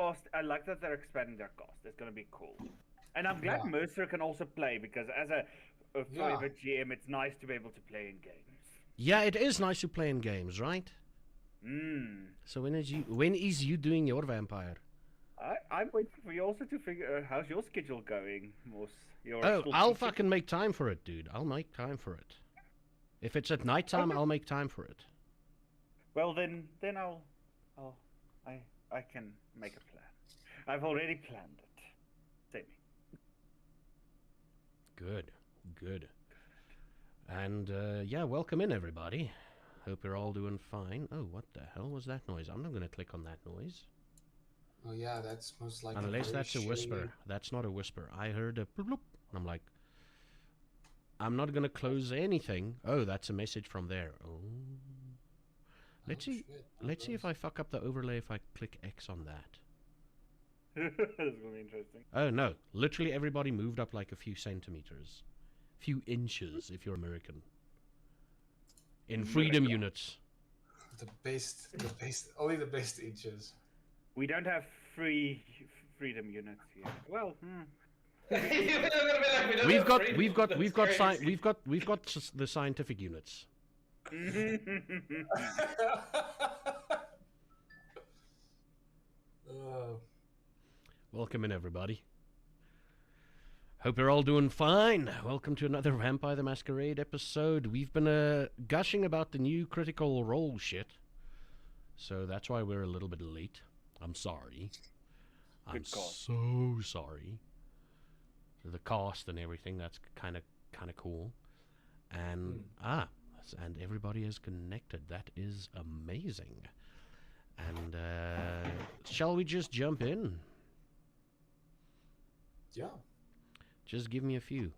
cast. I like that they're expanding their cast. It's gonna be cool. And I'm glad Yeah. Mercer can also play because as a Yeah. forever GM, it's nice to be able to play in games. Yeah, it is nice to play in games, right? So when is you doing your vampire? I'm waiting for you also to figure out how's your schedule going, Moss. I'll fucking make time for it, dude. I'll make time for it. If it's at nighttime, I'll make time for it. Well, then I can make a plan. I've already planned it. Same. Good. And yeah, welcome in everybody. Hope you're all doing fine. Oh, what the hell was that noise? I'm not going to click on that noise. Oh yeah, that's most likely. Unless that's a whisper. That's not a whisper. I heard a bloop bloop. And I'm like, I'm not going to close anything. Oh, that's a message from there. Oh. Let's see if I fuck up the overlay if I click X on that. That's going to be interesting. Oh, no. Literally everybody moved up like a few centimeters. Few inches if you're American. In freedom units. The best, only the best inches. We don't have freedom units here. Well, we've got the scientific units. Welcome in, everybody. Hope you're all doing fine. Welcome to another Vampire the Masquerade episode. We've been gushing about the new Critical Role shit, so that's why we're a little bit late. I'm sorry. I'm so sorry. The cost and everything, that's kind of cool. And and everybody is connected. That is amazing. And shall we just jump in? Yeah. Just give me a few.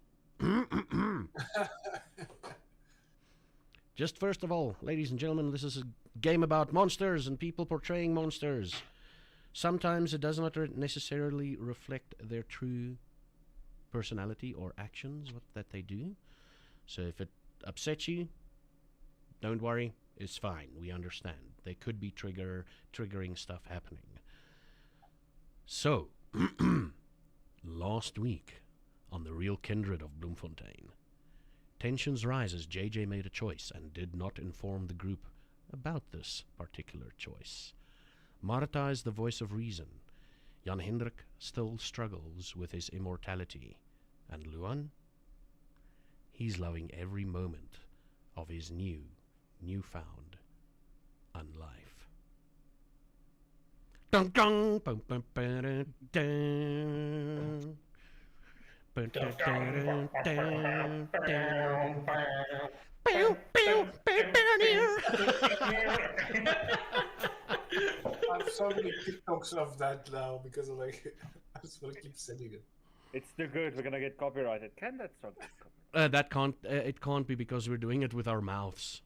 Just first of all, ladies and gentlemen, this is a game about monsters and people portraying monsters. Sometimes it does not necessarily reflect their true personality or actions, that they do. So if it upsets you, don't worry, it's fine. We understand. There could be triggering stuff happening. So, last week on the real Kindred of Bloemfontein, tensions rise as JJ made a choice and did not inform the group about this particular choice. Martha is the voice of reason. Jan Hendrik still struggles with his immortality. And Luan? He's loving every moment of his newfound unlife. Dun dun bum bum ba-dun, dun. Ba-dun, dun, dun, dun. Pew, pew, pew, pew. I have so many TikToks of that now because I just want to keep sending it. it's too good. We're gonna get copyrighted. Can that song get copyrighted? That can't. It can't be because we're doing it with our mouths.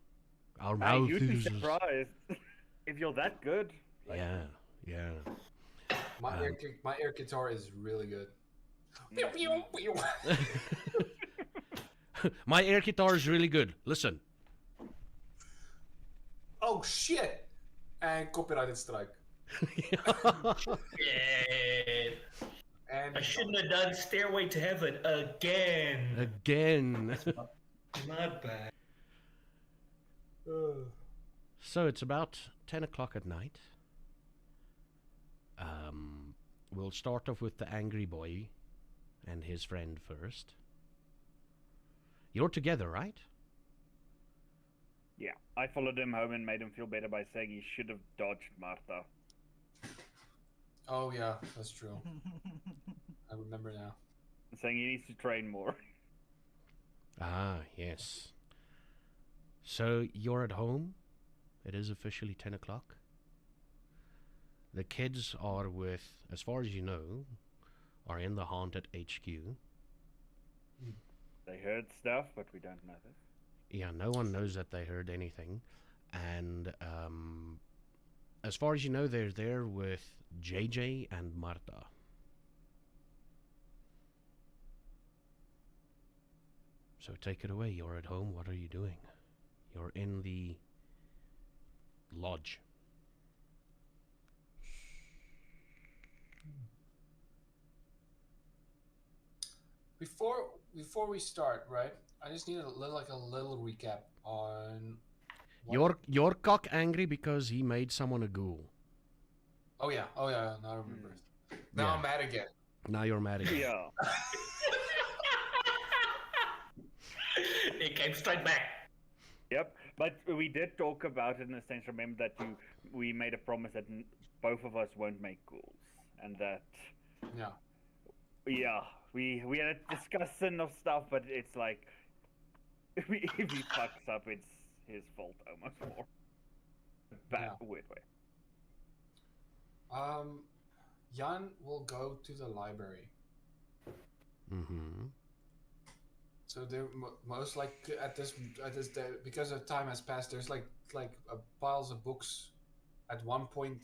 Our mouths. You'd be surprised if you're that good. Yeah. My air guitar is really good. My air guitar is really good. Listen. Oh shit! And copyrighted strike. Yeah. And I shouldn't have done Stairway to Heaven again. Again. My bad. So it's about 10 o'clock at night. We'll start off with the angry boy and his friend first. You're together, right? Yeah, I followed him home and made him feel better by saying he should have dodged Martha. Oh yeah, that's true. I remember now. Saying he needs to train more. Ah, yes. So you're at home. It is officially 10 o'clock. The kids are with, as far as you know, are in the haunted HQ. They heard stuff, but we don't know this. Yeah, no one knows that they heard anything. And as far as you know, they're there with JJ and Marta. So take it away. You're at home. What are you doing? You're in the lodge. before we start, right? I just need a little recap on. what- Your cock angry because he made someone a ghoul. Oh yeah. Now I remember. Now Yeah. I'm mad again. Now you're mad again. Yeah. It came straight back. Yep. But we did talk about it in a sense. Remember that we made a promise that both of us won't make ghouls, and that Yeah. we had a discussion of stuff, but it's like if he fucks up, it's his fault almost more. Bad weird way. Jan will go to the library. Mm-hmm. So there most likely at this day, because of time has passed, there's like piles of books at one point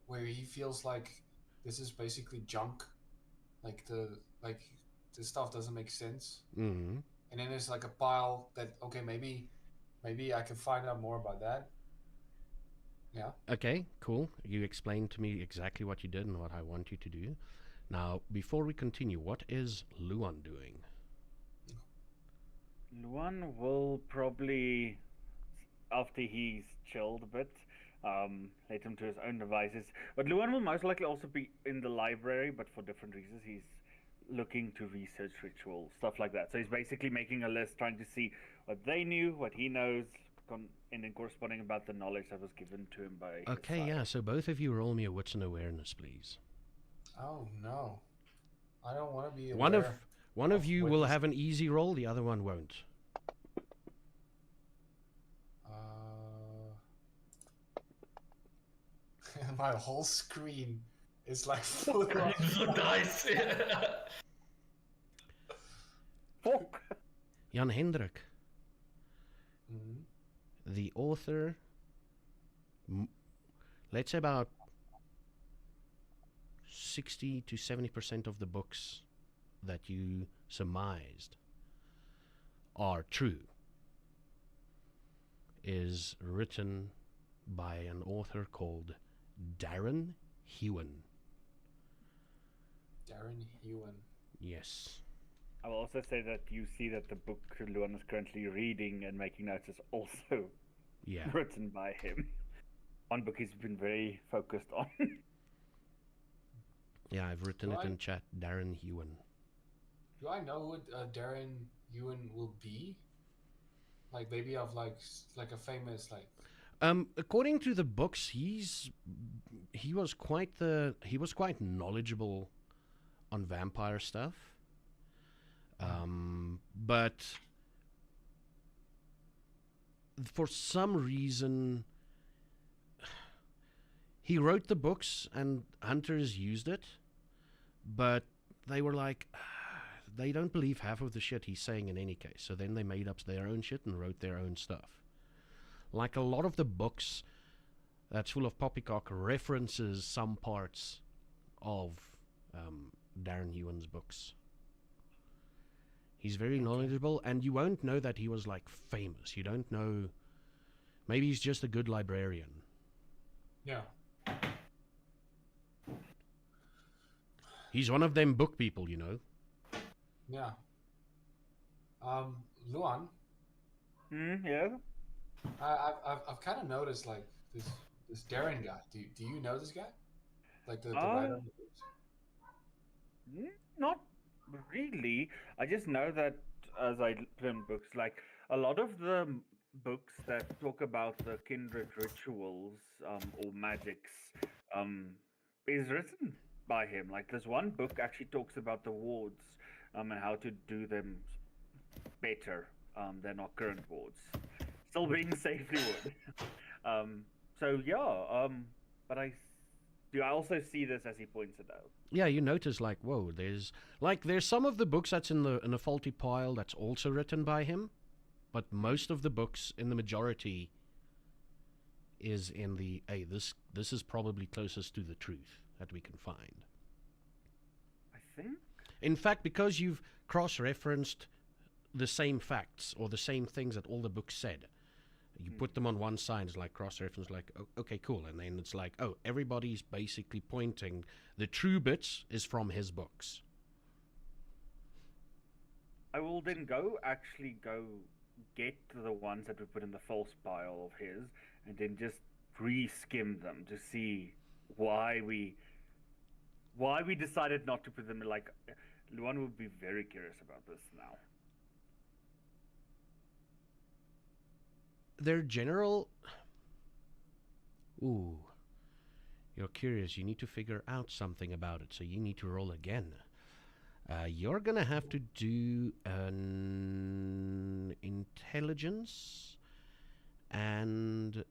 where he feels like this is basically junk, like the stuff doesn't make sense. Mm-hmm. And then there's like a pile that okay, maybe I can find out more about that. Yeah. Okay, cool. You explained to me exactly what you did and what I want you to do. Now, before we continue, what is Luan doing? Luan will probably, after he's chilled a bit, let him to his own devices. But Luan will most likely also be in the library, but for different reasons. He's looking to research rituals, stuff like that. So he's basically making a list, trying to see what they knew, what he knows, and then corresponding about the knowledge that was given to him by. Okay, yeah. So both of you roll me a wits and awareness, please. Oh no, I don't want to be One of you will witness- have an easy roll, the other one won't. My whole screen is like full of Nice. Fuck! Jan Hendrik, Mhm. the author, let's say about 60 to 70% of the books that you surmised are true, is written by an author called Darren Hewen. Darren Hewen. Yes. I will also say that you see that the book Luan is currently reading and making notes is also Yeah. written by him. One book he's been very focused on. Yeah, I've written it Right. in chat. Darren Hewen. Do I know who Darren Ewan will be? Like maybe of like a famous like. According to the books, he was quite knowledgeable on vampire stuff. But for some reason, he wrote the books and hunters used it, but they were like, they don't believe half of the shit he's saying in any case. So then they made up their own shit and wrote their own stuff. Like a lot of the books that's full of poppycock references some parts of Darren Ewan's books. He's very knowledgeable, and you won't know that he was like famous. You don't know. Maybe he's just a good librarian. Yeah. He's one of them book people, you know. Yeah. Luan, Yeah. I've kind of noticed like this Darren guy. Do you know this guy? Like the writer of the books? Not really. I just know that as I learn books, like a lot of the books that talk about the kindred rituals or magics is written by him. Like there's one book actually talks about the wards and how to do them better than our current wards. Still being safely would. So yeah, but I also see this as he points it out. Yeah, you notice like, whoa, there's some of the books that's in a faulty pile that's also written by him, but most of the books in the majority is in the this is probably closest to the truth that we can find. I think. In fact, because you've cross-referenced the same facts or the same things that all the books said, you put them on one side, it's like cross-reference, like, okay, cool. And then it's like, oh, everybody's basically pointing. The true bits is from his books. I will then actually go get the ones that we put in the false pile of his, and then just re-skim them to see why we decided not to put them in. Like, Luan would be very curious about this now. Their general. Ooh. You're curious. You need to figure out something about it, so you need to roll again. You're gonna have to do an intelligence and.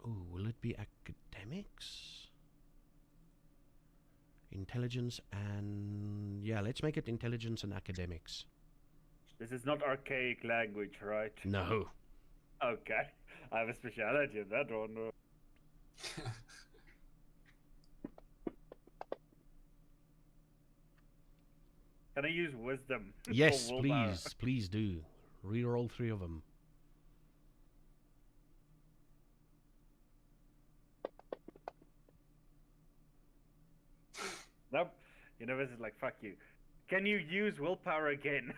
Ooh, will it be academics? Intelligence and. Yeah, let's make it intelligence and academics. This is not archaic language, right? No. Okay. I have a speciality in that one. Can I use wisdom? Yes, for willpower? please do. Reroll 3 of them. Nope. Universe is like, fuck you. Can you use willpower again?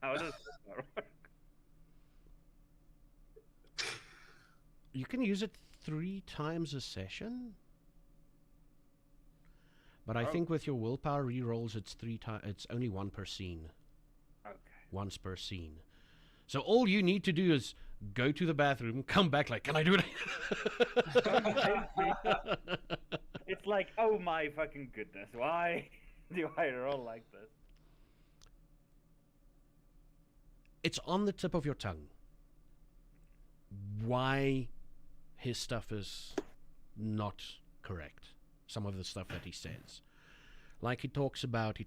How does that work? You can use it 3 times a session. But I think with your willpower rerolls, it's 3 times. It's only 1 per scene. Okay. Once per scene. So all you need to do is go to the bathroom, come back like, can I do it? It's like, oh my fucking goodness, why do I roll like this? It's on the tip of your tongue. Why his stuff is not correct. Some of the stuff that he says. Like he talks about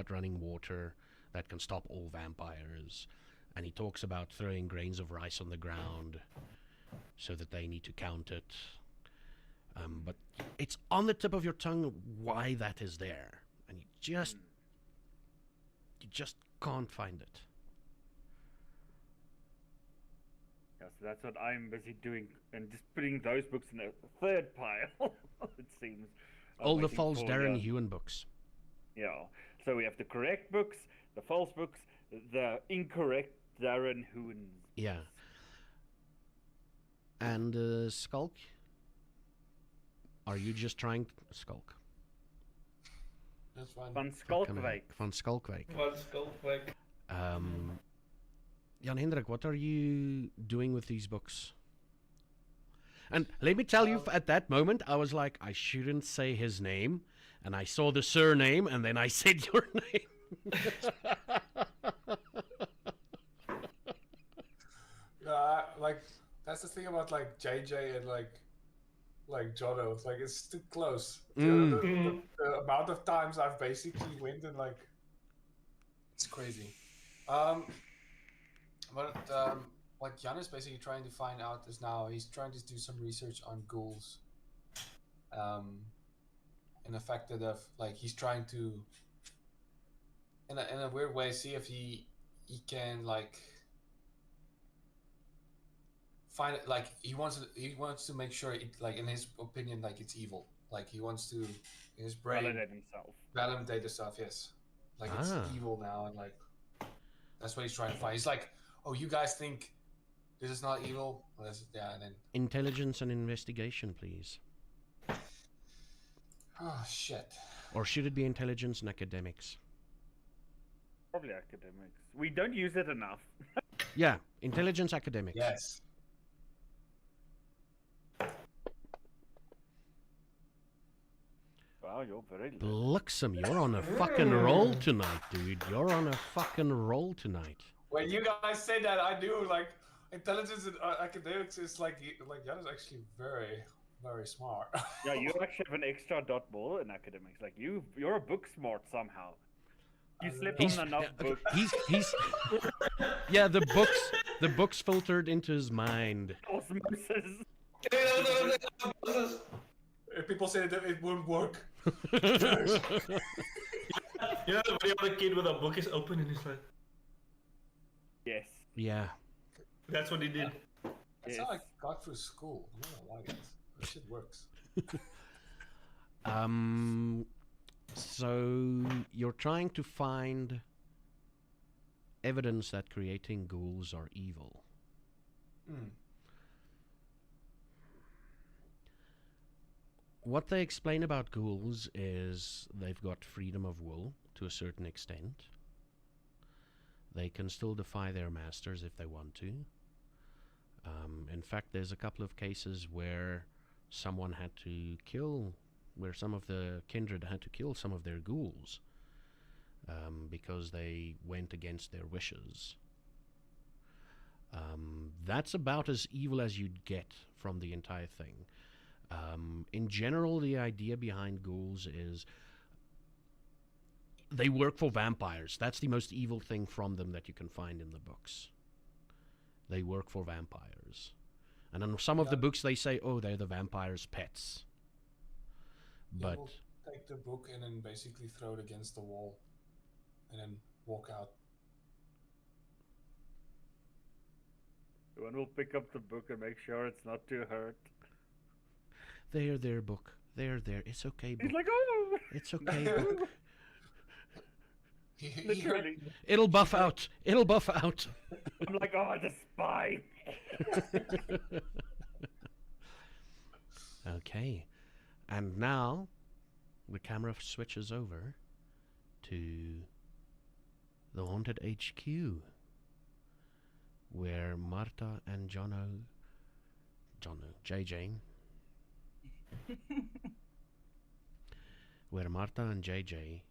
running water that can stop all vampires. And he talks about throwing grains of rice on the ground so that they need to count it. But it's on the tip of your tongue why that is there. And you just can't find it. Yeah, so that's what I'm busy doing, and just putting those books in the third pile, it seems. All the waiting false for Darren Hewen books. Yeah. So we have the correct books, the false books, the incorrect Darren Hewen. Yeah. And Skulk? Are you just trying to skulk? That's fine. Van Skalkwijk. Van Skalkwijk. Wat Skalkwijk. Jan Hendrik, what are you doing with these books? And let me tell you, at that moment, I was like, I shouldn't say his name. And I saw the surname, and then I said your name. Like, that's the thing about, like, JJ and, like Jono. It's like, it's too close. The amount of times I've basically went and, like, it's crazy. What Jan is basically trying to find out is now he's trying to do some research on ghouls. And the fact that he's trying to, in a weird way, see if he can like find it. Like he wants to make sure it, like, in his opinion, like, it's evil. Like he wants to, in his brain, validate himself. Yes, like it's evil now, and like that's what he's trying to find. He's like, oh, you guys think this is not evil? Well, yeah, and then Intelligence and investigation, please. Oh shit. Or should it be intelligence and academics? Probably academics. We don't use it enough. Yeah, intelligence, academics. Yes. Wow, you're very lit. Bliksem, you're on a fucking roll tonight, dude. You're on a fucking roll tonight. When you guys said that, I knew, like, intelligence and academics is like Jan is actually very, very smart. Yeah, you actually have an extra dot more in academics. Like you're a book smart somehow. You slept on enough books. He's yeah, the books filtered into his mind. Osmosis. If people say that it won't work. You know the video of the kid with a book is open and he's like, Yes. Yeah. that's what he did. That's how I got through school. I don't know why, guys. This shit works. So you're trying to find evidence that creating ghouls are evil. Hmm. What they explain about ghouls is they've got freedom of will to a certain extent. They can still defy their masters if they want to. In fact, there's a couple of cases where someone had to kill, where some of the kindred had to kill some of their ghouls because they went against their wishes. That's about as evil as you'd get from the entire thing. In general, the idea behind ghouls is they work for vampires. That's the most evil thing from them that you can find in the books. They work for vampires. And in some of the books they say, oh, they're the vampire's pets. But We'll take the book and then basically throw it against the wall and then walk out. One will pick up the book and make sure it's not too hurt. there, book. There. It's okay, book. He's like, oh! It's okay, book. Literally. It'll buff out. It'll buff out. I'm like, oh, the spy. Okay. And now the camera switches over to the Haunted HQ, where Marta and JJ, where Marta and JJ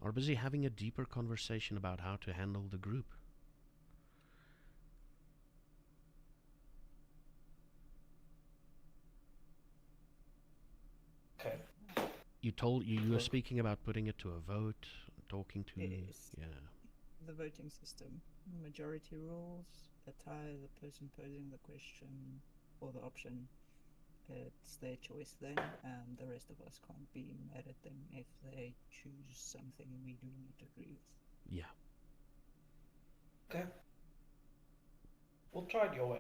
are busy having a deeper conversation about how to handle the group. Okay. You were speaking about putting it to a vote, talking to Yes. yeah. The voting system. Majority rules, a tie, the person posing the question or the option. It's their choice then, and the rest of us can't be mad at them if they choose something we do not agree with. Yeah. Okay. We'll try it your way.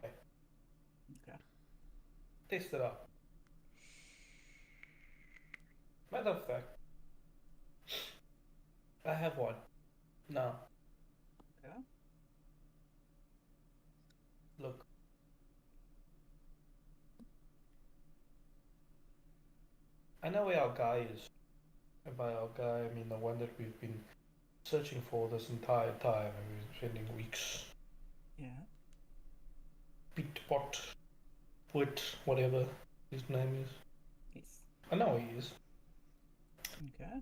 Okay. Test it out. Matter of fact, I have one. Now, Okay. look. I know where our guy is. And by our guy, I mean the one that we've been searching for this entire time, and we've been spending weeks. Yeah. Pete Pot, Put, whatever his name is. Yes. I know he is. Okay.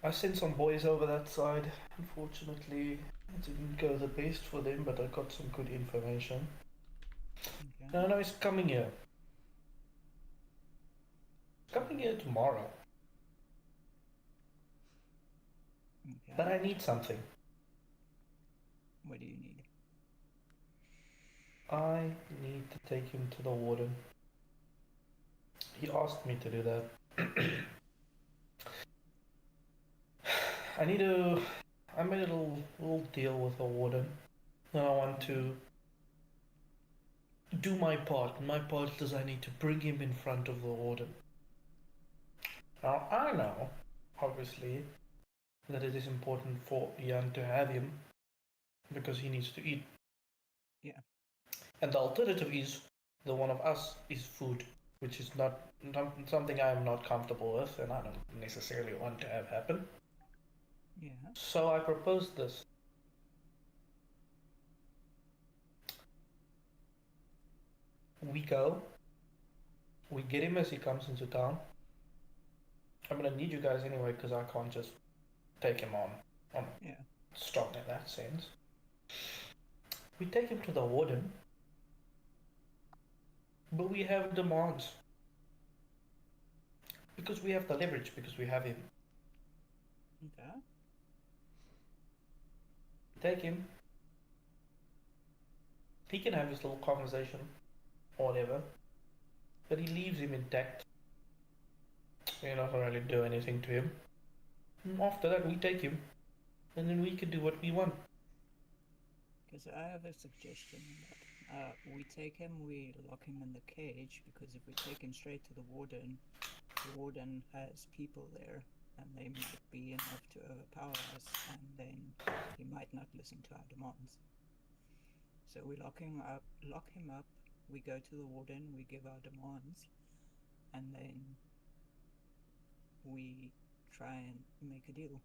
I sent some boys over that side. Unfortunately, it didn't go the best for them, but I got some good information. Okay. And I know he's coming here. He's coming here tomorrow. Okay. But I need something. What do you need? I need to take him to the warden. He asked me to do that. I made a little deal with the warden. And I want to do my part. And my part is I need to bring him in front of the warden. Now I know, obviously, that it is important for Jan to have him because he needs to eat. Yeah. And the alternative is the one of us is food, which is not something I am not comfortable with, and I don't necessarily want to have happen. Yeah. So I proposed this. We go. We get him as he comes into town. I'm gonna need you guys anyway because I can't just take him on Yeah. strong in that sense. We take him to the warden, but we have demands because we have the leverage because we have him. Okay. Take him. He can have his little conversation or whatever, but he leaves him intact. You're not gonna really do anything to him. And after that, we take him, and then we can do what we want. Because I have a suggestion. We take him, we lock him in the cage, because if we take him straight to the warden has people there and they might be enough to overpower us, and then he might not listen to our demands. So we lock him up. We go to the warden. We give our demands, and then we try and make a deal.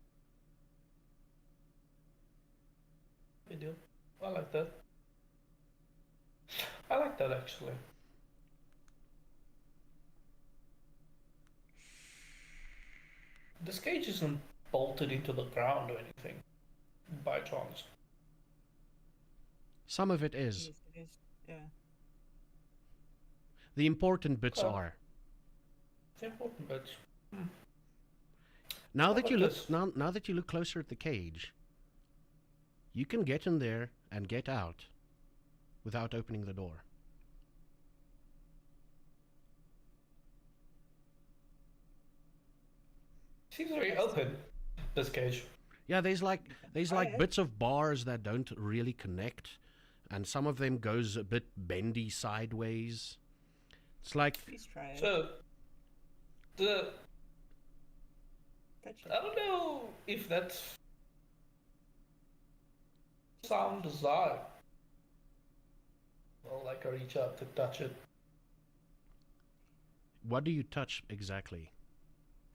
Good deal. I like that. I like that actually. This cage isn't bolted into the ground or anything, by chance. Some of it is. Yes, it is. Yeah. The important bits Oh. are. It's important, but Now How that about you look this? now that you look closer at the cage, you can get in there and get out without opening the door. seems very open. This cage. Yeah, there's like try it. bits of bars that don't really connect, and some of them goes a bit bendy sideways. It's like Please try it. So the Touch it. I don't know if that's sound design. Well, like I reach out to touch it. what do you touch exactly?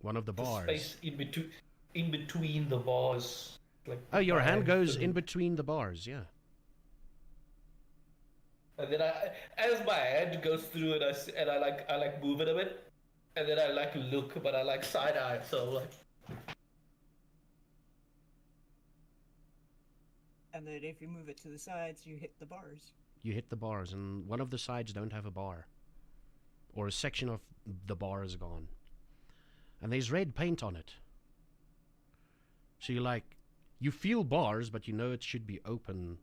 One of the The bars. space in between the bars. Like Oh, your my hand goes through. in between the bars, yeah. And then as my hand goes through it, I like move it a bit, and then I like look, but I like side eye. So like, And then if you move it to the sides, you hit the bars. You hit the bars, and one of the sides don't have a bar. Or a section of the bar is gone. And there's red paint on it. So you feel bars, but you know it should be open.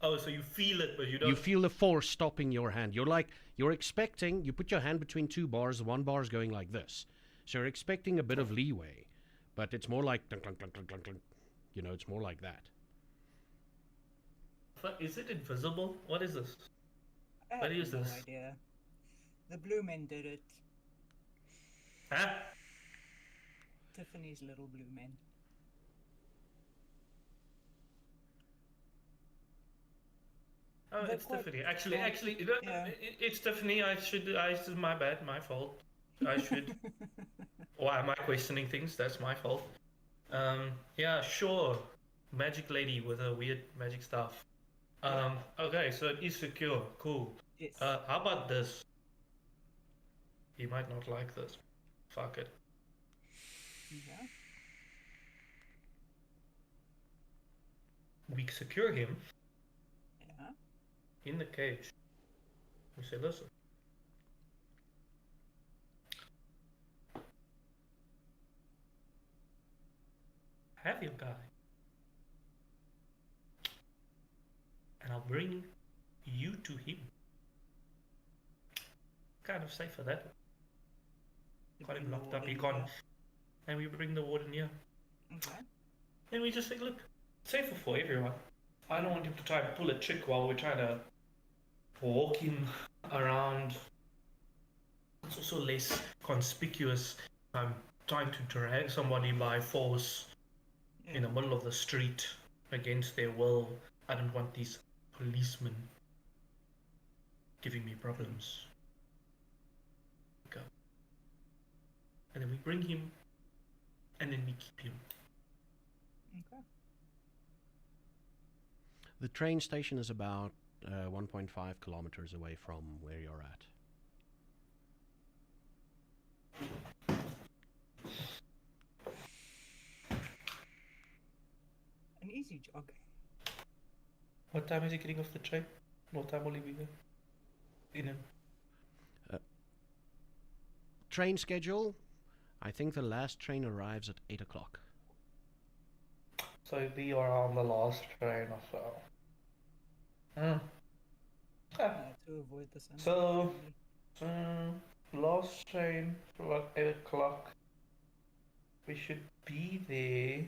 Oh, so you feel it, but you don't. You feel the force stopping your hand. You're expecting, you put your hand between two bars, one bar is going like this. So you're expecting a bit of leeway, but it's more like, clunk, clunk, clunk, clunk, clunk, clunk. You know, it's more like that. Is it invisible? What is this? I What have is no this? idea. The blue men did it. Huh? Tiffany's little blue men. Oh, They're it's quite Tiffany. strong. Actually, you know, Yeah. it's Tiffany. It's my bad, my fault. I should. Why am I questioning things? That's my fault. Yeah, sure. Magic lady with her weird magic stuff. Okay, so it is secure. Cool. Yes. How about this? He might not like this. Fuck it. Yeah. We secure him Yeah. in the cage. We say, listen. Have your guy. And I'll bring you to him. Kind of safer that way. You Got him bring the locked up, he warden can't. And we bring the warden here. here. Okay. And we just say, look, safer for everyone. I don't want him to try and pull a trick while we're trying to walk him around. It's also less conspicuous. I'm trying to drag somebody by force Yeah. in the middle of the street against their will. I don't want these policemen giving me problems. Go. And then we bring him, and then we keep him. Okay. The train station is about 1.5 kilometers away from where you're at. An easy jog. What time is he getting off the train? What time will he be there? In him. Train schedule, I think the last train arrives at 8 o'clock. so we are on the last train or so. To avoid the sun. So- Last train for about 8 o'clock. We should be there.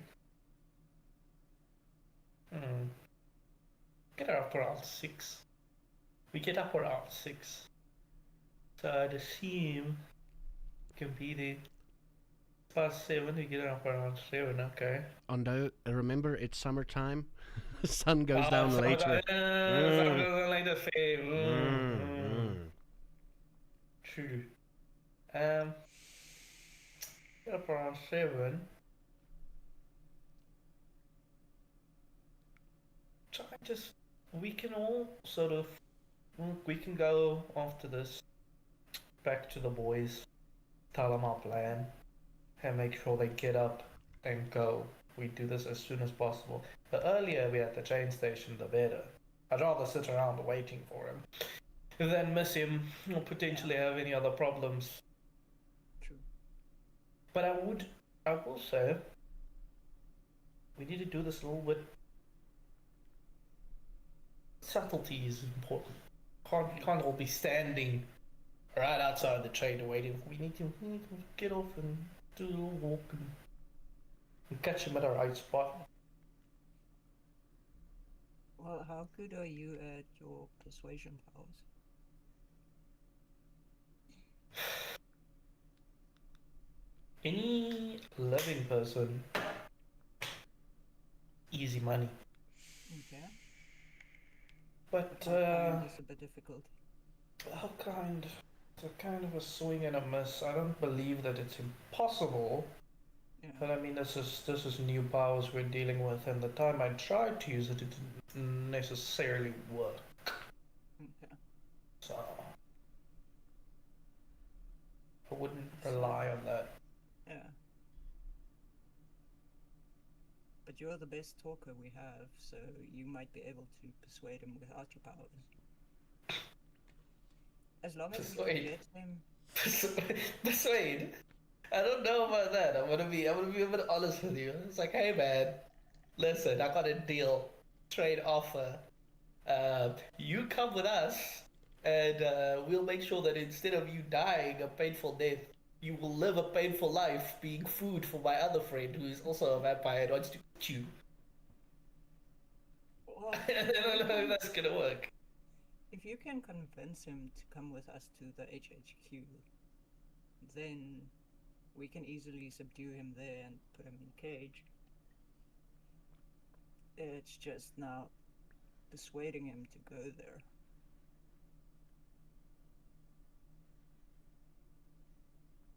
Get up around 6. We get up around 6. So I'd assume we can be there Past 7, you get up around 7, okay. Although, remember, it's summertime. Sun goes down Sun later. goes down later, fair. Mm. True. Get up around 7. Try just, we can all sort of, we can go after this back to the boys, tell them our plan, and make sure they get up and go. We do this as soon as possible. The earlier we're at the train station, the better. I'd rather sit around waiting for him than miss him or potentially have any other problems. True. But I will say, we need to do this a little bit. Subtlety is important. Can't all be standing right outside the train waiting. We need to get off and do a little walk and catch him at a right spot. Well, how good are you at your persuasion powers? Any living person, easy money. Okay. But It's a bit difficult. how kind? It's a kind of a swing and a miss. I don't believe that it's impossible. Yeah. But I mean, this is new powers we're dealing with, and the time I tried to use it, it didn't necessarily work. Okay. So I wouldn't rely on that. Yeah. But you're the best talker we have, so you might be able to persuade him without your powers. As long as you Persuade. get him. Persuade. I don't know about that. I'm gonna be a bit honest with you. It's like, hey man, listen, I got a deal, trade offer. You come with us, and we'll make sure that instead of you dying a painful death, you will live a painful life, being food for my other friend who is also a vampire and wants to eat you. Well, I don't know if that's gonna work. if you can convince him to come with us to the HHQ, then we can easily subdue him there and put him in a cage. It's just now persuading him to go there.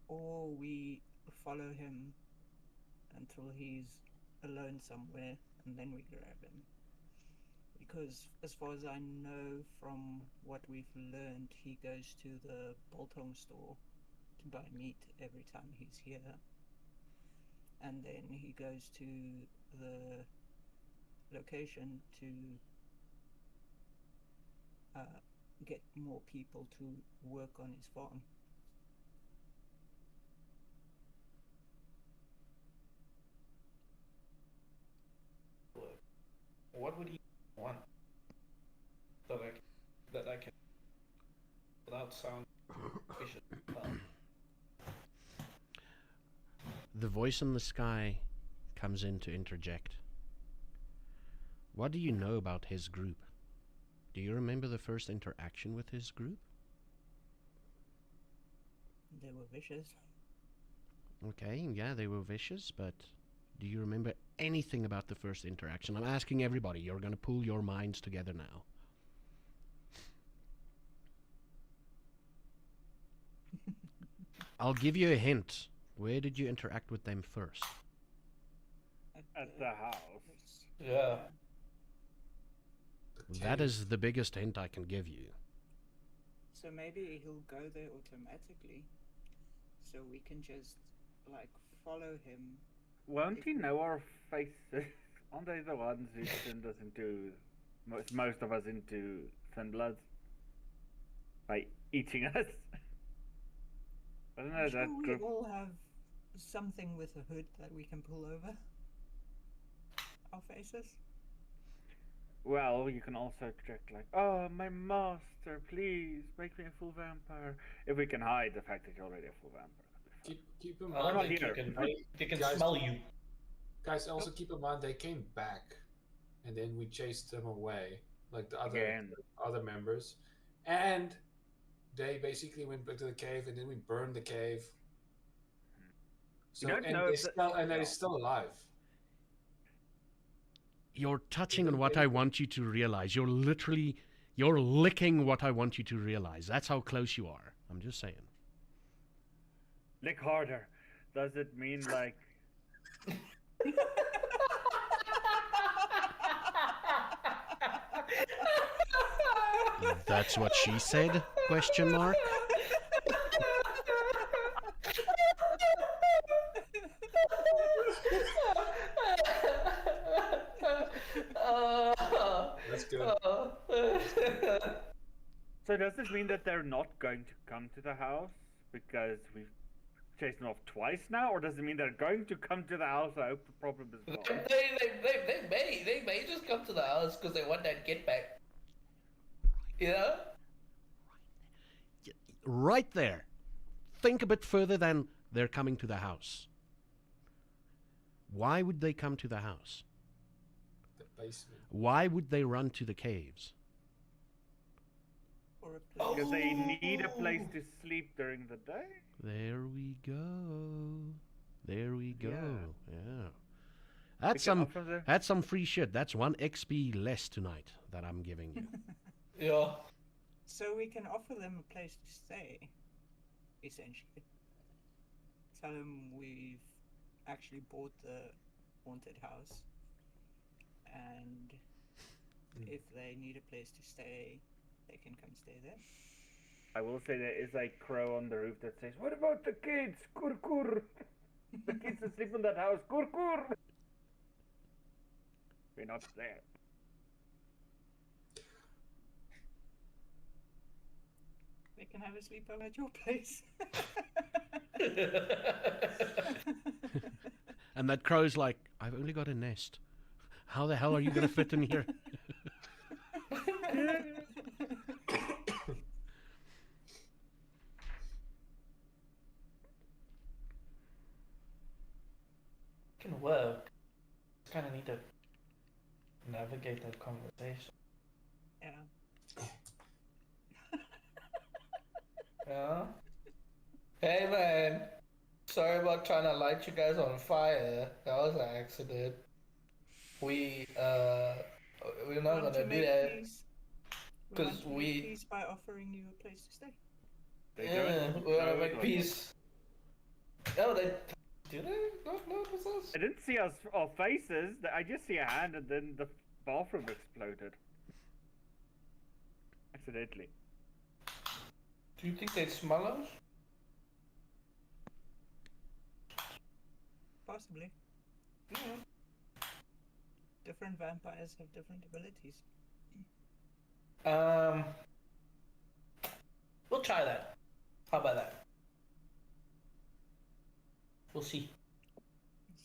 Or we follow him until he's alone somewhere and then we grab him. Because as far as I know from what we've learned, he goes to the Boltong store to buy meat every time he's here. And then he goes to the location to get more people to work on his farm. What would he want that I can without sound efficient? The voice in the sky comes in to interject. What do you know about his group? Do you remember the first interaction with his group? They were vicious. Okay, yeah, they were vicious, but do you remember anything about the first interaction? I'm asking everybody. You're going to pull your minds together now. I'll give you a hint. Where did you interact with them first? At the house. Yeah. That is the biggest hint I can give you. So maybe he'll go there automatically. So we can just, like, follow him. Won't he know our faces? Aren't they the ones who turned us into, most of us into thin bloods? By eating us? I don't know I'm sure that we group. all have something with a hood that we can pull over our faces. Well, you can also check like, oh, my master, please make me a full vampire. If we can hide the fact that you're already a full vampire. Keep in I mind. don't think here. they can Guys- smell you. Guys, also keep in mind they came back, and then we chased them away, like the Again. other members, and they basically went back to the cave, and then we burned the cave. So don't and know they if the- still and they're yeah. still alive. You're touching on Isn't what it- I want you to realize. You're licking what I want you to realize. That's how close you are. I'm just saying. lick harder. Does it mean like That's what she said? Question mark. That's good. so? Does this mean that they're not going to come to the house because we've chased them off twice now, or does it mean they're going to come to the house? I hope the problem is solved. They may just come to the house because they want that get back. You know? Right there. Think a bit further than they're coming to the house. Why would they come to the house? The basement. Why would they run to the caves? Or a place. Because they need a place to sleep during the day. There we go. There we go. Yeah. Yeah. We That's can some offer the- that's some free shit. That's 1 XP less tonight that I'm giving you. Yeah. So we can offer them a place to stay, essentially. Tell them we've actually bought the haunted house, and if they need a place to stay, they can come stay there. I will say there is a crow on the roof that says, "What about the kids? Kur kur." The kids asleep in that house. Kur kur. We're not there. They can have a sleepover at your place. And that crow's like, I've only got a nest. How the hell are you gonna fit in here? Can work. Just kind of need to navigate that conversation. Yeah. Yeah. Hey man, sorry about trying to light you guys on fire. That was an accident. We're not Want to gonna do make that. peace. 'Cause want to make we- peace by offering you a place to stay. They Yeah, don't we wanna know make what- peace. Oh, they do they? No, it was us. I didn't see our faces. I just see a hand, and then the bathroom exploded. Accidentally. Do you think they'd smell us? Possibly. Yeah. Different vampires have different abilities. We'll try that. How about that? We'll see.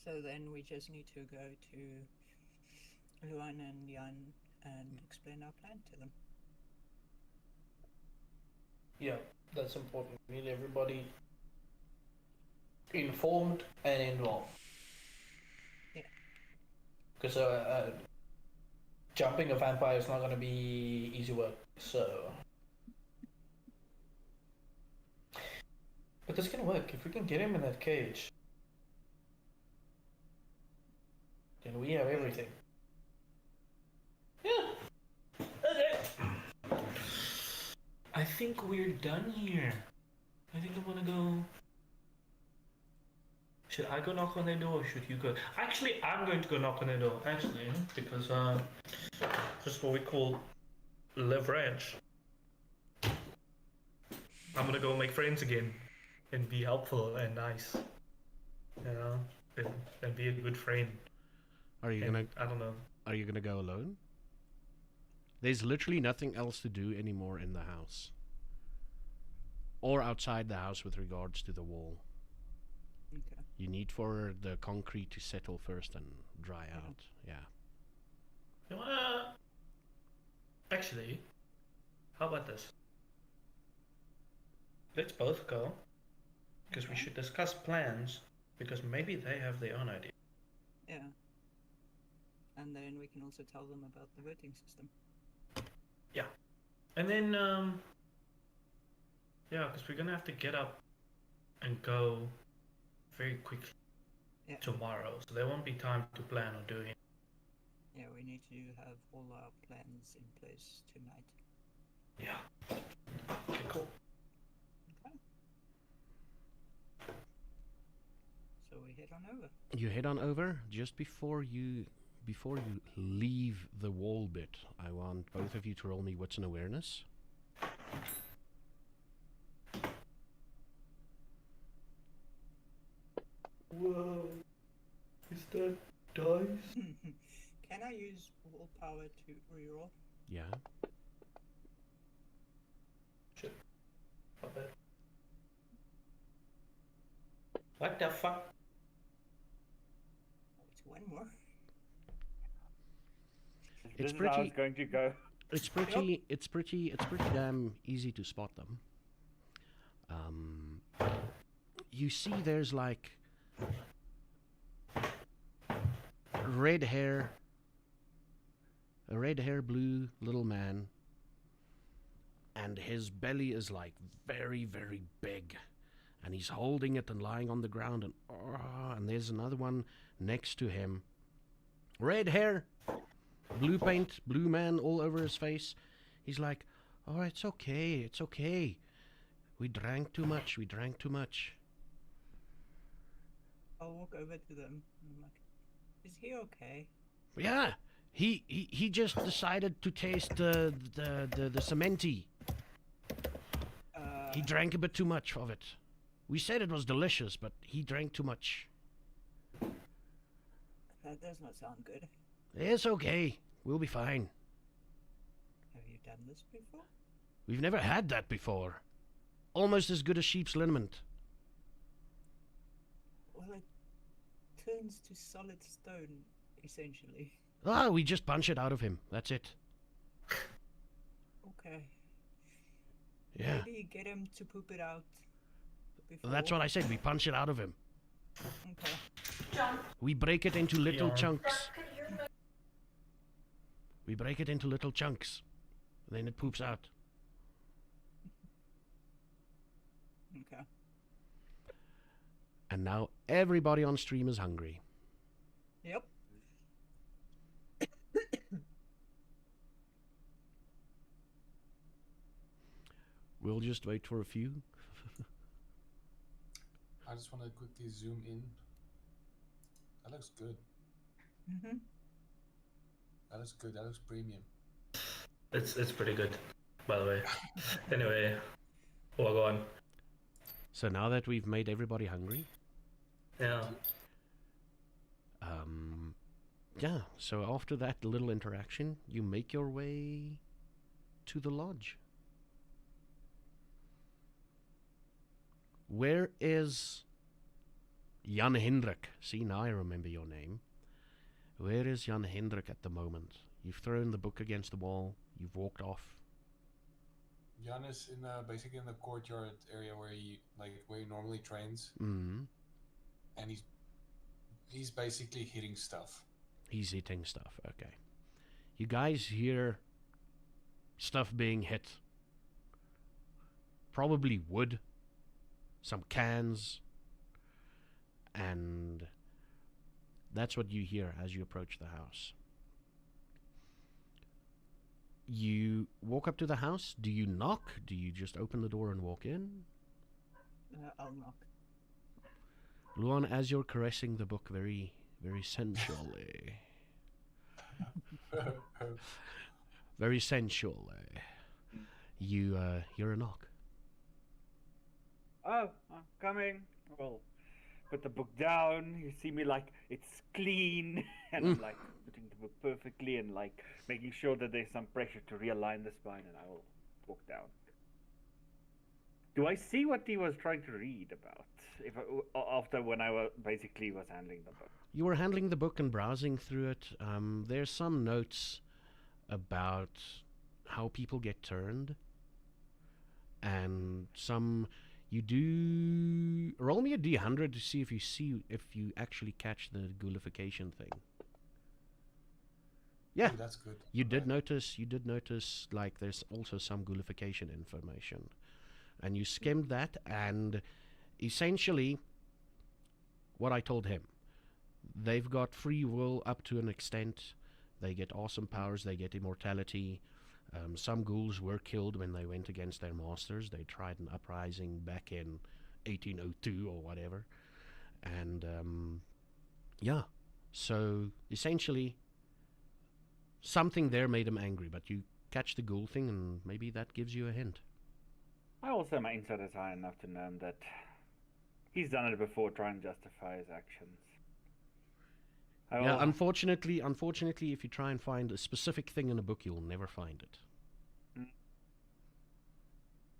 So then we just need to go to Luan and Jan and explain our plan to them. Yeah, that's important. We need everybody informed and involved. Yeah. Because jumping a vampire is not going to be easy work. So, but this can work if we can get him in that cage. Then we have everything. Yeah. Okay. I think we're done here. I think I want to go. Should I go knock on their door or should you go? Actually, I'm going to go knock on their door, actually, because this is what we call live ranch. I'm gonna go make friends again and be helpful and nice. You know? And be a good friend. Are you And, gonna I don't know. Are you gonna go alone? There's literally nothing else to do anymore in the house. Or outside the house with regards to the wall. Okay. You need for the concrete to settle first and dry out. Yeah. You wanna... Actually, how about this? Let's both go. Because we should discuss plans. Because maybe they have their own idea. Yeah. And then we can also tell them about the voting system. And then, yeah, because we're gonna have to get up and go very quickly. Yeah. tomorrow, so there won't be time to plan or do it. Yeah, we need to have all our plans in place tonight. Yeah. Okay, cool. Okay. So we head on over. You head on over. Just before you leave the wall bit, I want both of you to roll me wits and awareness. Whoa. Is that dice? Can I use willpower to reroll? Yeah. Shit. Not bad. What the fuck? Oh, it's one more. This is how pretty- it's going to go. It's pretty damn easy to spot them. You see there's like red hair, a red hair blue little man, and his belly is like very, very big, and he's holding it and lying on the ground, and there's another one next to him. Red hair, blue paint, blue man all over his face. He's like, oh, it's okay. We drank too much. I'll walk over to them. And I'm like, is he okay? Yeah, he just decided to taste the cementi. He drank a bit too much of it. We said it was delicious, but he drank too much. That does not sound good. It's okay. We'll be fine. Have you done this before? We've never had that before. Almost as good as sheep's liniment. Well, it turns to solid stone, essentially. Ah, we just punch it out of him. That's it. Okay. Yeah. Maybe get him to poop it out before. That's what I said. We punch it out of him. Okay. We break it into little Yeah. chunks. We break it into little chunks. Then it poops out. Okay. And now everybody on stream is hungry. Yep. We'll just wait for a few. I just want to quickly zoom in. That looks good. Mm-hmm. That looks good. That looks premium. It's pretty good, by the way. Anyway, we'll go on. So now that we've made everybody hungry, Yeah. yeah, so after that little interaction, you make your way to the lodge. Where is Jan Hendrik? See, now I remember your name. Where is Jan Hendrik at the moment? You've thrown the book against the wall. You've walked off. Jan is in basically in the courtyard area where he normally trains, Mm-hmm. and he's basically hitting stuff. He's hitting stuff. Okay. You guys hear stuff being hit. Probably wood. Some cans. And that's what you hear as you approach the house. You walk up to the house. Do you knock? Do you just open the door and walk in? I'll knock. Luan, as you're caressing the book very, very sensually. Very sensually. You hear a knock. Oh, I'm coming. Well, put the book down. You see me like it's clean, and I'm like putting the book perfectly and like making sure that there's some pressure to realign the spine, and I will walk down. Do I see what he was trying to read about? After when I was handling the book. You were handling the book and browsing through it. There's some notes about how people get turned, and some. You do roll me a D100 to see if you actually catch the ghoulification thing. Yeah, Ooh, that's good. you did Right. notice like there's also some ghoulification information, and you skimmed that, and essentially what I told him, they've got free will up to an extent. They get awesome powers. They get immortality. Some ghouls were killed when they went against their masters. They tried an uprising back in 1802 or whatever. And yeah, so essentially something there made him angry, but you catch the ghoul thing and maybe that gives you a hint. I also my insight is high enough to know that he's done it before, trying to justify his actions. Yeah, unfortunately, if you try and find a specific thing in a book, you'll never find it.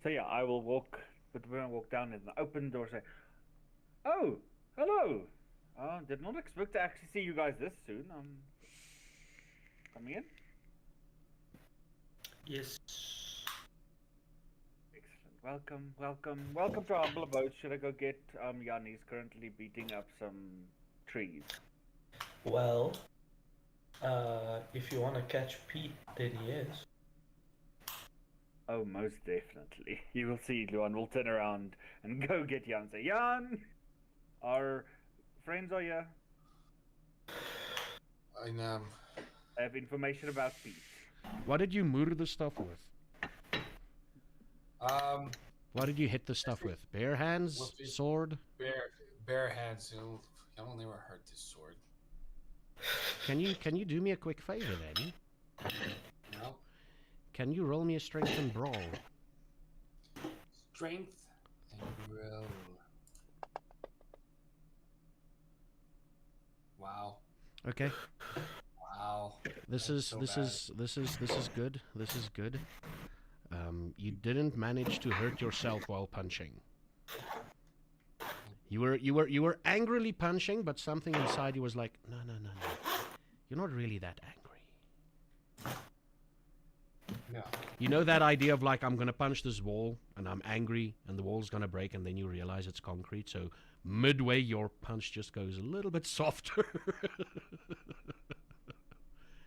So yeah, I will walk, but when I walk down in the open door, say, "Oh, hello! Did not expect to actually see you guys this soon. Coming in." Yes. Excellent. Welcome to our humble abode. Should I go get Jan? He's currently beating up some trees. Well, if you want to catch Pete, then yes. Oh, most definitely. You will see Luan will turn around and go get Jan and say, "Jan, our friends are here. I I have information about Pete." What did you murder the stuff with? What did you hit the stuff with? Bare hands? Sword? bare hands. I will never hurt this sword. Can you do me a quick favor then? No. Can you roll me a strength and brawl? Strength and roll. Wow. Okay. Wow. This That's is so this bad. is good. This is good. You didn't manage to hurt yourself while punching. You were angrily punching, but something inside you was like, no. You're not really that angry. Yeah. You know that idea of like, I'm gonna punch this wall and I'm angry and the wall's gonna break, and then you realize it's concrete, so midway your punch just goes a little bit softer.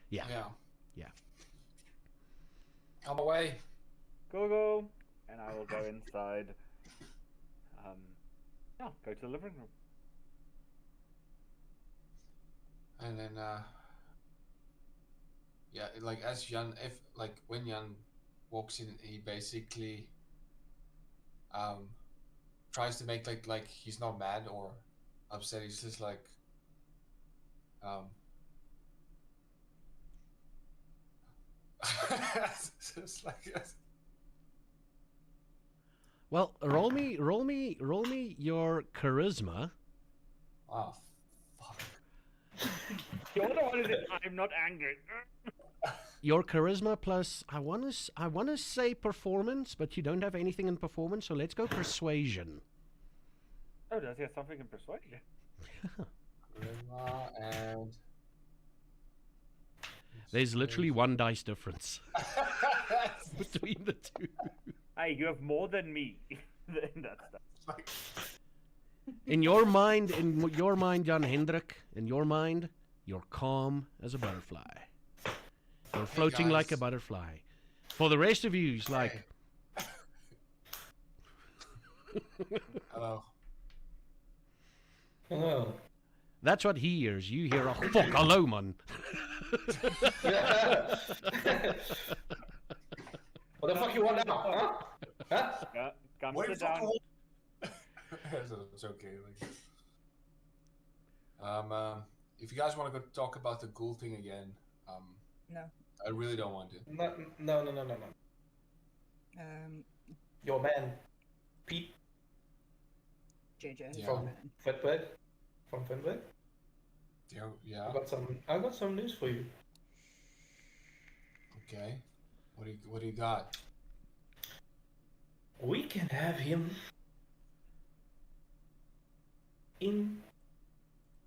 Yeah. On my way. Go, and I will go inside. Go to the living room. And then like as Jan, when Jan walks in, he basically tries to make like he's not mad or upset. He's just like just like Well, roll me your charisma. oh fuck. You're the one who said, "I'm not angry." Your charisma plus I wanna say performance, but you don't have anything in performance, so let's go persuasion. Oh, does he have something in persuasion? Charisma and There's literally one dice difference between the two. Hey, you have more than me. In that stuff. In your mind, Jan Hendrik, in your mind, you're calm as a butterfly. You're floating like a guys. butterfly. For the rest of you, it's like, hello. Hello. that's what he hears. You hear a fuck, hello, man. What the fuck you want now, huh? Huh? Yeah, come What sit the fuck? down. It's okay. If you guys want to go talk about the ghoul thing again, No. I really don't want to. No. Um, Your man, Pete JJ. Yeah. from Fitbit. From Fitbit. Yeah. I got some news for you. Okay. What do you got? We can have him in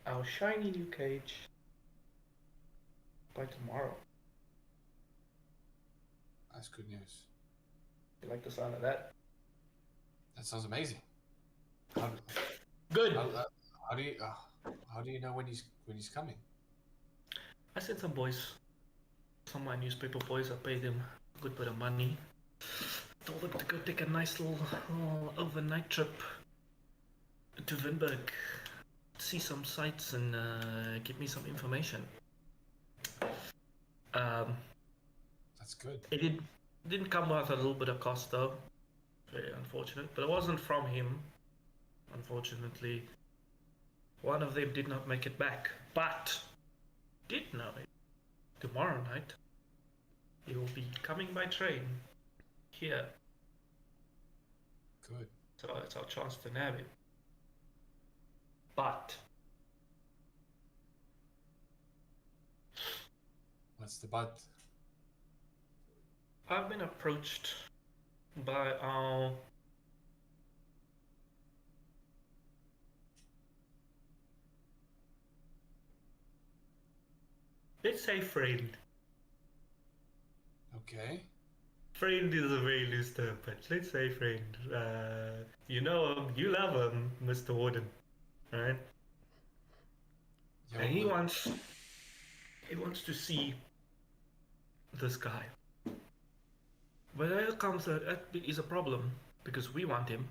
our shiny new cage by tomorrow. That's good news. You like the sound of that? That sounds amazing. Good. How do you know when he's coming? I sent some boys, some of my newspaper boys. I paid them a good bit of money. Told them to go take a nice little overnight trip to Vinberg see some sites and give me some information. That's good. It didn't come with a little bit of cost though. Very unfortunate, but it wasn't from him. Unfortunately, one of them did not make it back, but did know it. Tomorrow night, he will be coming by train here, Good. so it's our chance to nab him. But What's the but? I've been approached by our let's say friend. Okay. Friend is a very loose term, but let's say friend. You know him, you love him, Mr. Warden, right? Yo, And he wants to see this guy. But there comes that is a problem because we want him.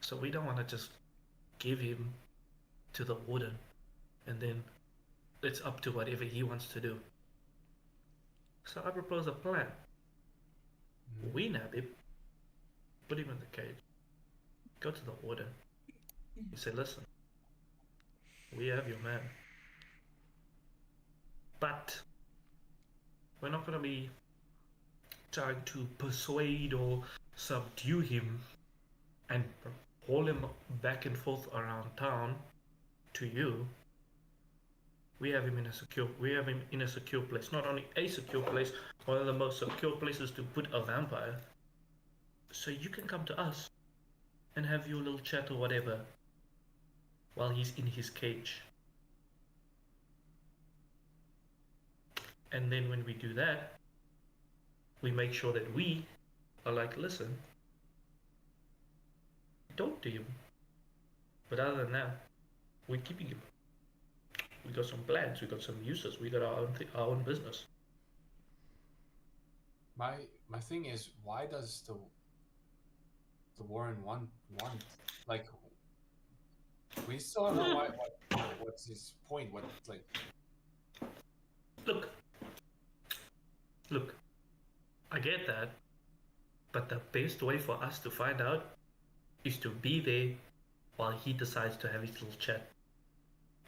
So we don't want to just give him to the warden and then it's up to whatever he wants to do. So I propose a plan. We nab him, put him in the cage, go to the warden. You say, listen, we have your man. But we're not going to be trying to persuade or subdue him and haul him back and forth around town to you. We have him in a secure place. Not only a secure place, one of the most secure places to put a vampire. So you can come to us and have your little chat or whatever while he's in his cage. And then when we do that, we make sure that we are like, listen, talk to him. But other than that, we're keeping him. We got some plans, we got some uses, we got our own business. My thing is, why does the Warren want like? We still don't know what's his point. What like? Look, I get that, but the best way for us to find out is to be there while he decides to have his little chat.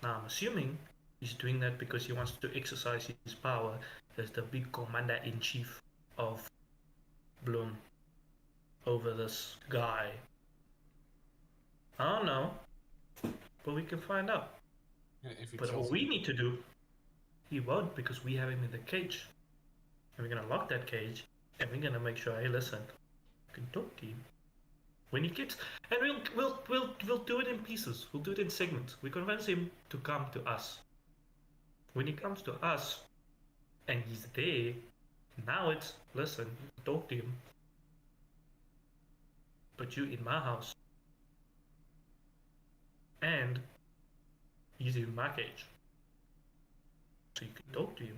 Now I'm assuming he's doing that because he wants to exercise his power as the big commander-in-chief of Bloom over this guy. I don't know, but we can find out. If he But kills all we him. need to do, he won't because we have him in the cage. And we're gonna lock that cage and we're gonna make sure, hey listen, you can talk to him. When he gets, and we'll do it in pieces. We'll do it in segments. We convince him to come to us. When he comes to us, and he's there, now it's listen, talk to him. But you in my house, and he's in my cage, so you can talk to him.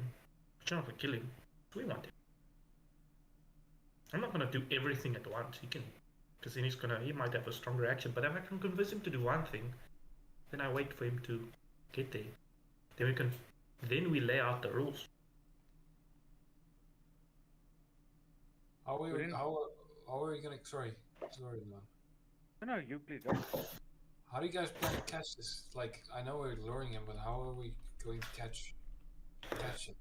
But you're not gonna kill him. We want him. I'm not gonna do everything at once. He can. Because then he might have a stronger reaction. But if I can convince him to do one thing, then I wait for him to get there. Then we lay out the rules. How are we gonna? Sorry, man. No, you please go. How do you guys plan to catch this? Like, I know we're luring him, but how are we going to catch it?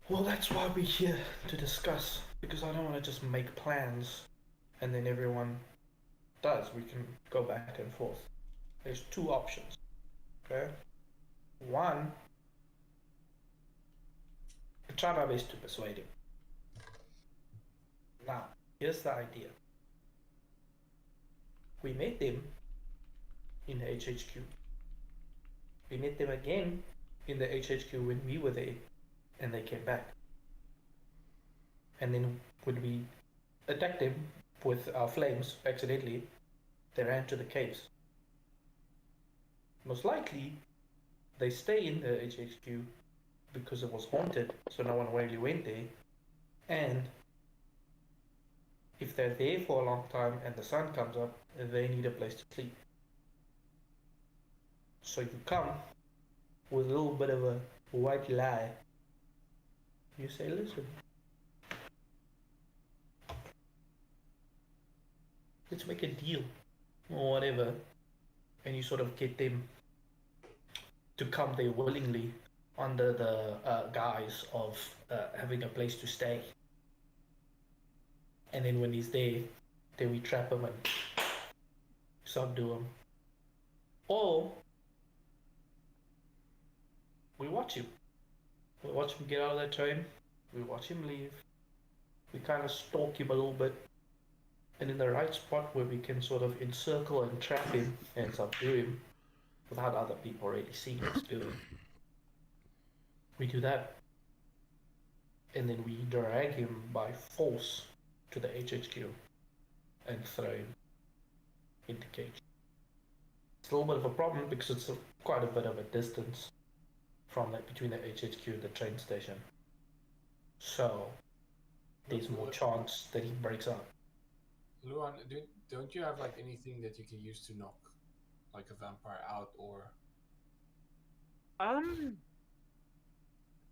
Well, that's why we're here to discuss. Because I don't want to just make plans and then everyone does. We can go back and forth. There's two options. Okay? One, I try my best to persuade him. Now, here's the idea. We met them in the HHQ. We met them again in the HHQ when we were there and they came back. And then when we attacked them with our flames accidentally, they ran to the caves. Most likely, they stay in the HHQ because it was haunted, so no one really went there. And if they're there for a long time and the sun comes up, they need a place to sleep. So you come with a little bit of a white lie. You say, listen, let's make a deal or whatever, and you sort of get them to come there willingly under the guise of having a place to stay. And then when he's there, then we trap him and subdue him. Or we watch him. We watch him get out of that train. We watch him leave. We kind of stalk him a little bit. And in the right spot where we can sort of encircle and trap him and subdue him without other people really seeing us do it. We do that. And then we drag him by force to the HHQ and throw him in the cage. It's a little bit of a problem because it's quite a bit of a distance from between the HHQ and the train station. So there's more chance that he breaks out. Luan, don't you have like anything that you can use to knock like a vampire out or?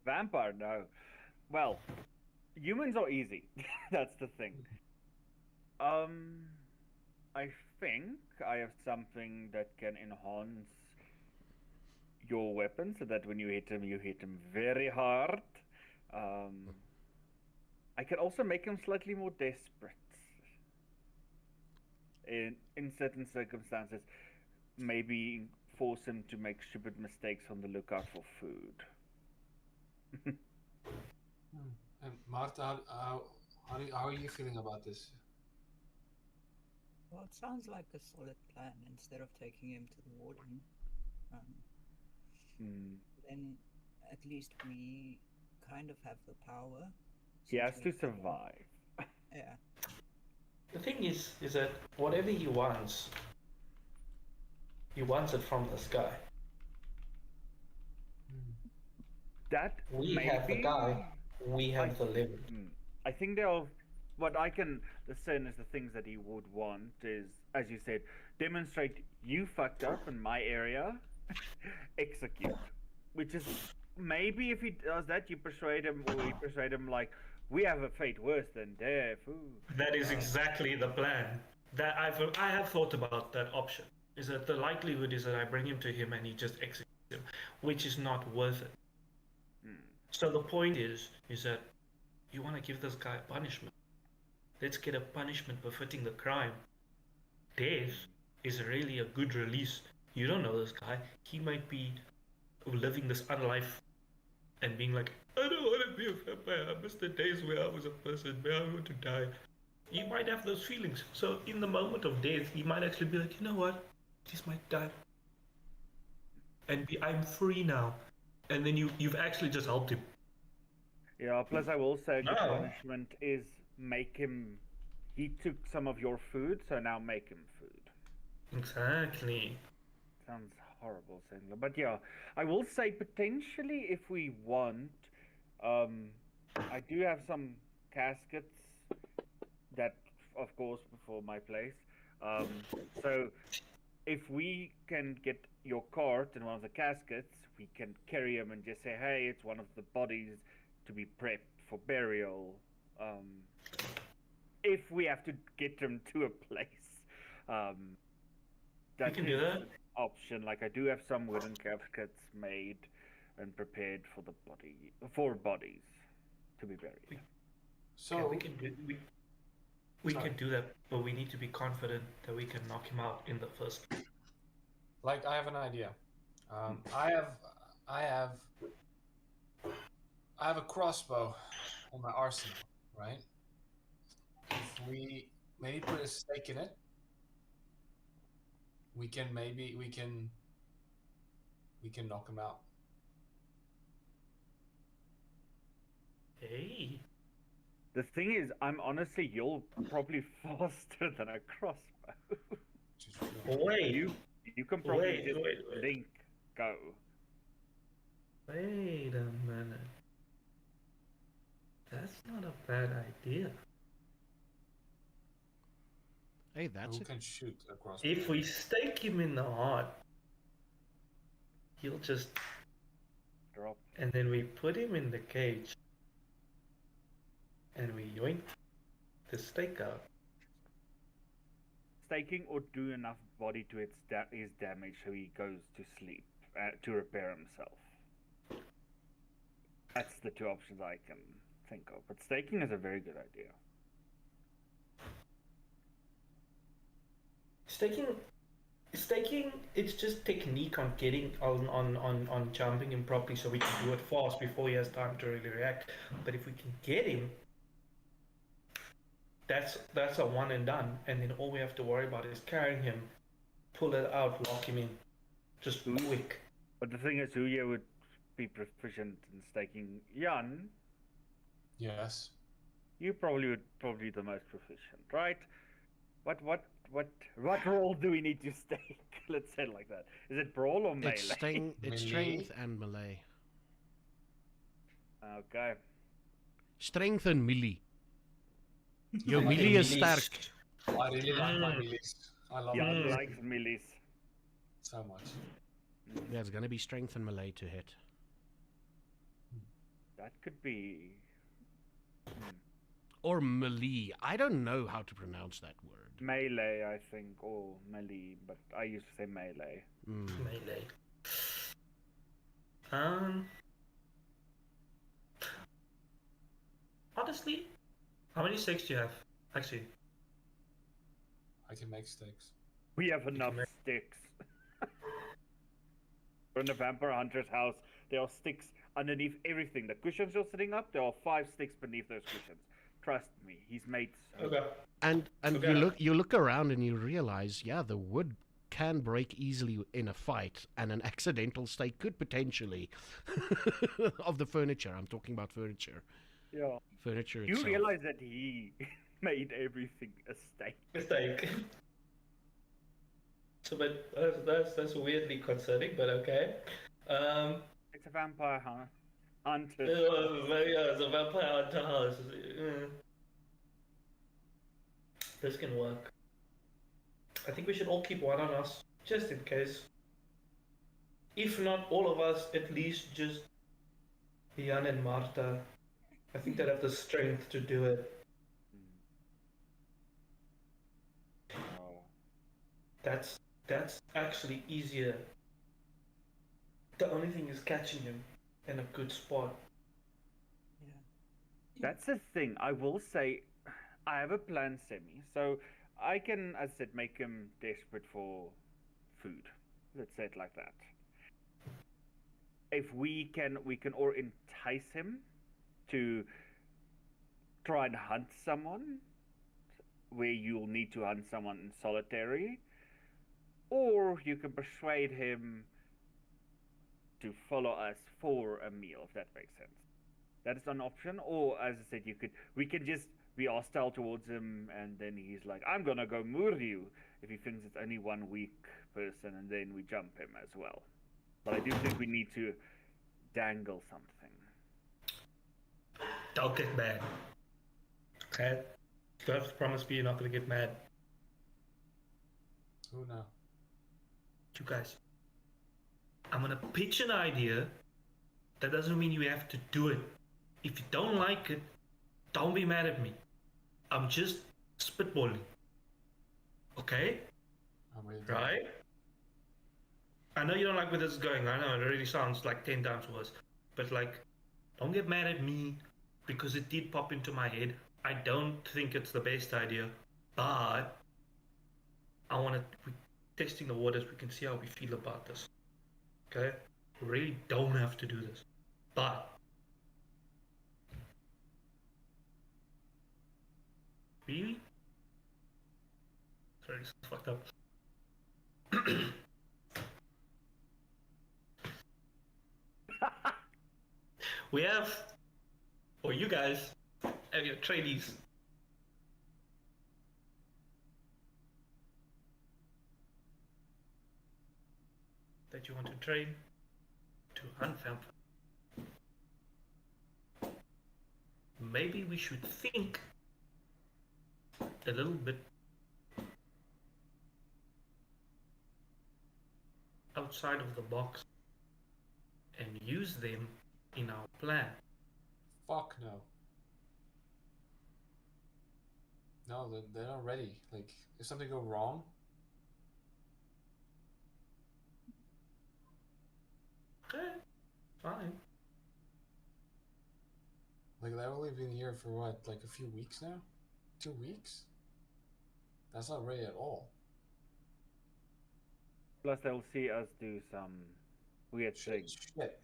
Vampire, no. Well, humans are easy. That's the thing. I think I have something that can enhance your weapon so that when you hit him very hard. I can also make him slightly more desperate. In certain circumstances, maybe force him to make stupid mistakes on the lookout for food. And Marta, how are you feeling about this? Well, it sounds like a solid plan. Instead of taking him to the warden, then at least we kind of have the power. He has since to we can- survive. Yeah. The thing is that whatever he wants it from this guy. That We maybe, have the guy, we have the level. I think what I can discern is the things that he would want is, as you said, demonstrate you fucked up in my area, execute. Which is maybe if he does that, you persuade him, or you persuade him like, we have a fate worse than death. Ooh. That is exactly the plan. That I have thought about that option. Is that the likelihood is that I bring him to him and he just executes him, which is not worth it. So the point is that you want to give this guy a punishment. Let's get a punishment befitting the crime. Death is really a good release. You don't know this guy. He might be living this unlife and being like, I don't want to be a vampire. I miss the days where I was a person, where I want to die. He might have those feelings. So in the moment of death, he might actually be like, you know what? This might die. And I'm free now. And then you've actually just helped him. Yeah, plus I will say a good No. punishment is make him. He took some of your food, so now make him food. Exactly. Sounds horrible, Singler. But yeah, I will say potentially if we want, I do have some caskets that, of course, for my place. So if we can get your cart in one of the caskets, we can carry him and just say, hey, it's one of the bodies to be prepped for burial. If we have to get them to a place. We can do is that. an option. Like I do have some wooden caskets made and prepared for bodies to be buried. So Oh. Yeah, we can do that, but we need to be confident that we can knock him out in the first place. like I have an idea. I have a crossbow in my arsenal, right? If we maybe put a stake in it, we can knock him out. Hey, The thing is, you're probably faster than a crossbow. Which is really- wait, You can probably Wait, just wait. blink, go. wait a minute. That's not a bad idea. Hey, that's Who a can shoot a crossbow? If we stake him in the heart, he'll just, Drop. and then we put him in the cage, and we yoink the steak out. Staking or do enough body to his damage so he goes to sleep to repair himself. That's the two options I can think of. But staking is a very good idea. Staking, it's just technique on getting on jumping him properly so we can do it fast before he has time to really react. But if we can get him, that's a one and done, and then all we have to worry about is carrying him, pull it out, lock him in, just quick. But the thing is, Huya would be proficient in staking. Jan, Yes. you probably be the most proficient, right? What role do we need to stake? Let's say it like that. Is it brawl or melee? It's Melee. strength and melee. Okay. Strength and melee. Your I like melee is melee. sterk. I really like my melees. I love Jan melees likes melees. so much. Yeah, it's gonna be strength and melee to hit. That could be. Or melee. I don't know how to pronounce that word. Melee, I think, or melee, but I used to say melee. Mm. Melee. Honestly, how many steaks do you have? Actually, I can make steaks. We have enough make- sticks. We're in the vampire hunter's house. There are sticks underneath everything. The cushions you're sitting up, there are 5 sticks beneath those cushions. Trust me, he's made. okay. And Okay. you look around and you realize, yeah, the wood can break easily in a fight, and an accidental stake could potentially of the furniture. I'm talking about furniture. Yeah. Furniture You itself. realize that he made everything a steak. Mistake. So, but that's weirdly concerning, but okay. It's a vampire hunter. Yeah, it's a vampire hunter house. This can work. I think we should all keep one on us, just in case. If not all of us, at least just Jan and Marta. I think they have the strength to do it. Oh. That's actually easier. The only thing is catching him in a good spot. Yeah. That's the thing. I will say, I have a plan, Semi. So I can, as I said, make him desperate for food. Let's say it like that. If we can or entice him to try and hunt someone, where you'll need to hunt someone in solitary, or you can persuade him to follow us for a meal, if that makes sense. That is an option. Or, as I said, we can just be hostile towards him, and then he's like, I'm gonna go murder you, if he thinks it's only one weak person, and then we jump him as well. But I do think we need to dangle something. Don't get mad. Okay? You have to promise me you're not gonna get mad. Who now? You guys. I'm gonna pitch an idea. That doesn't mean you have to do it. If you don't like it, don't be mad at me. I'm just spitballing. Okay? I'm ready. Right? I know you don't like where this is going. I know it already sounds like 10 times worse. But like, don't get mad at me because it did pop into my head. I don't think it's the best idea. But I want to, we're testing the waters. We can see how we feel about this. Okay? We really don't have to do this. But really? Sorry, this is fucked up. We have, or you guys, have your trainees. That you want to train to hunt vampires. Maybe we should think a little bit outside of the box. and use them in our plan. Fuck no. No, they're not ready. Like, if something go wrong, Okay, fine. like they've only been here for what, like a few weeks now? 2 weeks? That's not ready at all. Plus, they'll see us do some weird things. Shit.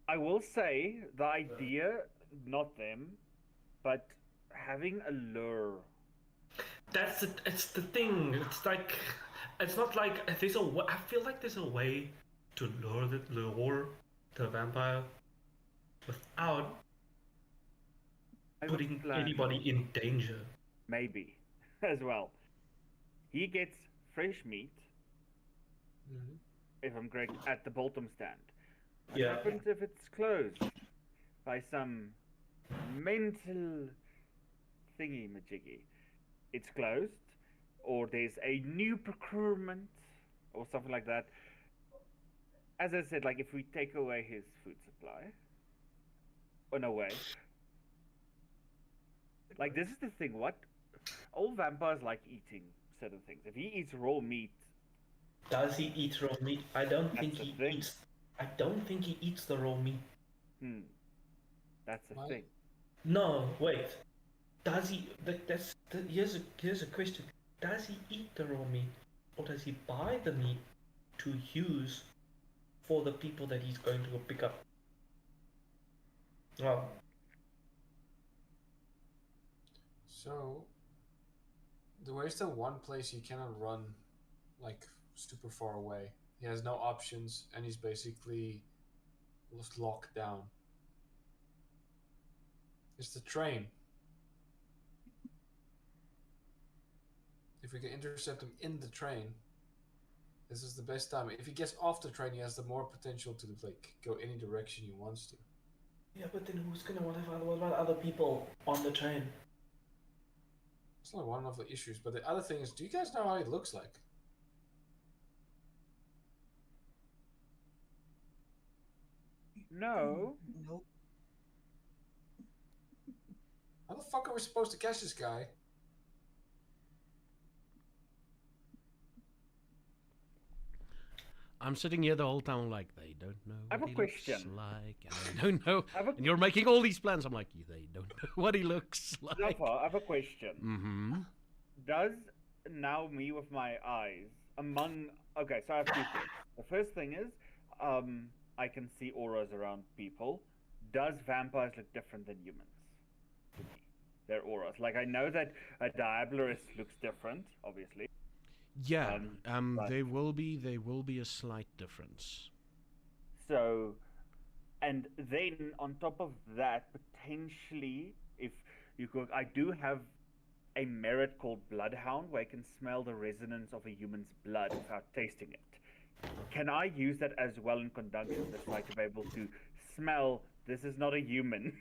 I will say the idea, not them, but having a lure. That's it. It's the thing. It's like, it's not like there's a. I feel like there's a way to lure the vampire without I have a putting plan. anybody in danger. Maybe, as well. He gets fresh meat, Mm-hmm. if I'm correct, at the Bolton stand. What Yeah. happens if it's closed by some mental thingy-majiggy? It's closed, or there's a new procurement, or something like that. As I said, like if we take away his food supply, in a way, like this is the thing. What all vampires like eating certain things. If he eats raw meat, Does he eat raw meat? I don't That's think the he thing. eats. I don't think he eats the raw meat. That's the Why? thing. No, wait. Does he? Here's a question. Does he eat the raw meat, or does he buy the meat to use for the people that he's going to go pick up? Oh, So, where's the one place you cannot run, like, super far away? He has no options, and he's basically just locked down. It's the train. If we can intercept him in the train, this is the best time. If he gets off the train, he has the more potential to like go any direction he wants to. yeah, but then who's gonna what about other people on the train? It's not one of the issues, but the other thing is, do you guys know how he looks like? No, Nope. How the fuck are we supposed to catch this guy? I'm sitting here the whole time like they don't know I have what a he looks question. like, and they don't know. I have a And you're making all these plans. I'm like, they don't know what he looks like. Zaffa, I have a question. Mm-hmm. Does now me with my eyes among okay, so I have two things. The first thing is, I can see auras around people. Does vampires look different than humans? To me, their auras. Like I know that a Diablerist looks different, obviously. Yeah. but- There will be a slight difference. So, and then on top of that, potentially, if you could, I do have a merit called Bloodhound where I can smell the resonance of a human's blood without tasting it. Can I use that as well in conjunction, just like to be able to smell this is not a human?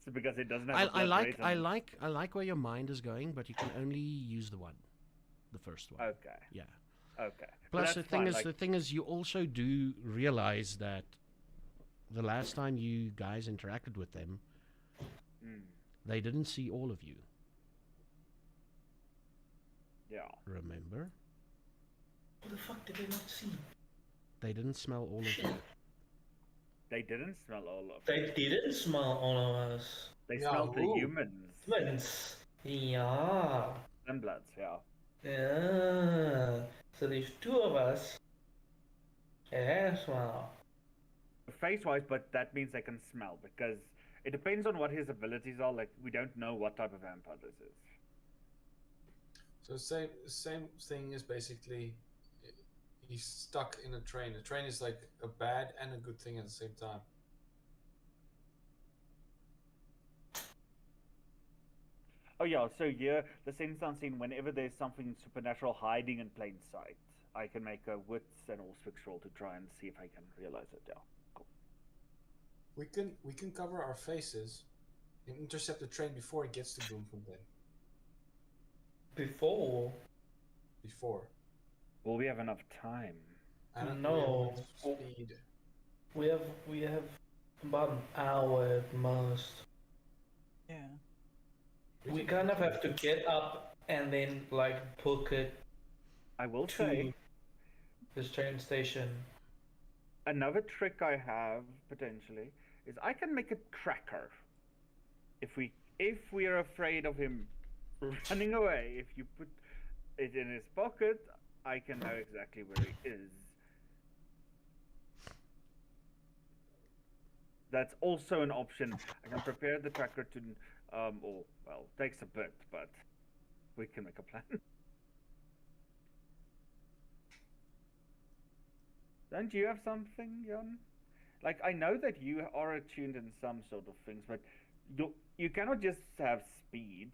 So because it doesn't have a blood resonance. I like where your mind is going, but you can only use the first one. Okay. Yeah. Okay. But Plus, that's fine, like, the thing is, you also do realize that the last time you guys interacted with them, they didn't see all of you. yeah. Remember? What the fuck did they not see? They didn't smell all of you. They didn't smell all of They didn't smell all of us. They Yeah, smelled the who? humans. Humans. Yeah. And bloods, yeah. Yeah. So there's two of us. Yeah, smell. Face-wise, but that means they can smell because it depends on what his abilities are. Like we don't know what type of vampire this is. So same thing is basically he's stuck in a train. A train is like a bad and a good thing at the same time. Oh yeah, so yeah, the sense unseen. Whenever there's something supernatural hiding in plain sight, I can make a wits and auspics roll to try and see if I can realize it. Yeah, cool. We can cover our faces and intercept the train before it gets to Bloemfontein. Before. Before. Will we have enough time? I don't No. really have speed. We have about an hour at most. Yeah. We kind of have to get up and then like book it I will to say this train station. another trick I have potentially is I can make a tracker. If we are afraid of him running away, if you put it in his pocket, I can know exactly where he is. That's also an option. I can prepare the tracker to, or well, takes a bit, but we can make a plan. Don't you have something, Jan? Like I know that you are attuned in some sort of things, but you cannot just have speed.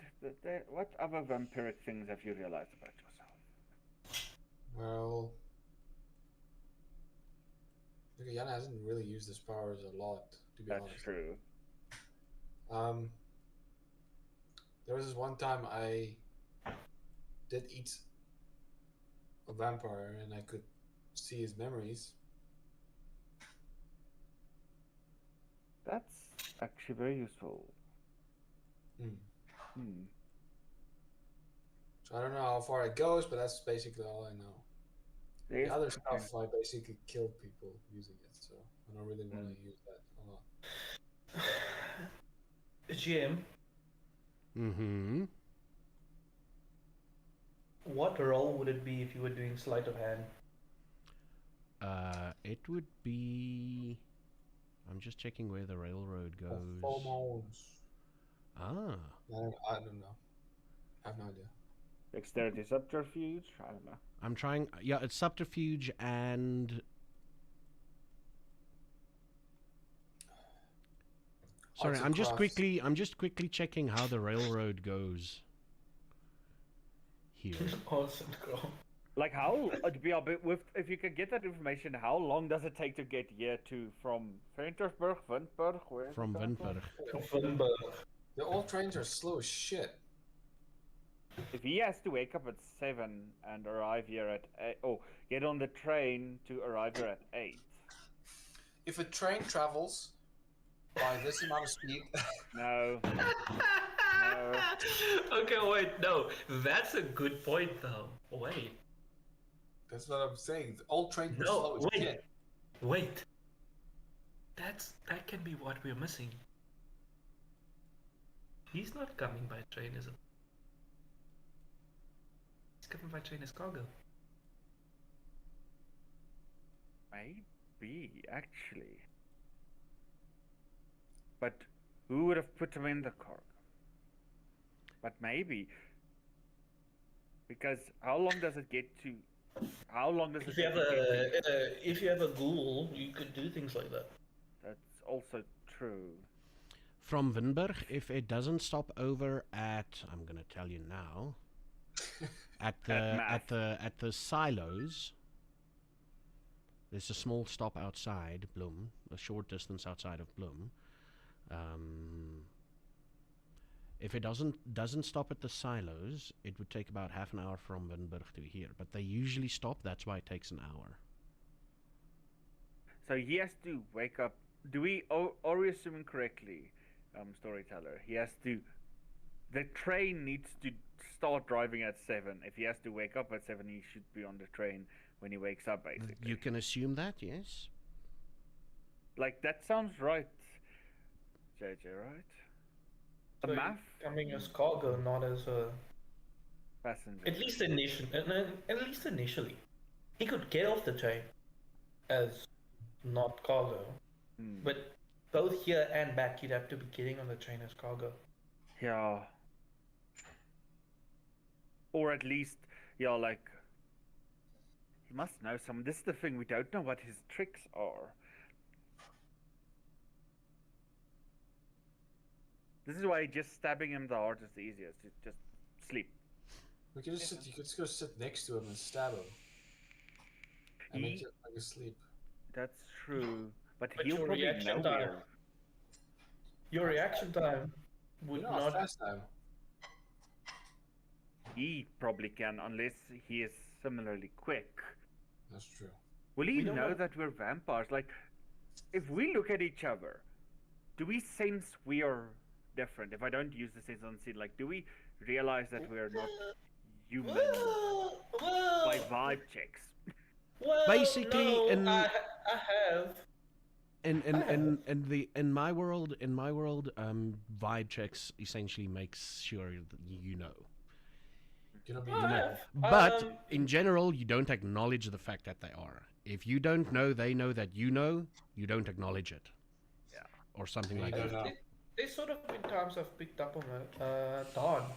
What other vampiric things have you realized about yourself? Well, Jan hasn't really used his powers a lot, to be That's honest. true. There was this one time I did eat a vampire and I could see his memories. That's actually very useful. Hmm. Hmm. So I don't know how far it goes, but that's basically all I know. There's The other stuff, I basically killed people using it, so I don't really want to use that a lot. GM, Mm-hmm. what role would it be if you were doing sleight of hand? It would be. I'm just checking where the railroad goes. Hormones. Ah. I don't know. I have no idea. dexterity subterfuge. I don't know. I'm trying. Yeah, it's subterfuge and. Sorry, Arts I'm and just crafts. quickly. I'm just quickly checking how the railroad goes. Here. Awesome, girl. Like how if you could get that information, how long does it take to get here to from Ventersburg, Windburg, where? is it From coming Windberg. The old trains are slow as shit. If he has to wake up at 7 and arrive here at 8, get on the train to arrive here at 8. If a train travels by this amount of speed, No. Okay, wait, no. That's a good point, though. Wait. that's what I'm saying. The old trains were No, slow as wait. shit. Wait. That can be what we're missing. He's not coming by train, is it? He's coming by train as cargo. Maybe, actually. But who would have put him in the cargo? But maybe. Because how long does it get to... How long does it If you take have to get to... if you have a ghoul, you could do things like that. That's also true. From Windberg, if it doesn't stop over at, I'm gonna tell you now, at the silos. There's a small stop outside Bloem, a short distance outside of Bloem. If it doesn't stop at the silos, it would take about half an hour from Windberg to here. But they usually stop. That's why it takes an hour. So he has to wake up. Are we assuming correctly, storyteller? He has to. The train needs to start driving at 7. If he has to wake up at 7, he should be on the train when he wakes up, basically. You can assume that, yes. Like that sounds right, JJ. Right? A So math coming as cargo, not as a. passenger. At least initially, he could get off the train as not cargo, but both here and back, you'd have to be getting on the train as cargo. Yeah. Or at least, yeah, like he must know some. This is the thing, we don't know what his tricks are. This is why just stabbing him the heart is the easiest. Just sleep. We could just sit. You could just go sit next to him and stab him. And make He- it like asleep. That's true, but But he'll your probably reaction know time- where. Your reaction time would You know how not. fast I am. He probably can, unless he is similarly quick. That's true. Will he We don't know know. that we're vampires? Like, if we look at each other, do we sense we are different? If I don't use the sense on scene, like, do we realize that we are not human by vibe checks? Well, Basically, no, in I have. in my world, vibe checks essentially makes sure that you know. You know, I You know. have. But in general, you don't acknowledge the fact that they are. If you don't know, they know that you know. You don't acknowledge it, Yeah. or something You like don't that. know. There's sort of been times I've picked up on it. Don.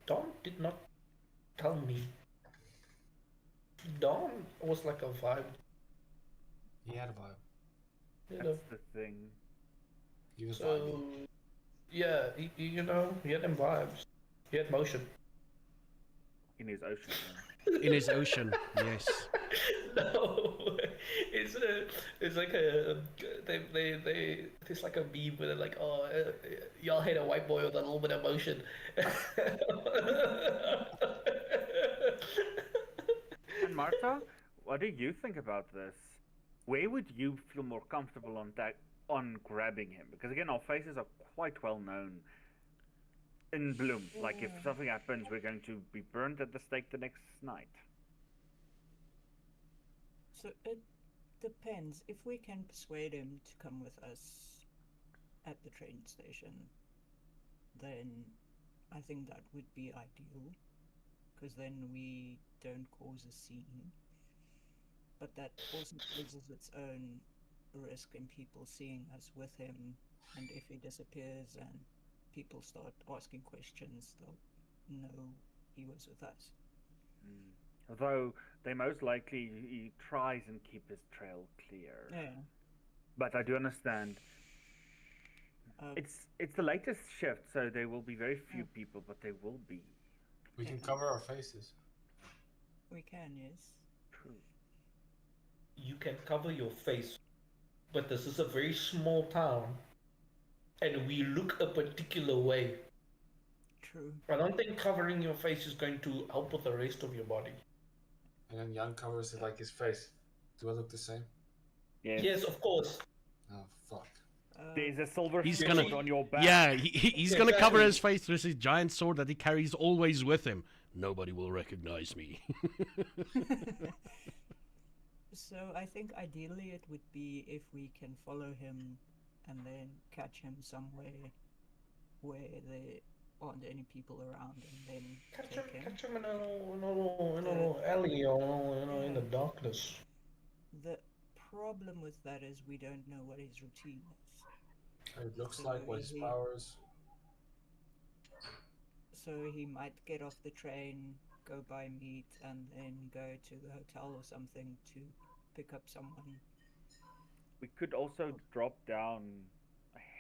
Don did not tell me. Don was like a vibe. He had a vibe. You know. That's the thing. He was So, vibey. yeah, he had them vibes. He had motion. In his ocean. In his ocean, yes. No, it's like it's like a meme where they're like, oh, y'all hate a white boy with a little bit of motion. And Martha, what do you think about this? Where would you feel more comfortable on grabbing him? Because again, our faces are quite well known in Bloom. Like if something happens, we're going to be burned at the stake the next night. So it depends. If we can persuade him to come with us at the train station, then I think that would be ideal, because then we don't cause a scene. But that also poses its own risk in people seeing us with him, and if he disappears and people start asking questions, they'll know he was with us. Although they most likely he tries and keep his trail clear. Yeah. But I do understand. It's the latest shift, so there will be very few people, but they will be. We can cover our faces. We can, yes. True. You can cover your face, but this is a very small town, and we look a particular way. True. I don't think covering your face is going to help with the rest of your body. And then Jan covers it like his face. Do I look the same? Yes. Yes, of course. Oh, fuck. There's a silver He's sword gonna- on your back. Yeah, he's gonna cover Exactly. his face with his giant sword that he carries always with him. Nobody will recognize me. So I think ideally it would be if we can follow him and then catch him somewhere where there aren't any people around, and then Catch him in a little alley or in the darkness. The problem with that is we don't know what his routine is. It looks So like what his he- powers. So he might get off the train, go buy meat, and then go to the hotel or something to pick up someone. We could also drop down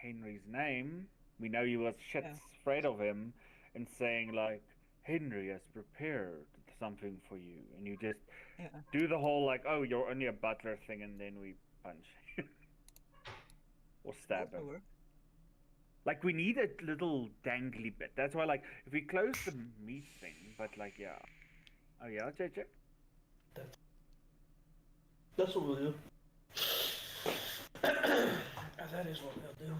Henry's name. We know he was shit Yeah. afraid of him, and saying like, Henry has prepared something for you, and you just Yeah. do the whole like, oh, you're only a butler thing, and then we punch or stab That him. will work. Like we need a little dangly bit. That's why like if we close the meat thing, but like yeah. Oh yeah, check. That's what we'll do. That is what we'll do.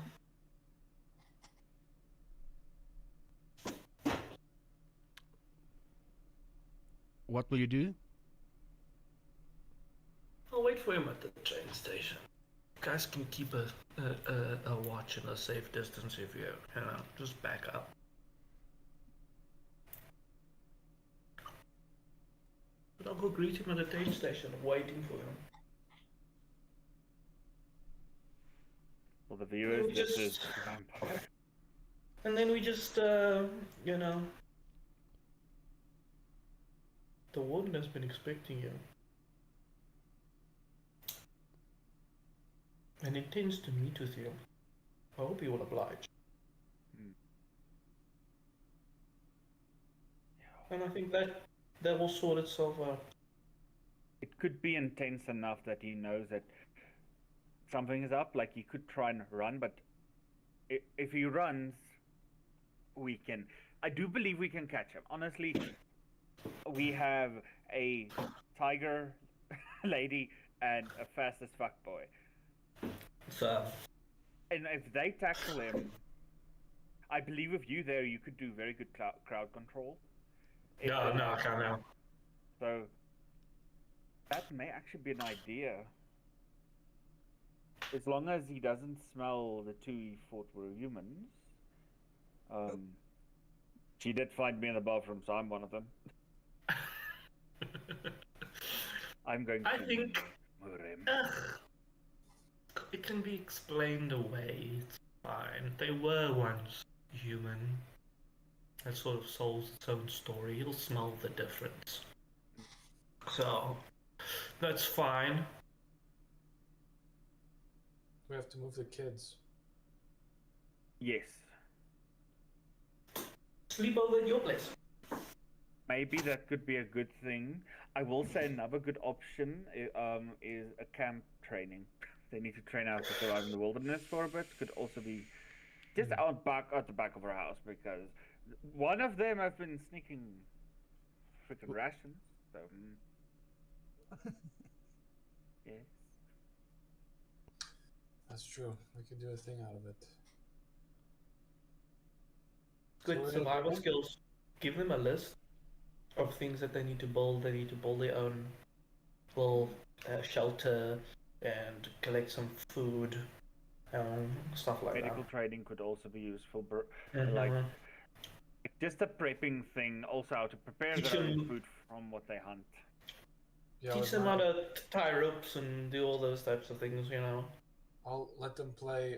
What will you do? I'll wait for him at the train station. You guys can keep a watch and a safe distance if you just back up. But I'll go greet him at the train station, waiting for him. For the viewers, We this just- is vampire. And then we just, the warden has been expecting you. And intends to meet with you. I hope you will oblige. And I think that will sort itself out. It could be intense enough that he knows that something is up. Like he could try and run, but if he runs, we can. I do believe we can catch him. Honestly, we have a tiger lady and a fast as fuck boy. So, And if they tackle him, I believe with you there, you could do very good crowd control. no, I can't now. So that may actually be an idea. As long as he doesn't smell the two he fought were humans. She did find me in the bathroom, so I'm one of them. I'm going I to think murder him. it can be explained away. It's fine. They were once human. That sort of solves its own story. He'll smell the difference. So, that's fine. We have to move the kids. Yes. Sleep over at your place. Maybe that could be a good thing. I will say another good option is a camp training. They need to train out to survive in the wilderness for a bit. Could also be just out the back of our house, because one of them have been sneaking freaking rations. So yes. That's true. We can do a thing out of it. Good So we're survival gonna- skills. Give them a list of things that they need to build. They need to build their own little shelter and collect some food, stuff like Medical that. training could also be useful, Mhm. like just a prepping thing. Also, how to prepare Teach their own them- food from what they hunt. Yeah, Teach with them my- how to tie ropes and do all those types of things, you know. I'll let them play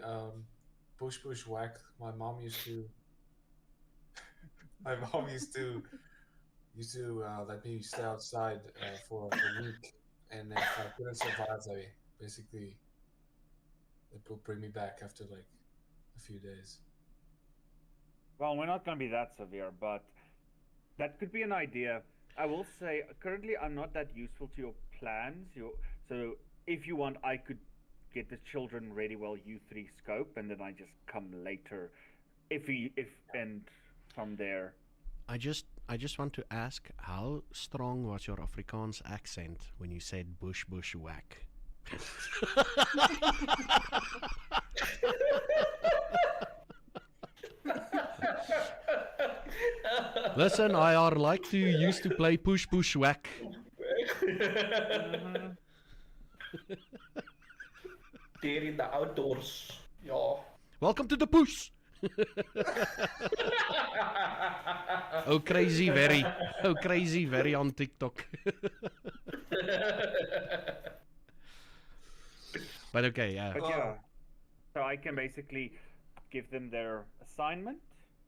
push push whack. My mom used to. My mom used to let me stay outside for a week, and if I couldn't survive, they basically would bring me back after like a few days. Well, we're not going to be that severe, but that could be an idea. I will say, currently, I'm not that useful to your plans. So, if you want, I could get the children ready while you three scope, and then I just come later. And from there. I just want to ask, how strong was your Afrikaans accent when you said bush bush whack? Listen, I are like to used to play push push whack. There in the outdoors. Ja. Welcome to the push. Oh crazy very on TikTok. But okay, yeah. But yeah, so I can basically give them their assignment,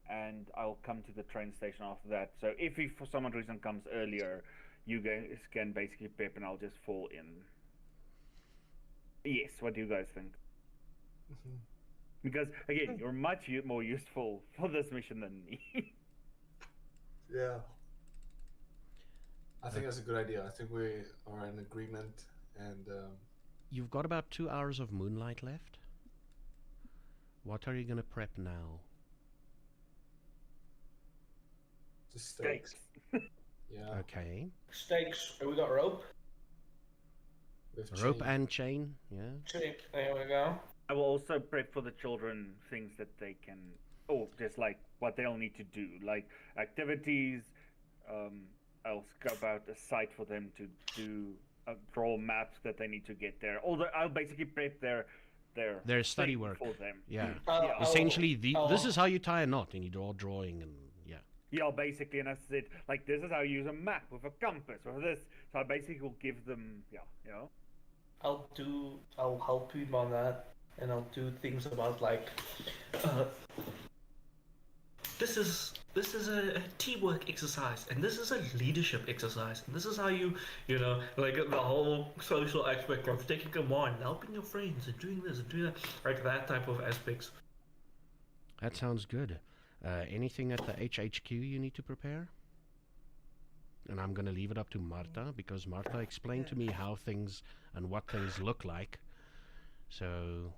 and I'll come to the train station after that. So if he for some reason comes earlier, you guys can basically prep, and I'll just fall in. Yes, what do you guys think? Because again, you're much more useful for this mission than me. Yeah. I think that's a good idea. I think we are in agreement, and You've got about 2 hours of moonlight left. What are you gonna prep now? the steaks. Yeah. Okay. Steaks. We got rope. With Rope chain. and chain, yeah. Check. There we go. I will also prep for the children things that they can, just like what they'll need to do, like activities. I'll scope out a site for them to do, draw maps that they need to get there. Although I'll basically prep their study thing work. for them. Yeah. Yeah. Essentially, this oh. is how you tie a knot, and you draw drawing, and yeah. Yeah, basically, and I said, like, this is how you use a map with a compass, with this. So I basically will give them, I'll help him on that, and I'll do things about like, this is a teamwork exercise, and this is a leadership exercise, and this is how you know, like the whole social aspect of taking command, helping your friends, and doing this and doing that, like that type of aspects. That sounds good. Anything at the HHQ you need to prepare? And I'm gonna leave it up to Marta, because Marta explained to me how things and what things look like. So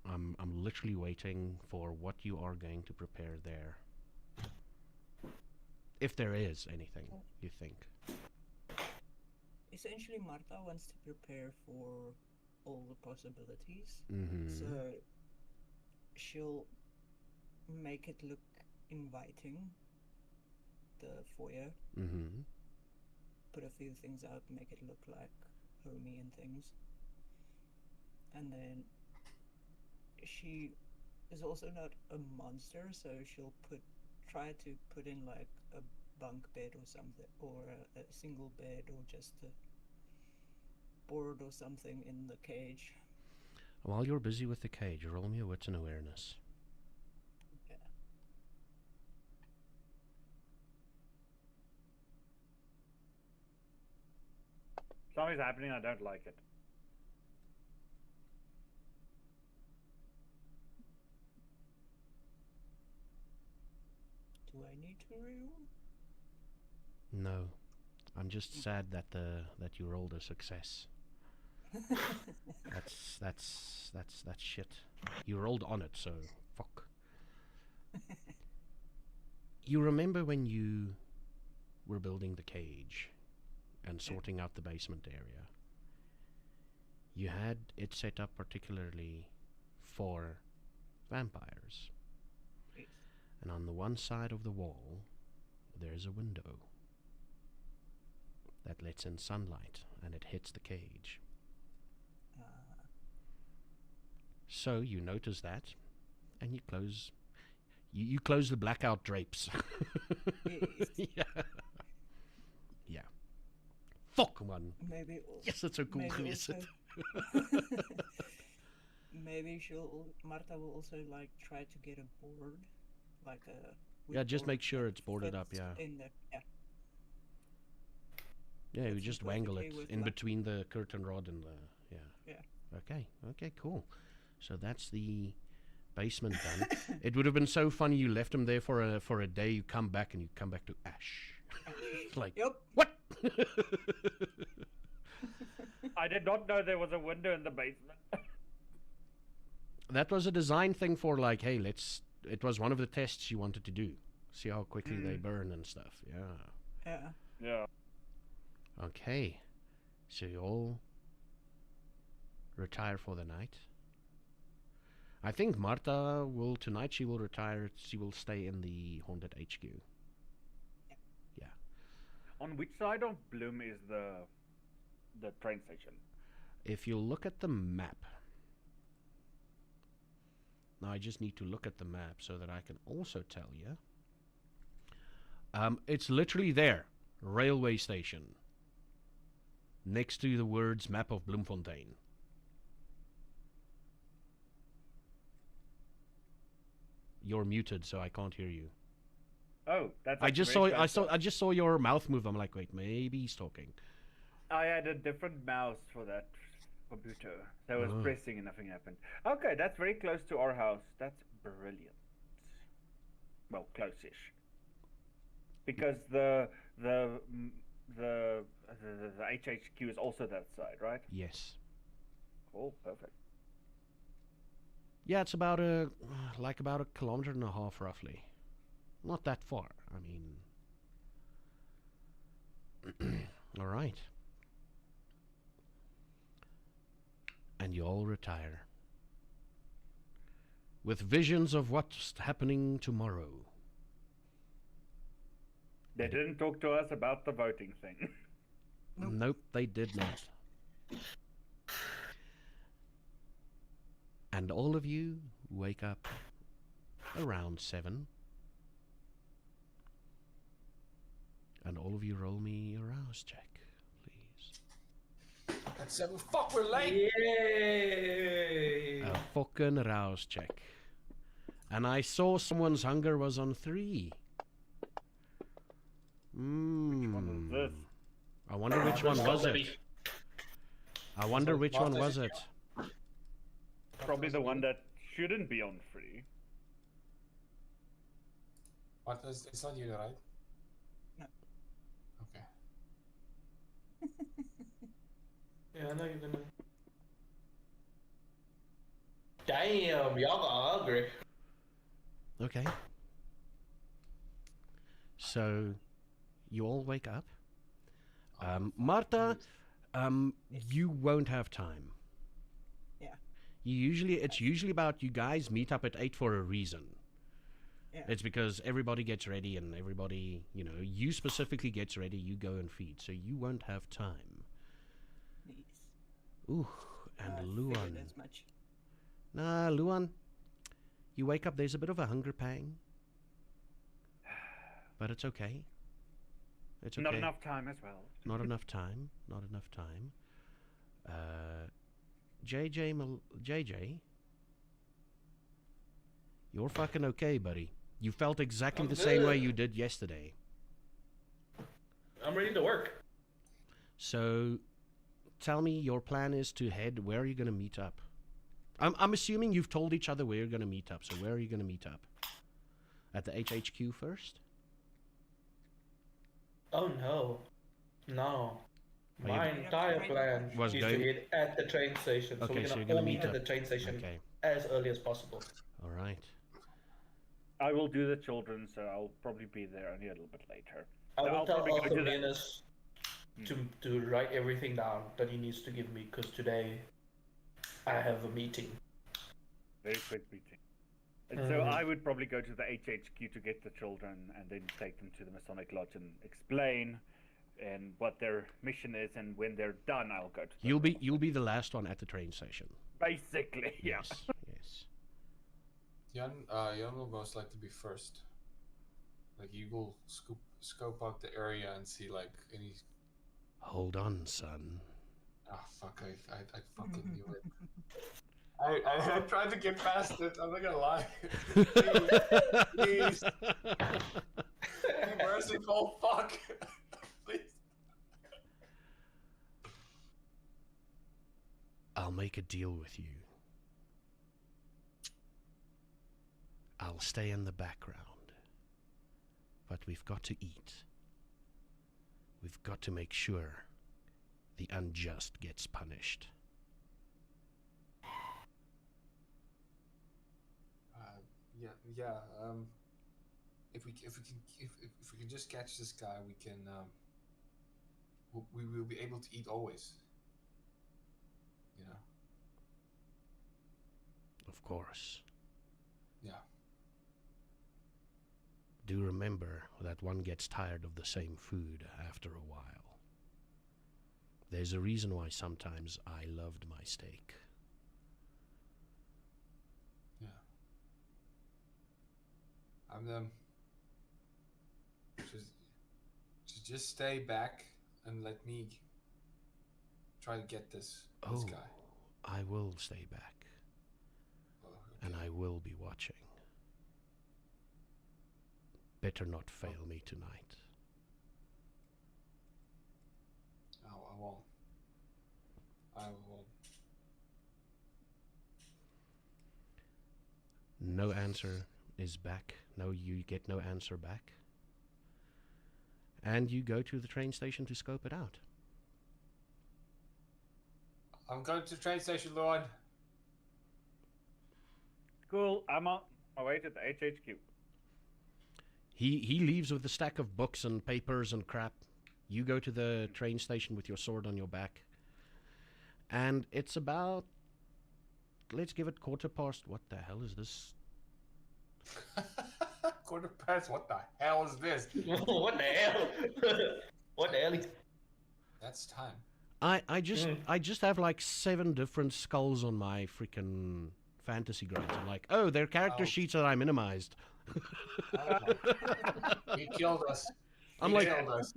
I'm literally waiting for what you are going to prepare there. If there is anything, you think. essentially Marta wants to prepare for all the possibilities. Mm-hmm. So she'll make it look inviting, the foyer, Mm-hmm. put a few things out, make it look like homey and things. And then she is also not a monster, so she'll try to put in like a bunk bed or something, or a single bed, or just a board or something in the cage. While you're busy with the cage, roll me a wits and awareness. Yeah. Something's happening. I don't like it. Do I need to reroll? No, I'm just sad that that you rolled a success. That's shit. You rolled on it, so fuck. You remember when you were building the cage and sorting out the basement area? You had it set up particularly for vampires. Yes. And on the one side of the wall, there's a window that lets in sunlight and it hits the cage. So you notice that, and you close. You close the blackout drapes. Yes. Yeah. Yeah. Fuck man. Maybe. Yes, it's so cool to maybe miss it. also- Maybe Marta will also like try to get a board, like a. Yeah, just board make sure that it's boarded up. fits Yeah. In there. Yeah. Yeah, you Fits just in wangle it perfectly with in like- between the curtain rod and the Yeah. Okay. Okay. Cool. So that's the basement done. It would have been so funny. You left him there for a day. You come back and you come back to ash. Like Yep. what? I did not know there was a window in the basement. That was a design thing for like, hey, it was one of the tests you wanted to do. See how quickly they burn and stuff. Yeah. Yeah. Yeah. Okay. So you all retire for the night. I think Marta will tonight. She will retire. She will stay in the haunted HQ. Yeah. On which side of Bloom is the train station? If you look at the map. Now I just need to look at the map so that I can also tell you. It's literally there. Railway station. Next to the words map of Bloemfontein. You're muted, so I can't hear you. Oh, that's. I just very saw close. I just saw your mouth move. I'm like, wait, maybe he's talking. I had a different mouse for that computer, so I was Oh. pressing and nothing happened. Okay, that's very close to our house. That's brilliant. Well, close-ish. Because the HHQ is also that side, right? Yes. Cool, perfect. Yeah, it's about about a kilometer and a half roughly. Not that far. I mean, all right. And you all retire with visions of what's happening tomorrow. They didn't talk to us about the voting thing. Nope, they did not. And all of you wake up around 7. And all of you roll me a rouse check, please. At 7. Fuck, we're late! Yay! A fucking rouse check. And I saw someone's hunger was on 3. Which one was this? I wonder which one was it. I wonder like which one Martha's was it. Probably the one that shouldn't be on free. What, it's not you, right? No. Okay. Yeah, I know you're gonna. Damn, y'all got hungry. Okay. So, you all wake up. Marta, You won't have time. Yeah. It's usually about you guys meet up at 8 for a reason. Yeah. It's because everybody gets ready and everybody, you specifically gets ready, you go and feed. So you won't have time. Nice. Ooh, and I Luan. figured as much. Nah, Luan, you wake up, there's a bit of a hunger pang. But it's okay. It's okay. Not enough time as well. Not enough time. Not enough time. JJ, you're fucking okay, buddy. You felt exactly I'm the same way good. you did yesterday. I'm ready to work. So, tell me, your plan is to head. Where are you going to meet up? I'm assuming you've told each other where you're going to meet up. So, where are you going to meet up? At the HHQ first? Oh no. No. Are you- My entire plan Was is going- to hit at the train station. Okay, so we're so gonna you're gonna all meet meet at up. the train station Okay, as early as possible. all right. I will do the children, so I'll probably be there only a little bit later. I will I'll tell probably go Arthur to the- Menes to write everything down that he needs to give me, because today I have a meeting. Very quick meeting. And so I would probably go to the HHQ to get the children and then take them to the Masonic Lodge and explain and what their mission is, and when they're done, I'll go to the You'll be the last one at the train station. basically, yeah. Yes. Yes. Jan will most likely be first. Like, you will scope out the area and see like any. Hold on, son. Ah, fuck! I fucking knew it. I tried to get past it. I'm not gonna lie. Please, be merciful. Fuck. Please. I'll make a deal with you. I'll stay in the background. But we've got to eat. We've got to make sure the unjust gets punished. Yeah. If we can just catch this guy, we can. We will be able to eat always. You know. Of course. Yeah. Do remember that one gets tired of the same food after a while. There's a reason why sometimes I loved my steak. Yeah. I'm just stay back and let me try to get this guy. I will stay back. Oh, And I will be watching. Better not fail me tonight. I won't. I won't. No answer is back. No, you get no answer back. And you go to the train station to scope it out. I'm going to the train station, Lord. Cool. I'm on my way to the HHQ. He leaves with a stack of books and papers and crap. You go to the train station with your sword on your back. And it's about, let's give it 1:15. What the hell is this? 1:15. What the hell is this? What the hell? What the hell? That's time. I just have like 7 different skulls on my freaking fantasy grounds. I'm like, oh, they're character sheets that I minimized. He killed us. I'm He like, killed us.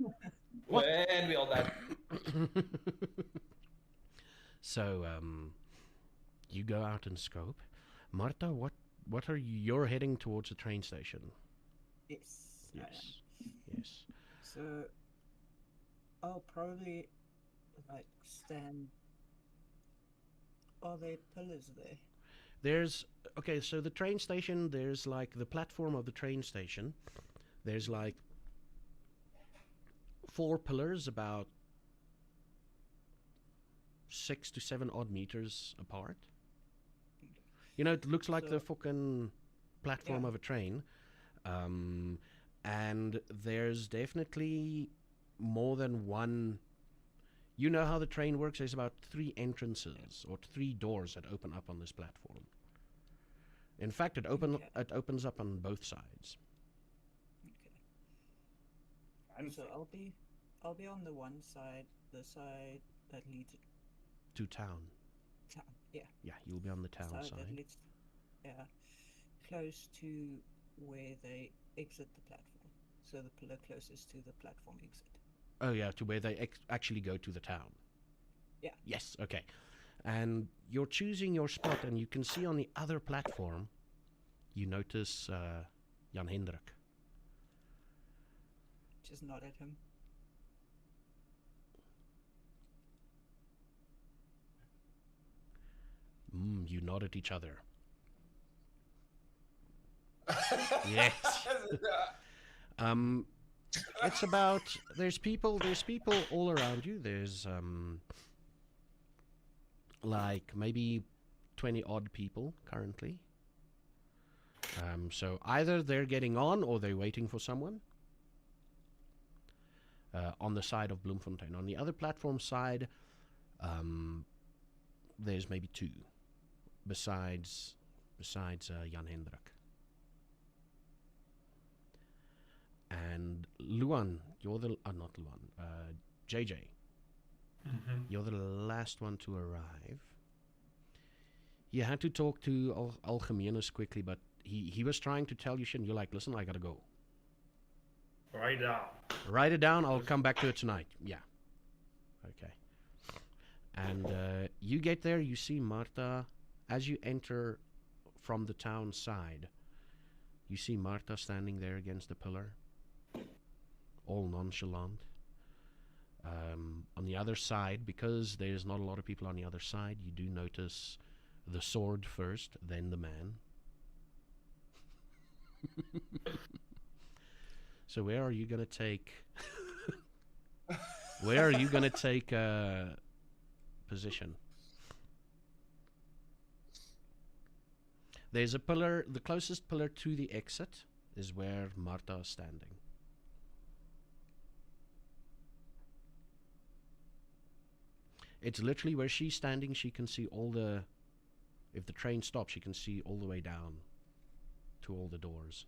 What? And we all died. So, you go out and scope. Marta, what are you're heading towards the train station? Yes. I am. Yes. So I'll probably like stand. Are there pillars there? There's okay, so the train station, there's like the platform of the train station. There's like 4 pillars about 6 to 7 odd meters apart. You know, it looks like the So- fucking platform Yeah. of a train. And there's definitely more than one. You know how the train works. There's about 3 entrances or 3 doors that open up on this platform. In fact, it opens up on both sides. Okay. And So I'll be on the one side, the side that leads To town. town. Yeah. Yeah, you'll be on the town That side. leads, yeah, close to where they exit the platform. So the pillar closest to the platform exit. Oh yeah, to where they actually go to the town. Yeah. Yes, okay. And you're choosing your spot, and you can see on the other platform, you notice Jan Hendrik. Just nod at him. You nod at each other. Yes. It's about there's people all around you. There's like maybe 20 odd people currently. So either they're getting on or they're waiting for someone. On the side of Bloemfontein. On the other platform side, there's maybe 2 besides Jan Hendrik. And Luan, you're the not Luan, JJ. You're the last one to arrive. You had to talk to Algemenus quickly, but he was trying to tell you shit, and you're like, listen, I gotta go. Right down. Write it down, I'll come back to it tonight. Yeah. Okay. And you get there, you see Marta. As you enter from the town side, you see Marta standing there against the pillar, all nonchalant. On the other side, because there's not a lot of people on the other side, you do notice the sword first, then the man. So where are you gonna take? Where are you gonna take position? There's a pillar. The closest pillar to the exit is where Marta is standing. It's literally where she's standing. She can see all the. If the train stops, she can see all the way down to all the doors.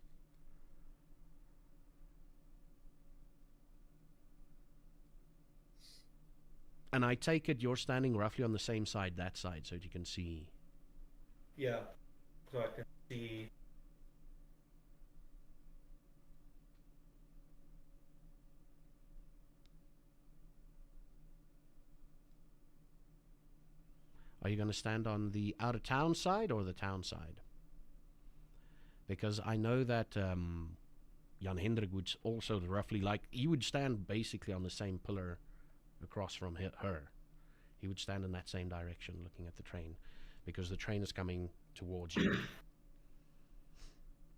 And I take it you're standing roughly on the same side, that side, so that you can see. Yeah. So I can see. Are you going to stand on the out of town side or the town side? Because I know that Jan Hendrik would also roughly he would stand basically on the same pillar across from her. He would stand in that same direction looking at the train because the train is coming towards you.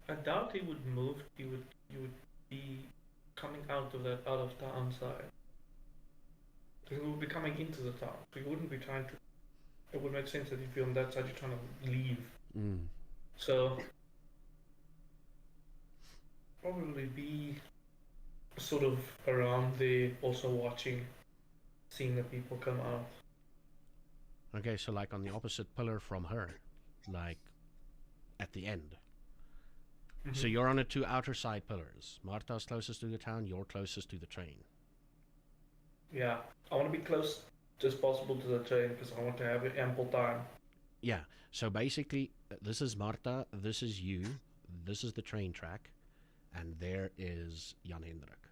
I doubt he would move. You would be coming out of that out of town side. He would be coming into the town. So you wouldn't be trying to. It would make sense that if you're on that side, you're trying to leave. So probably be sort of around there, also watching, seeing the people come out. Okay, so like on the opposite pillar from her, like at the end. So you're on the 2 outer side pillars. Marta's closest to the town, you're closest to the train. Yeah, I want to be close as possible to the train because I want to have ample time. Yeah, so basically, this is Marta, this is you, this is the train track, and there is Jan Hendrik.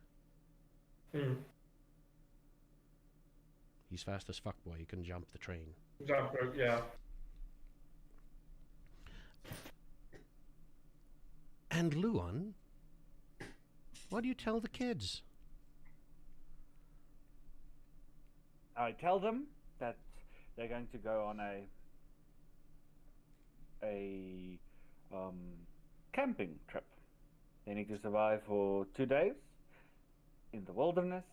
He's fast as fuck, boy. He can jump the train. Yeah. And Luan, what do you tell the kids? I tell them that they're going to go on a camping trip. They need to survive for 2 days in the wilderness.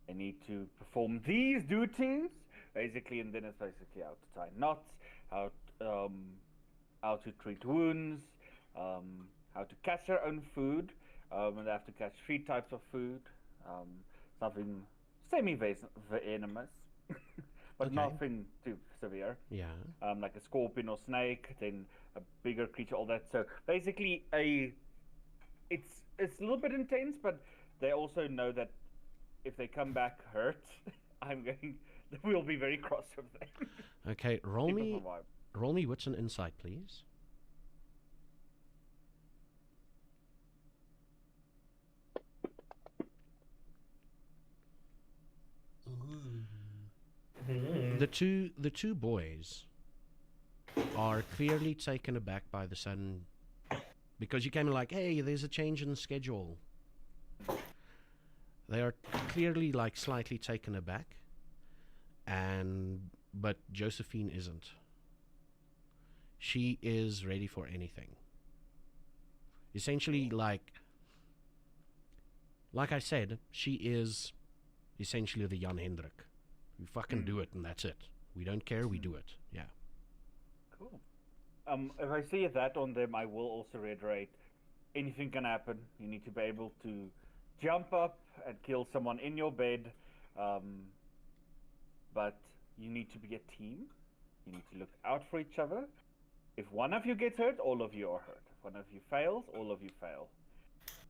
They need to perform these duties, basically, and then it's basically how to tie knots, how to treat wounds, how to catch their own food, and they have to catch 3 types of food, something semi-venomous, but Okay. nothing too severe. Yeah. Like a scorpion or snake, then a bigger creature, all that. So basically, it's a little bit intense, but they also know that if they come back hurt, we'll be very cross with them. Okay, roll People me survive. wits and insight, please. The two boys are clearly taken aback by the sudden, because you came in like, hey, there's a change in the schedule. They are clearly like slightly taken aback, but Josephine isn't. She is ready for anything. Essentially, like I said, she is essentially the Jan Hendrik. We fucking do it, and that's it. We don't care, we do it. Yeah. Cool. If I see that on them, I will also reiterate, anything can happen. You need to be able to jump up and kill someone in your bed, but you need to be a team. You need to look out for each other. If one of you gets hurt, all of you are hurt. If one of you fails, all of you fail.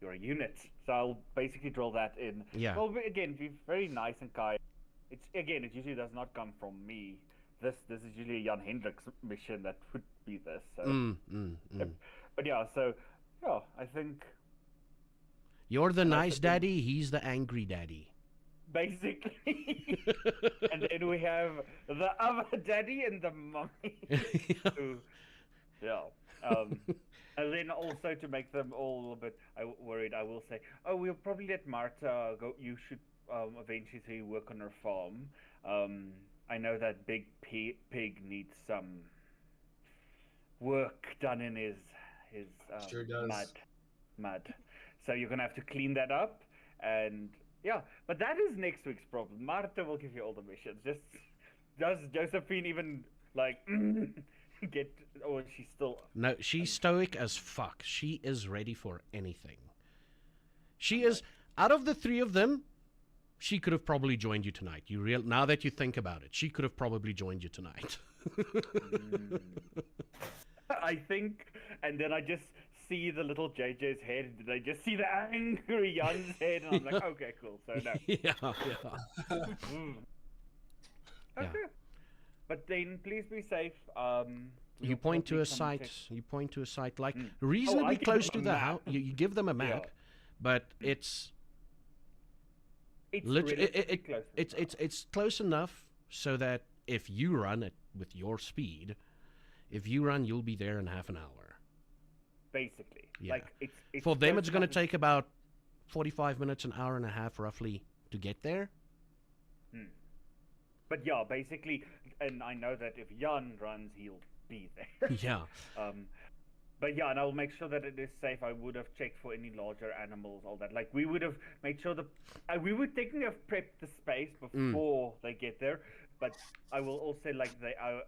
You're a unit. So I'll basically drill that in. Yeah. Well, again, be very nice and kind. It usually does not come from me. This is usually a Jan Hendrik's mission that would be this. So. But yeah, so yeah, I think you're the nice daddy, he's the angry daddy. Basically. And then we have the other daddy and the mummy. Yeah. And then also to make them all a little bit worried, I will say, oh, we'll probably let Marta go. You should eventually work on her farm. I know that big pig needs some work done in his Sure does. mud. So you're gonna have to clean that up, and yeah. But that is next week's problem. Marta will give you all the missions. Just does Josephine even like get, or she's still? No, she's stoic as fuck. She is ready for anything. She is, out of the three of them, she could have probably joined you tonight. Now that you think about it, she could have probably joined you tonight. I think, and then I just see the little JJ's head, and I just see the angry Jan's head, and I'm like, okay, cool. So no. Yeah. Okay. But then please be safe. You point to a site. You point to a site like reasonably close to the house. You give them a map, but it's it's close enough so that if you run it with your speed, you'll be there in half an hour. Basically, yeah. Like it's for them, it's going to take about 45 minutes, an hour and a half, roughly, to get there. But yeah, basically, and I know that if Jan runs, he'll be there. Yeah. But yeah, and I'll make sure that it is safe. I would have checked for any larger animals, all that. Like, we would have made sure we would technically have prepped the space before they get there. But I will also, like,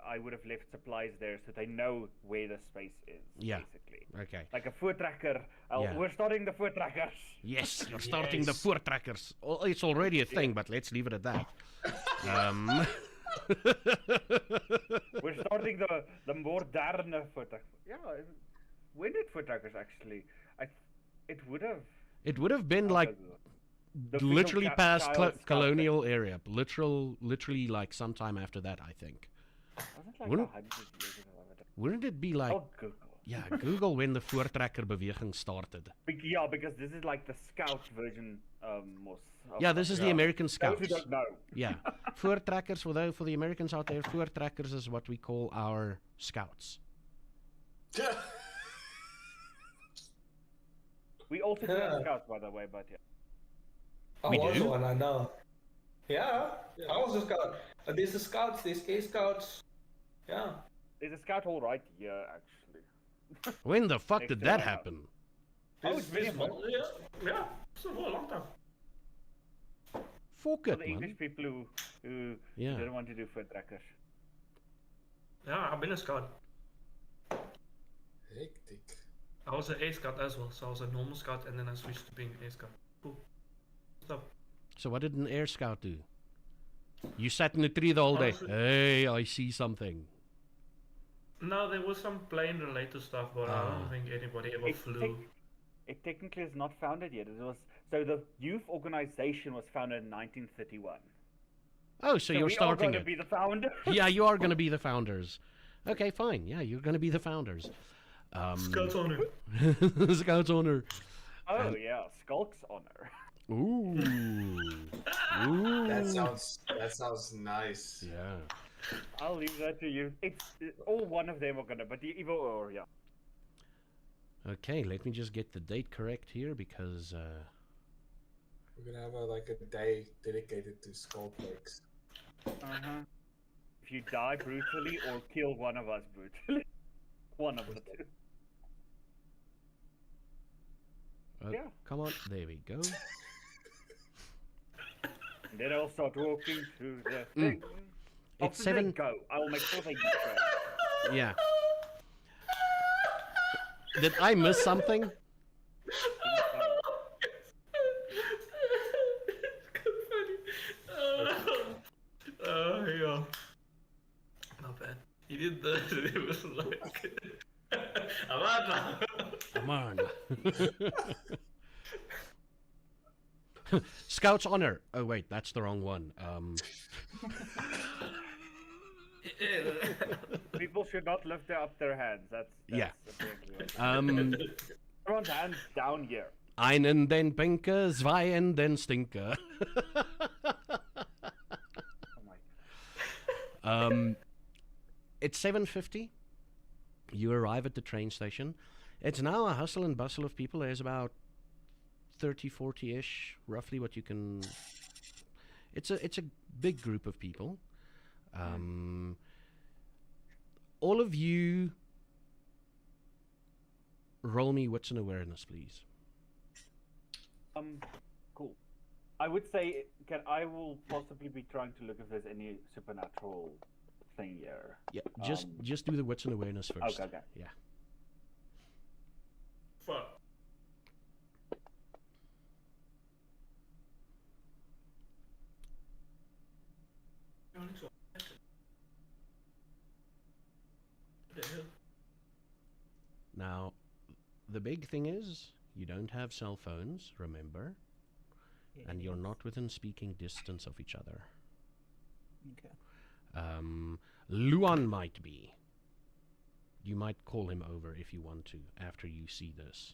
I would have left supplies there so they know where the space is, basically. Okay. Like a foot tracker. We're starting the foot trackers. Yes, you're starting the foot trackers. Well, it's already a thing, but let's leave it at that. We're starting the modern foot tracker. Yeah, when did foot trackers actually? It would have been like literally past colonial era. Literally like sometime after that, I think. Wasn't like 100 years ago. Wouldn't it be like? Oh, Google. Yeah, Google when the voortrekker beweging started. Yeah, because this is like the scout version. Yeah, this is the American scouts. Those who don't know. Yeah, voortrekkers for the Americans out there, voortrekkers is what we call our scouts. We also do have scouts, by the way, but yeah. I was one, I know. Yeah, I was a scout. There's the scouts, there's A scouts. Yeah. There's a scout hall right here, actually. When the fuck did that happen? Oh, it's been yeah, it's for a long time. Fuck it, man. The English people who didn't want to do foot trackers. Yeah, I've been a scout. Hectic. I was an A scout as well, so I was a normal scout and then I switched to being A scout. Cool. Stop. So what did an air scout do? You sat in the tree the whole day. Honestly- Hey, I see something. No, there was some plane-related stuff, but I Ah. don't think anybody ever It, flew. it technically is not founded yet. It was so the youth organization was founded in 1931. Oh, so you're we are starting going to it. be the founder. Yeah, you are going to be the founders. Okay, fine. Yeah, you're going to be the founders. Scouts honor. Scouts honor. Oh And- yeah, Skulk's honor. Ooh. Ooh. That sounds nice. Yeah. I'll leave that to you. It's all one of them are gonna, but either or, yeah. Okay, let me just get the date correct here because We're gonna have a day dedicated to skull plagues. Uh-huh. If you die brutally or kill one of us brutally, one of the two. Yeah. come on, there we go. And then I'll start walking through the Mm. thing. It's After seven. They go. I will make sure they go. Yeah. Did I miss something? Yeah. Not bad. He did that. It was like. Amanda! Come on. Scouts honor. Oh wait, that's the wrong one. People should not lift up their hands. That's Yeah. apparently what- Um, Everyone's hands down here. einen den Pinker, zweien den Stinker. Oh my. It's 7:50. You arrive at the train station. It's now a hustle and bustle of people. There's about 30, 40-ish, roughly what you can... It's a big group of people. All of you roll me wits and awareness, please. Cool. I would say I will possibly be trying to look if there's any supernatural thing here. Yeah, just do the wits and awareness first. Okay. Yeah. Fuck. Now, the big thing is you don't have cell phones, remember, and you're Yes. not within speaking distance of each other. Okay. Luan might be. You might call him over if you want to after you see this.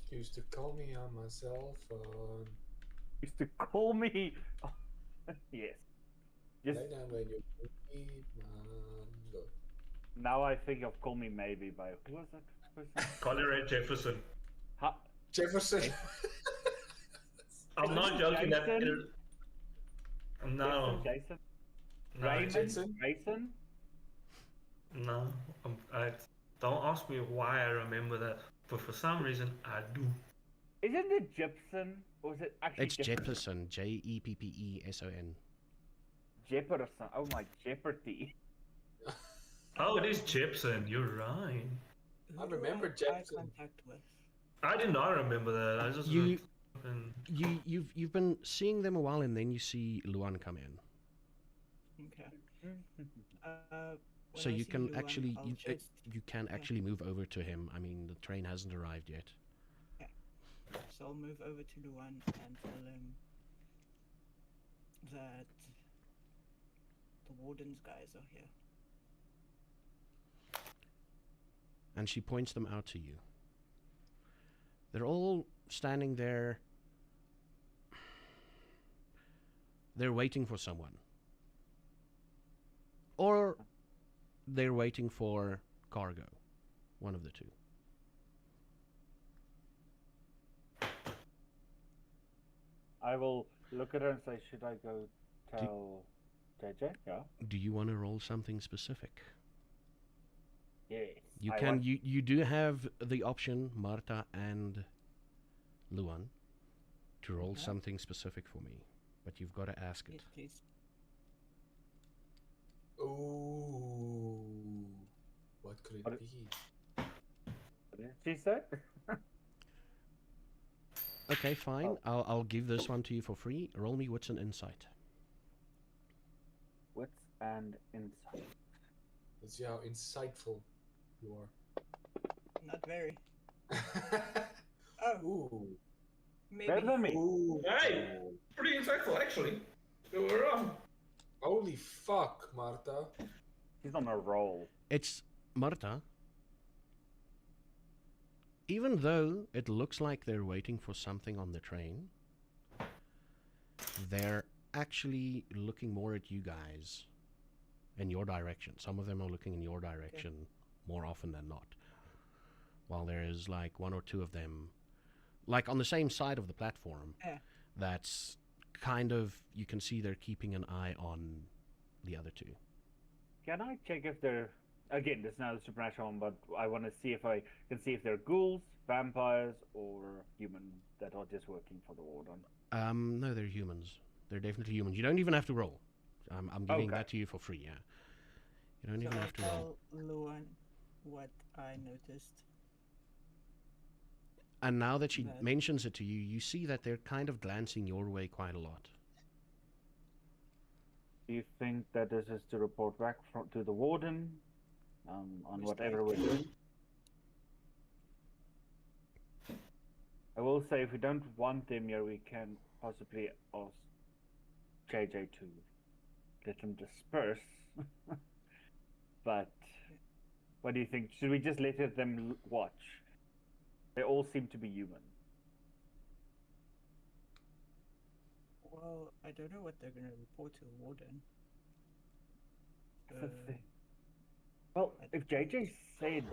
He used to call me on my cell phone. Used to call me. Yes. Just Lay down when you need mango. now I think of Call Me Maybe by who was that person? Colin Jefferson. Ha- Jefferson. I'm not joking. That Jason? no, Jason? no, Raymond? Jason? Jason? no. I don't ask me why I remember that, but for some reason I do. Isn't it Gibson? Or is it actually It's Jefferson, Jeppeson. Jefferson? Oh my Jeopardy. Oh, it is Jepson. You're right. I remember Who have Jackson. contact with. I did not remember that. I just You- and You've been seeing them a while, and then you see Luan come in. Okay. So When I you see can Luan, actually I'll just- you can actually move over to him. I mean, the train hasn't arrived yet. So I'll move over to Luan and tell him that the warden's guys are here. And she points them out to you. They're all standing there. They're waiting for someone. Or they're waiting for cargo. One of the two. I will look at her and say, should I go tell JJ? Yeah. Do you want to roll something specific? Yes. You I can. want- You do have the option, Marta and Luan, to roll Okay. something specific for me, but you've got to ask it. Yes, please. Ooh. What could it What- be? What did she say? Okay, fine. Oh. I'll give this one to you for free. Roll me wits and insight. Wits and insight. Let's see how insightful you Not very. are. Oh, Ooh. Better maybe. than me. Ooh. Hey! Pretty insightful, actually. You were wrong. Holy fuck, Marta. He's on a roll. It's Marta. Even though it looks like they're waiting for something on the train, they're actually looking more at you guys in your direction. Some of them are looking in your direction more often than not. While there is like one or two of them, like on the same side of the platform, Yeah. that's kind of, you can see they're keeping an eye on the other two. Can I check if they're... Again, this is not a supernatural one, but I want to see if I can see if they're ghouls, vampires, or human that are just working for the warden. No, they're humans. They're definitely humans. You don't even have to roll. I'm giving Okay. that to you for free, yeah. You don't So even I'll have to roll. tell Luan what I noticed. And now that she That- mentions it to you, you see that they're kind of glancing your way quite a lot. Do you think that this is to report back to the warden on Most whatever we're likely. doing? I will say, if we don't want them here, we can possibly ask JJ to let them disperse. But what do you think? Should we just let them watch? They all seem to be human. Well, I don't know what they're going to report to the warden. That's the Uh, thing. Well, I if don't- JJ said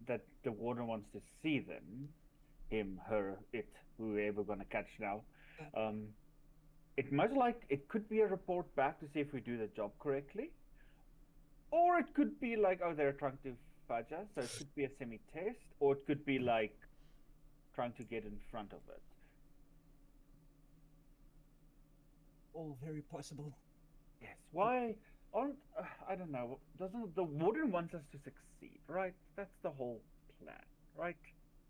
that the warden wants to see them, him, her, it, whoever gonna catch now, it could be a report back to see if we do the job correctly, or it could be like, oh, they're trying to fudge us, so it could be a semi-test, or it could be like trying to get in front of it. all very possible. Yes. Why aren't I don't know? Doesn't the warden wants us to succeed, right? That's the whole plan, right?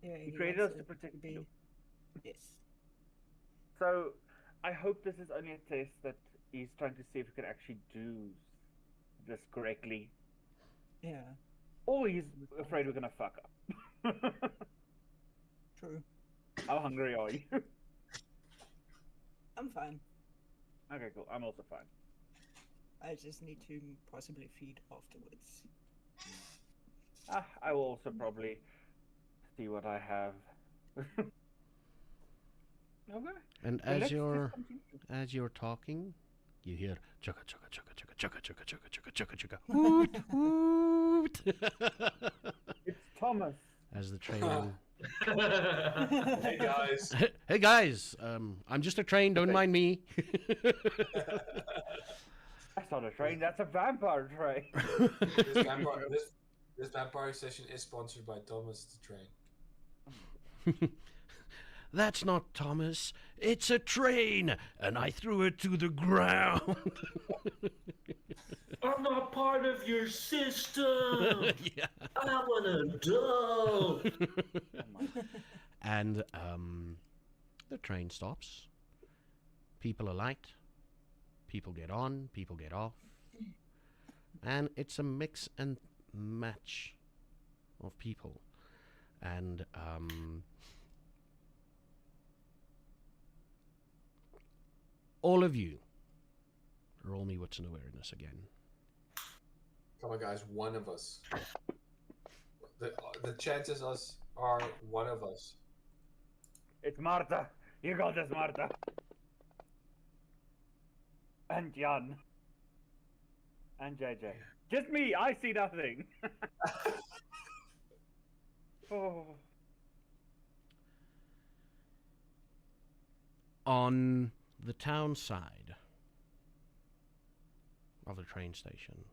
Yeah, He created us wants to it protect be. you. Yes. So I hope this is only a test that he's trying to see if he can actually do this correctly, Yeah. or he's afraid we're gonna fuck up. True. How hungry are you? I'm fine. Okay, cool. I'm also fine. I just need to possibly feed afterwards. I will also probably see what I have. Okay. And Well, as let's just you're continue. talking, you hear chugga chugga chugga chugga chugga chugga chugga chugga chugga woot woot It's Thomas. as the train. Hey guys. Hey guys, I'm just a train. Don't mind me. That's not a train. That's a vampire train. This vampire session is sponsored by Thomas the Train. That's not Thomas. It's a train, and I threw it to the ground. I'm not part of your system. Yeah. I wanna do. Oh my. And the train stops. People alight. People get on. People get off. And it's a mix and match of people. And all of you, roll me wits and awareness again. Come on, guys. One of us. The chances are one of us. It's Marta. You got this, Marta. And Jan. And JJ. Just me. I see nothing. Oh. On the town side of the train station,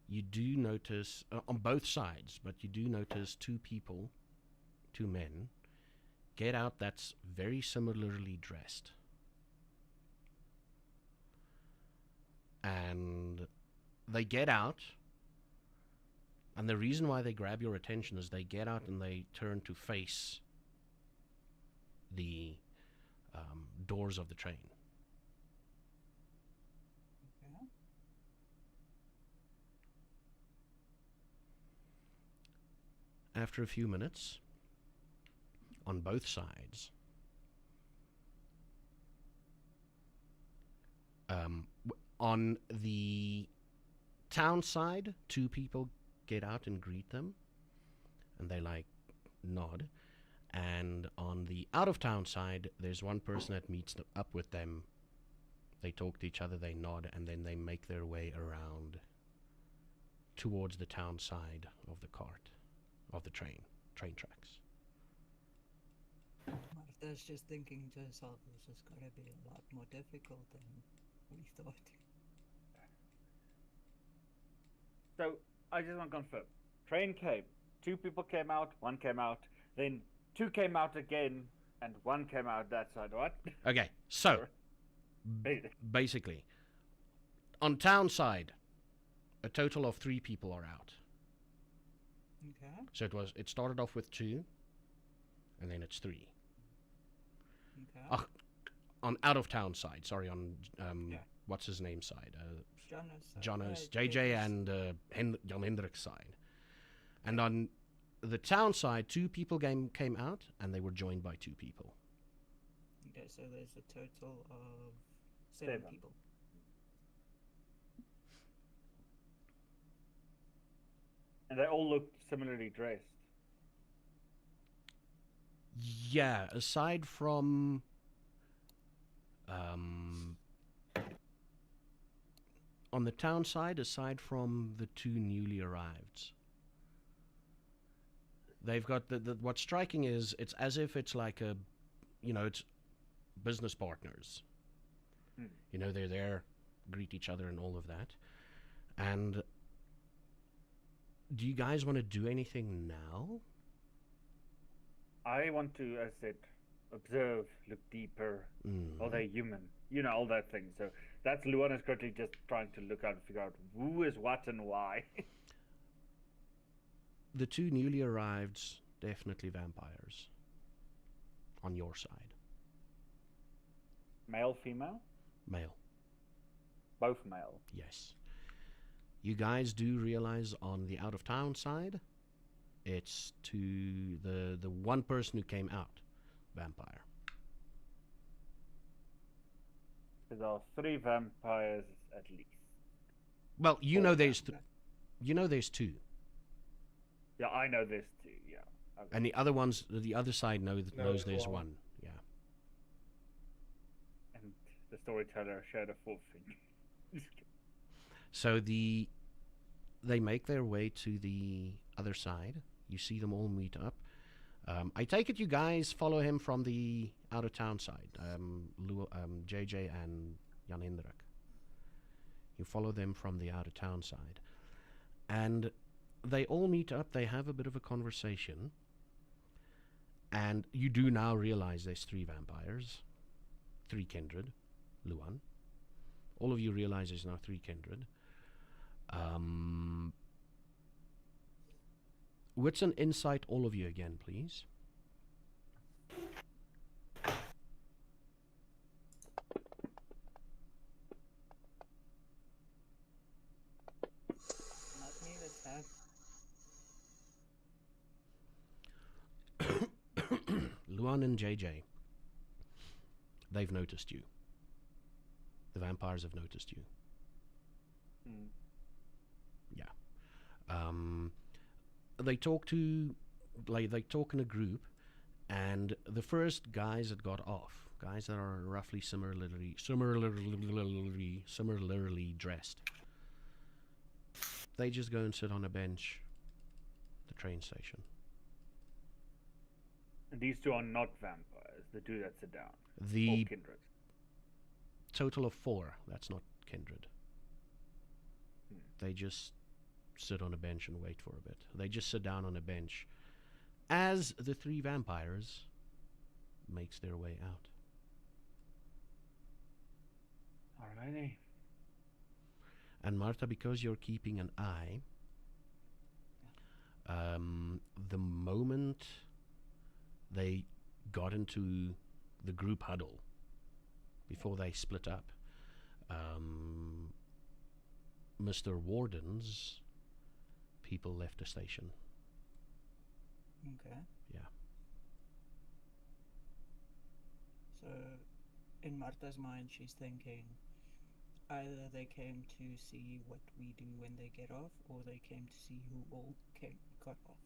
you do notice, on both sides, but you do notice two people, two men, get out that's very similarly dressed. And they get out, and the reason why they grab your attention is they get out and they turn to face the doors of the train. Okay. After a few minutes, on both sides, on the town side, two people get out and greet them, and they like nod. And on the out of town side, there's one person that meets up with them. They talk to each other, they nod, and then they make their way around towards the town side of the cart, of the train tracks. Martha's just thinking to herself, this is gonna be a lot more difficult than we thought. So I just want to confirm. Train came. Two people came out. One came out. Then two came out again, and one came out that side. What? Okay, so basically, on town side, a total of 3 people are out. Okay. So it started off with 2, and then it's 3. Okay. On out of town side, sorry, on Yeah. what's his name side? Jonas, JJ and Jan Hendrik's side. And on the town side, 2 people came out, and they were joined by 2 people. Okay, so there's a total of 7 7. people. And they all looked similarly dressed. Yeah, aside from on the town side, aside from the 2 newly arriveds, they've got the what's striking is it's as if it's like a, it's business partners. They're there, greet each other and all of that. And do you guys want to do anything now? I want to, as I said, observe, look deeper. Are they human? All that thing. So that's Luan is currently just trying to look out and figure out who is what and why. The 2 newly arriveds, definitely vampires. On your side. Male, female? Male. Both male. Yes. You guys do realize on the out-of-town side, it's to the one person who came out, vampire. There are 3 vampires at least. Well, there's there's 2. Yeah, I know this too. Yeah. Okay. And the other side knows there's 1. Yeah. And the storyteller shared a 4th thing. So they make their way to the other side. You see them all meet up. I take it you guys follow him from the out-of-town side, JJ and Jan Hendrik. You follow them from the out-of-town side. And they all meet up, they have a bit of a conversation. And you do now realize there's 3 vampires, 3 kindred, Luan. All of you realize there's now 3 kindred. What's an insight, all of you again, please? Not me this time. Luan and JJ, they've noticed you. The vampires have noticed you. Yeah. They talk in a group, and the first guys that got off, guys that are roughly similarly dressed, they just go and sit on a bench at the train station. And these 2 are not vampires, the 2 that sit down. The Or kindred. total of 4, that's not kindred. They just sit on a bench and wait for a bit. They just sit down on a bench as the 3 vampires makes their way out. Alrighty. And Martha, because you're keeping an eye, the moment they got into the group huddle before they split up, Mr. Warden's people left the station. Okay. Yeah. So, in Marta's mind, she's thinking either they came to see what we do when they get off, or they came to see who all got off.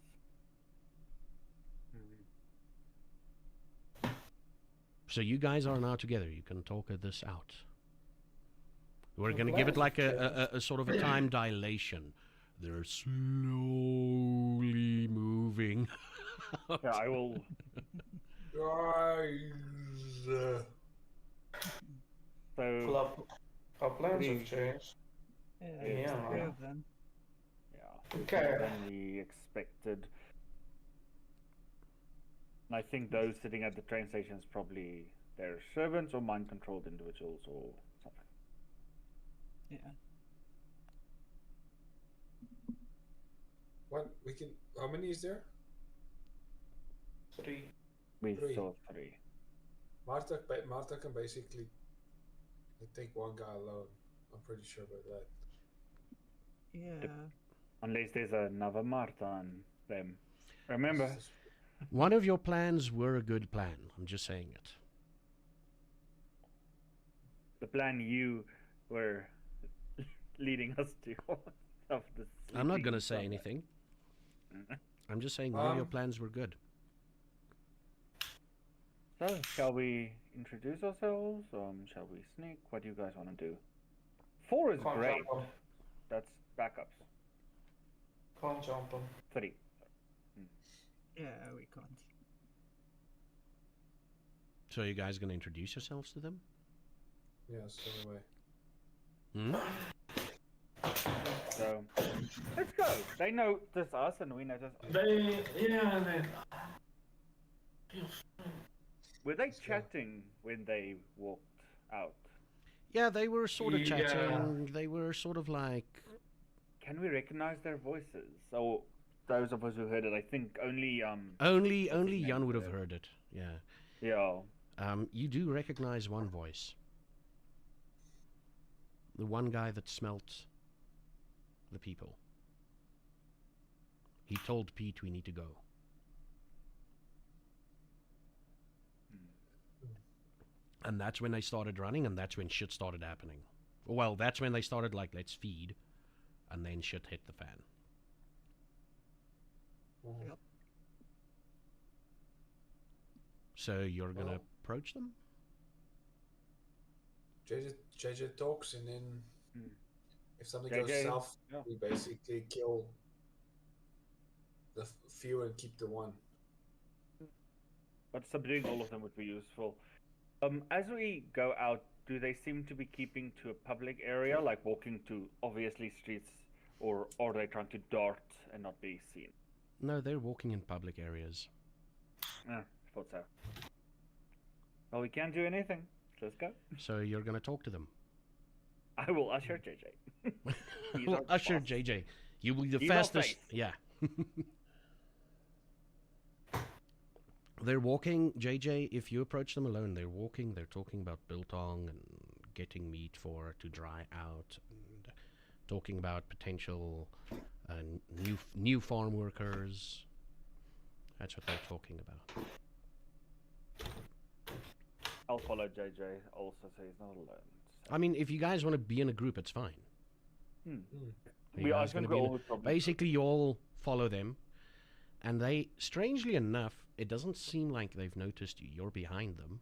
So you guys are now together. You can talk this out. We're The going to give it plan like a sort of a time dilation. They're slowly moving. Yeah, I will. Guys. So Our plans Three. have changed. Yeah, Yeah, there's three yeah. of them. yeah, Okay. than we expected. And I think those sitting at the train stations probably their servants or mind-controlled individuals or something. Yeah. What we can? How many is there? 3. We Three. saw 3. Marta can basically take one guy alone. I'm pretty sure about that. Yeah. Unless there's another Marta on them. Remember, It's just- One of your plans were a good plan. I'm just saying it. the plan you were leading us to. Of the I'm not sleeping going to say summer. anything. Mhm. I'm just saying one of your Um, plans were good. So, shall we introduce ourselves? Shall we sneak? What do you guys want to do? 4 is Can't great. jump on. That's backups. Can't jump on. 3. Yeah, we can't. So you guys going to introduce yourselves to them? Yeah, so anyway. Hmm? So, let's go. They know this us and we know this us. They. Were they Let's go. chatting when they walked out? Yeah, they were sort of Yeah. chatting. They were sort of like... Can we recognize their voices? So, those of us who heard it, I think only Only What's his Jan name? would have heard it. Yeah. yeah. You do recognize one voice. The one guy that smelt the people. He told Pete we need to go. And that's when they started running, and that's when shit started happening. Well, that's when they started like, let's feed, and then shit hit the fan. Mhm. Yep. So you're gonna Well. approach them? JJ talks, and then Hmm. if something JJ, goes south, yeah. we basically kill the few and keep the one. But subduing all of them would be useful. As we go out, do they seem to be keeping to a public area, like walking to obviously streets, or are they trying to dart and not be seen? No, they're walking in public areas. Yeah, I thought so. Well, we can't do anything. Let's go. So you're gonna talk to them. I will usher JJ. He's Well, our usher boss. JJ. You will be the He's our fastest. face. Yeah. They're walking, JJ, if you approach them alone, they're walking, they're talking about biltong and getting meat to dry out, and talking about potential new farm workers. That's what they're talking about. I'll follow JJ also, so he's not alone. I mean, if you guys want to be in a group, it's fine. Hmm. Are you I guys think gonna we be in all a- would probably. Basically, you all follow them, and they, strangely enough, it doesn't seem like they've noticed you. You're behind them,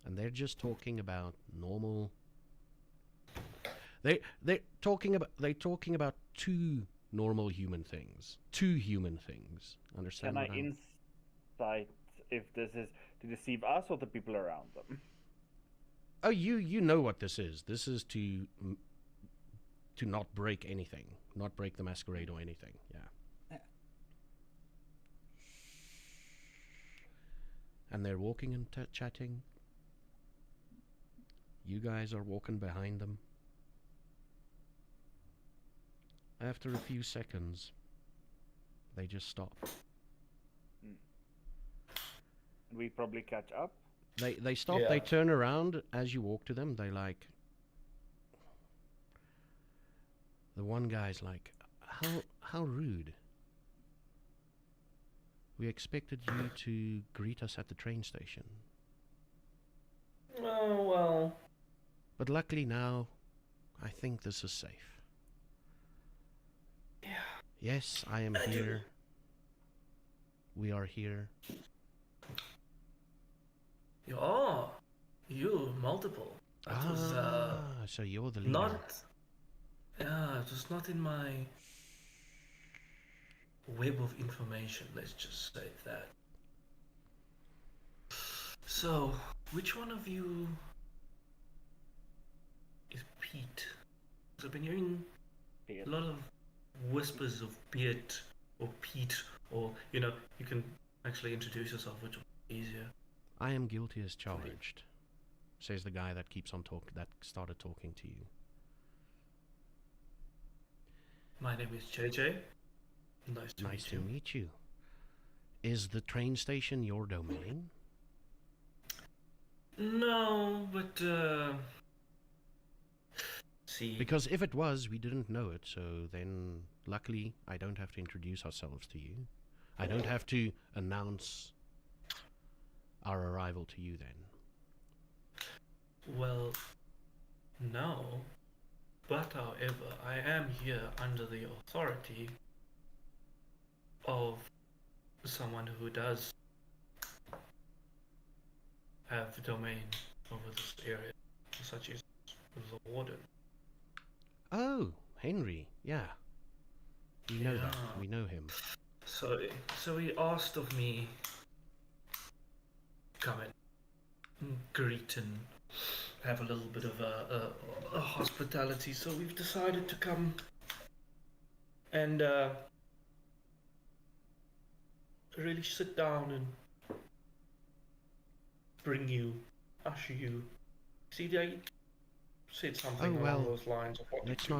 and they're just talking about normal. They're talking about two normal human things. Two human things. Understand Can I what I'm? insight if this is to deceive us or the people around them? Oh, you know what this is. This is to not break anything, not break the masquerade or anything. Yeah. Yeah. And they're walking and chatting. You guys are walking behind them. After a few seconds, they just stop. we probably catch up. They stop. They Yeah. turn around as you walk to them. They like. The one guy's like, how rude. We expected you to greet us at the train station. Oh, well. But luckily now, I think this is safe. Yeah. Yes, I am here. We are here. You are. You, multiple. That was, So you're the leader. not. Yeah, it was not in my web of information, let's just say that. So, which one of you is Pete? 'Cause I've been hearing Pete. a lot of whispers of Pete or Pete, or, you know, you can actually introduce yourself, which would be easier. I am guilty as charged, says the guy that keeps on that started talking to you. My name is JJ. Nice to meet you. Is the train station your domain? No, but see. Because if it was, we didn't know it, so then luckily I don't have to introduce ourselves to you. I don't have to announce our arrival to you then. Well, no. But however, I am here under the authority of someone who does have domain over this area, such as the warden. Oh, Henry, yeah. We know that. Yeah. We know him. So he asked of me come and greet and have a little bit of a hospitality. So we've decided to come and really sit down and bring you, usher you. See, they said something Oh, well, along those lines. Of what Let's to do.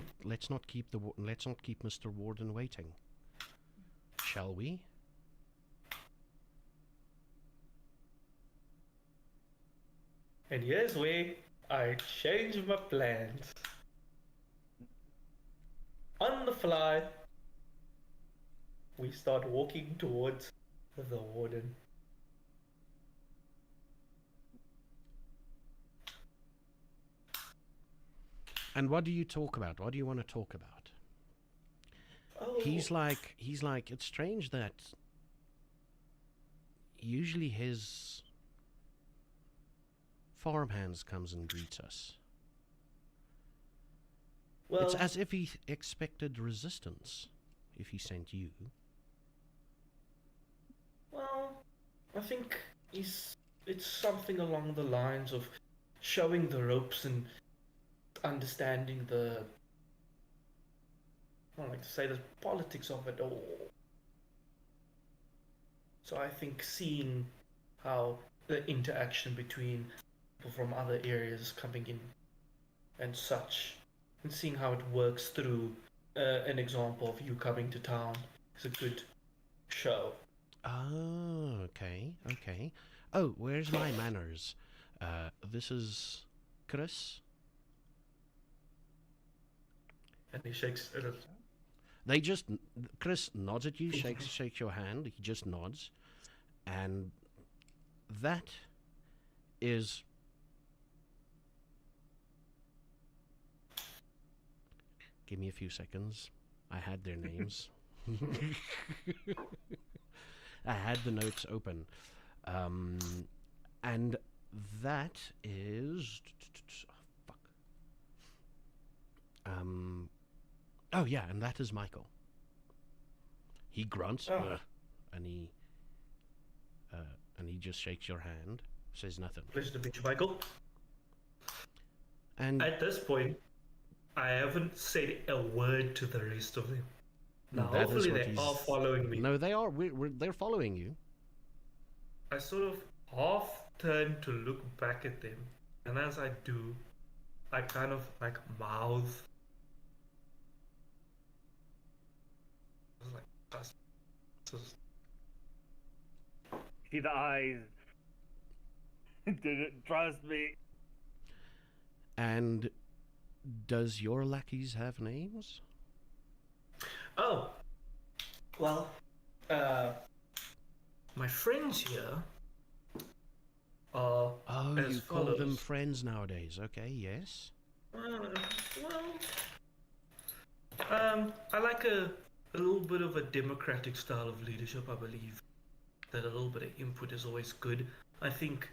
not keep Mr. Warden waiting. Shall we? And here's where I change my plans. On the fly, we start walking towards the warden. And what do you talk about? What do you want to talk about? Oh, He's like, it's strange that usually his farmhands comes and greets us. well, It's as if he expected resistance if he sent you. well, I think it's something along the lines of showing the ropes and understanding the, I don't like to say the politics of it all. So I think seeing how the interaction between people from other areas coming in and such, and seeing how it works through an example of you coming to town is a good show. Oh, okay. Oh, where's my manners? This is Chris. And he shakes it. They just Chris nods at you, shakes your hand. He just nods, and that is Give me a few seconds. I had their names. I had the notes open. And that is... fuck. Oh, yeah, and that is Michael. He grunts, Oh. and he just shakes your hand, says nothing. Pleasure to meet you, Michael. And At this point, I haven't said a word to the rest of them. Now, that is hopefully what they he's- are following me. no, they are. They're following you. I sort of half turn to look back at them, and as I do, I kind of like mouth. I was like, See the eyes Didn't trust me. And does your lackeys have names? Oh, well, my friends here are Oh, as you call them follows. friends nowadays. Okay, yes. I like a little bit of a democratic style of leadership. I believe that a little bit of input is always good. I think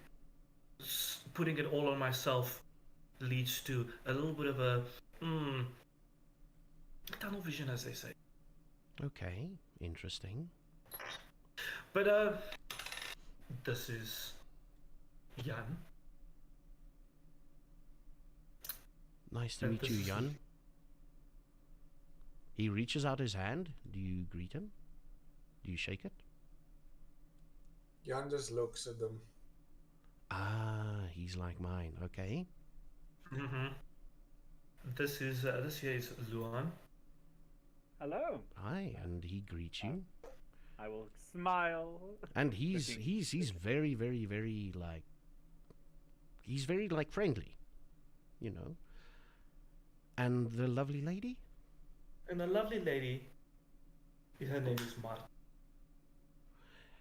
putting it all on myself leads to a little bit of a tunnel vision, as they say. Okay, interesting. But this is Jan. Nice to And meet this you, is Jan. He reaches out his hand. Do you greet him? Do you shake it? Jan just looks at them. Ah, he's like mine. Okay. Mm-hmm. This here is Luan. Hello. Hi, and he greets you. I will smile. And he's Looking- very, very, very like he's very like friendly, you know. And the lovely lady? And the lovely lady, her name is Marta.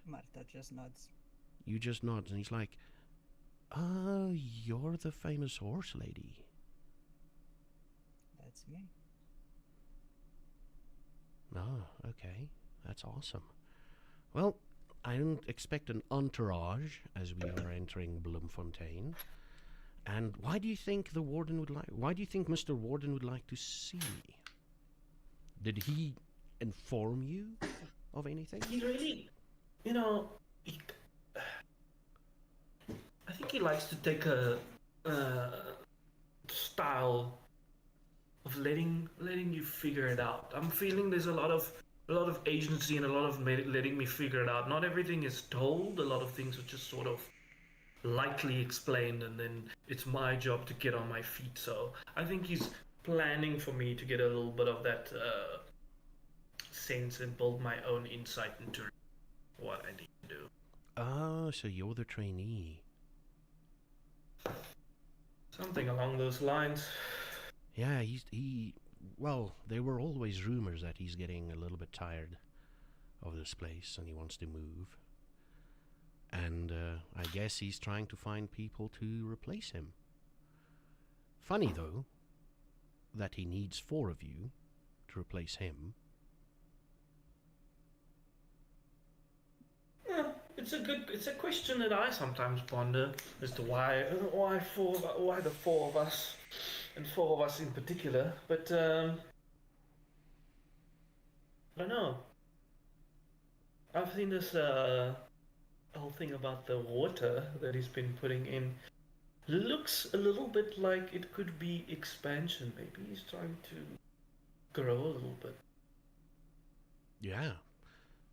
Marta just nods. You just nod, and he's like, "Oh, you're the famous horse lady." That's me. Oh, okay. That's awesome. Well, I didn't expect an entourage as we are entering Bloemfontein. And why do you think the warden would like? Why do you think Mr. Warden would like to see me? Did he inform you of anything? He really, you know, I think he likes to take a style of letting you figure it out. I'm feeling there's a lot of agency and a lot of letting me figure it out. Not everything is told. A lot of things are just sort of lightly explained, and then it's my job to get on my feet. So I think he's planning for me to get a little bit of that sense and build my own insight into what I need to do. Oh, so you're the trainee. Something along those lines. Yeah, well, there were always rumors that he's getting a little bit tired of this place and he wants to move. And I guess he's trying to find people to replace him. Funny, though, that he needs 4 of you to replace him. Yeah, it's a question that I sometimes ponder as to why the 4 of us, and 4 of us in particular. But I don't know. I've seen this whole thing about the water that he's been putting in. Looks a little bit like it could be expansion. Maybe he's trying to grow a little bit. Yeah.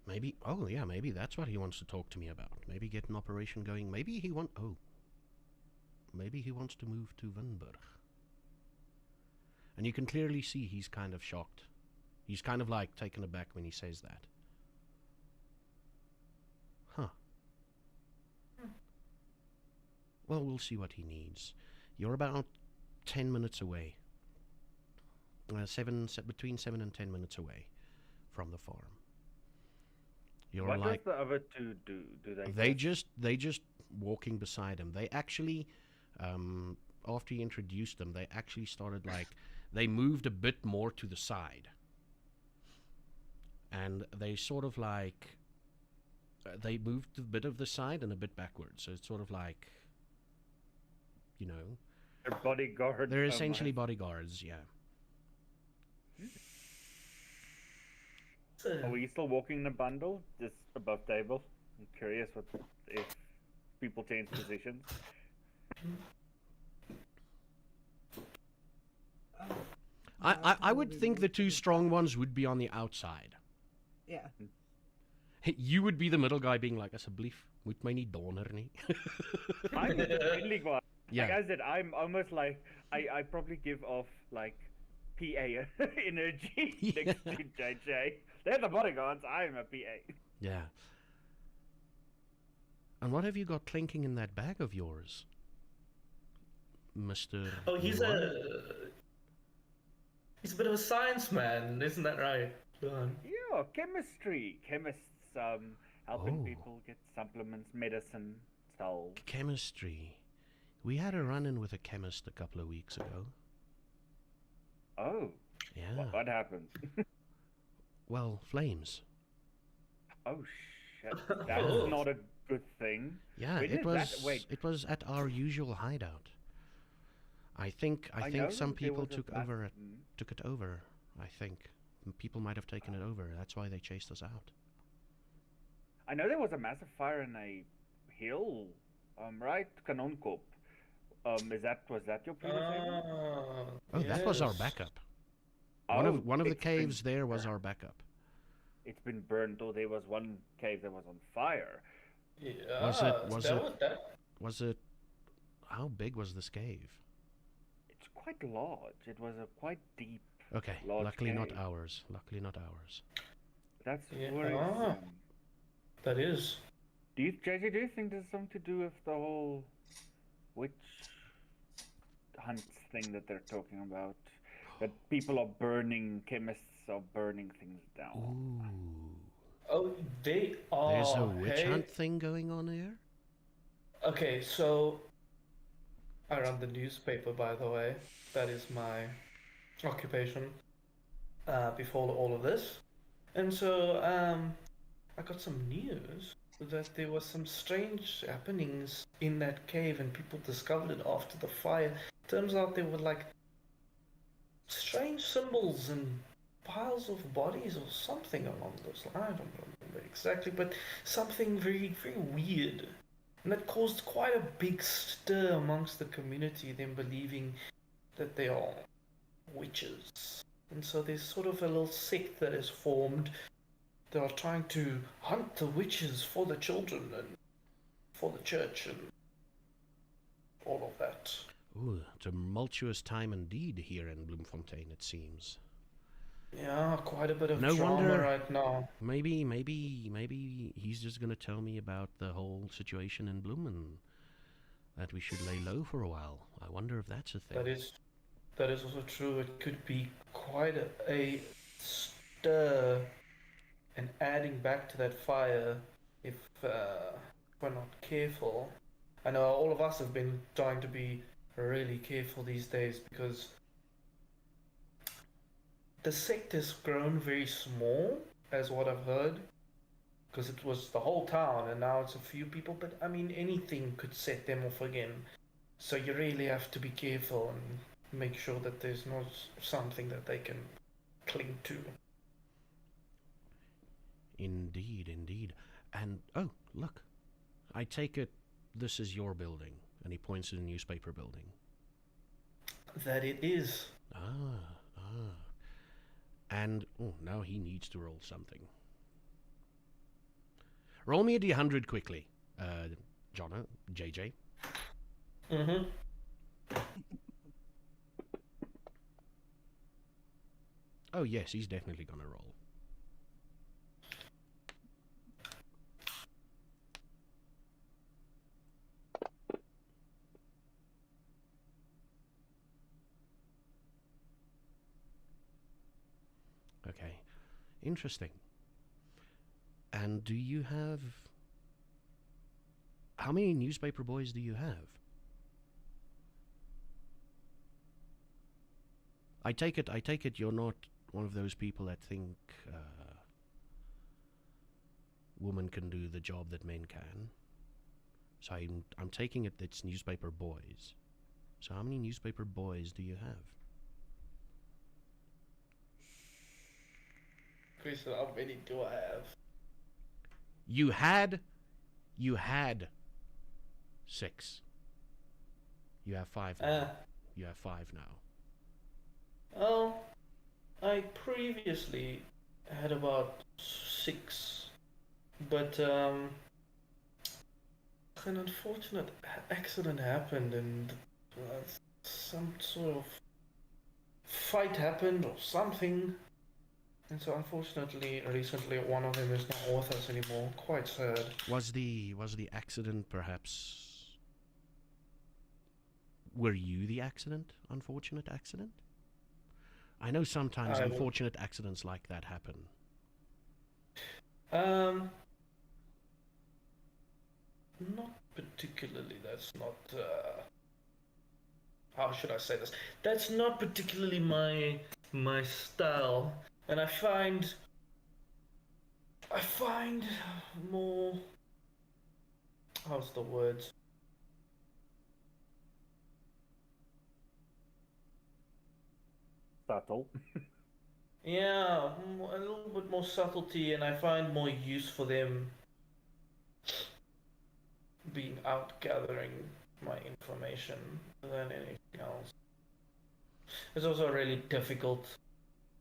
Maybe that's what he wants to talk to me about. Maybe get an operation going. Maybe he wants to move to Winburg. And you can clearly see he's kind of shocked. He's kind of like taken aback when he says that. Huh. Well, we'll see what he needs. You're about 10 minutes away. Between 7 and 10 minutes away from the farm. You're What like does the other 2 do? Do they just walking beside him. They actually, after he introduced them, they actually started like they moved a bit more to the side, and they sort of like they moved a bit of the side and a bit backwards. So it's sort of like, you know, They're bodyguards? they're Oh essentially my. bodyguards. Yeah. Are we still walking in a bundle? Just above table? I'm curious if people change positions. I would think the 2 strong ones would be on the outside. Yeah. You would be the middle guy being like, asseblief, moet my nie donder nie. I'm the friendly one. Yeah. Like I said, I'm almost like I probably give off like PA energy next to JJ. They're the bodyguards. I'm a PA. Yeah. And what have you got clinking in that bag of yours, Mr. Oh, he's Luan? he's a bit of a science man, isn't that right, Luan? Yeah, chemistry. Chemists helping Oh. people get supplements, medicine, cells. Chemistry. We had a run-in with a chemist a couple of weeks ago. Oh, Yeah. what happened? Well, flames. Oh shit, that's Oh. not a good thing. Yeah, When it did was. that- wait. It was at our usual hideout. I think know some that there people was a took mass- over it. Mm. Took it over. I think people might have taken it over. That's why they chased us out. I know there was a massive fire in a hill, right? Kanonkop. Was that your previous area? Oh, that was our yes. backup. Oh, One of the it's been caves there was burned. our backup. It's been burned, or there was one cave that was on fire. Yeah, Was it- that? Was it? How big was this cave? It's quite large. It was a quite deep. Okay, Large luckily not cave. ours. Luckily not ours. That's Yeah. worrisome. That is. JJ, do you think there's something to do with the whole witch hunt thing that they're talking about? That people are burning, chemists are burning things down. Ooh. Oh, they are. There's a witch hey. hunt thing going on here? Okay, so I run the newspaper, by the way. That is my occupation before all of this. And so I got some news that there was some strange happenings in that cave and people discovered it after the fire. Turns out there were like strange symbols and piles of bodies or something along those lines. I don't remember exactly, but something very, very weird. And that caused quite a big stir amongst the community, them believing that they are witches. And so there's sort of a little sect that is formed. They are trying to hunt the witches for the children and for the church and all of that. Ooh, tumultuous time indeed here in Bloemfontein, it seems. Yeah, quite a bit of No drama wonder- right now. Maybe he's just gonna tell me about the whole situation in Bloem and that we should lay low for a while. I wonder if that's a thing. That is also true. It could be quite a stir and adding back to that fire if we're not careful. I know all of us have been trying to be really careful these days because the sect has grown very small, as what I've heard, because it was the whole town and now it's a few people, but I mean anything could set them off again. So you really have to be careful and make sure that there's not something that they can cling to. Indeed. And, oh, look. I take it this is your building. And he points to the newspaper building. That it is. Ah. And, oh, now he needs to roll something. Roll me a D100 quickly, Jono, JJ. Mm-hmm. Oh, yes, he's definitely gonna roll. Okay, interesting. And do you have... How many newspaper boys do you have? I take it you're not one of those people that think women can do the job that men can. So I'm taking it it's newspaper boys. So how many newspaper boys do you have? Chris, how many do I have? You had 6. You have 5 now. You have 5 now. Oh, I previously had about 6, but an unfortunate accident happened and some sort of fight happened or something, And so unfortunately, recently one of them is not with us anymore. Quite sad. Was the accident perhaps? Were you the accident? Unfortunate accident? I know sometimes unfortunate accidents like that happen. Not particularly. That's not. How should I say this? That's not particularly my style, and I find more. How's the word? Subtle. Yeah, a little bit more subtlety, and I find more use for them being out gathering my information than anything else. It's also really difficult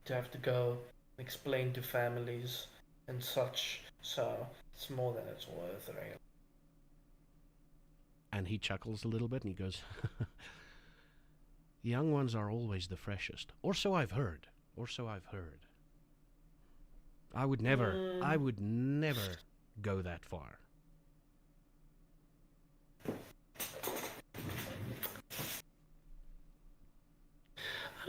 to have to go and explain to families and such, so it's more than it's worth, really. And he chuckles a little bit and he goes, young ones are always the freshest. Or so I've heard. I would never go that far. I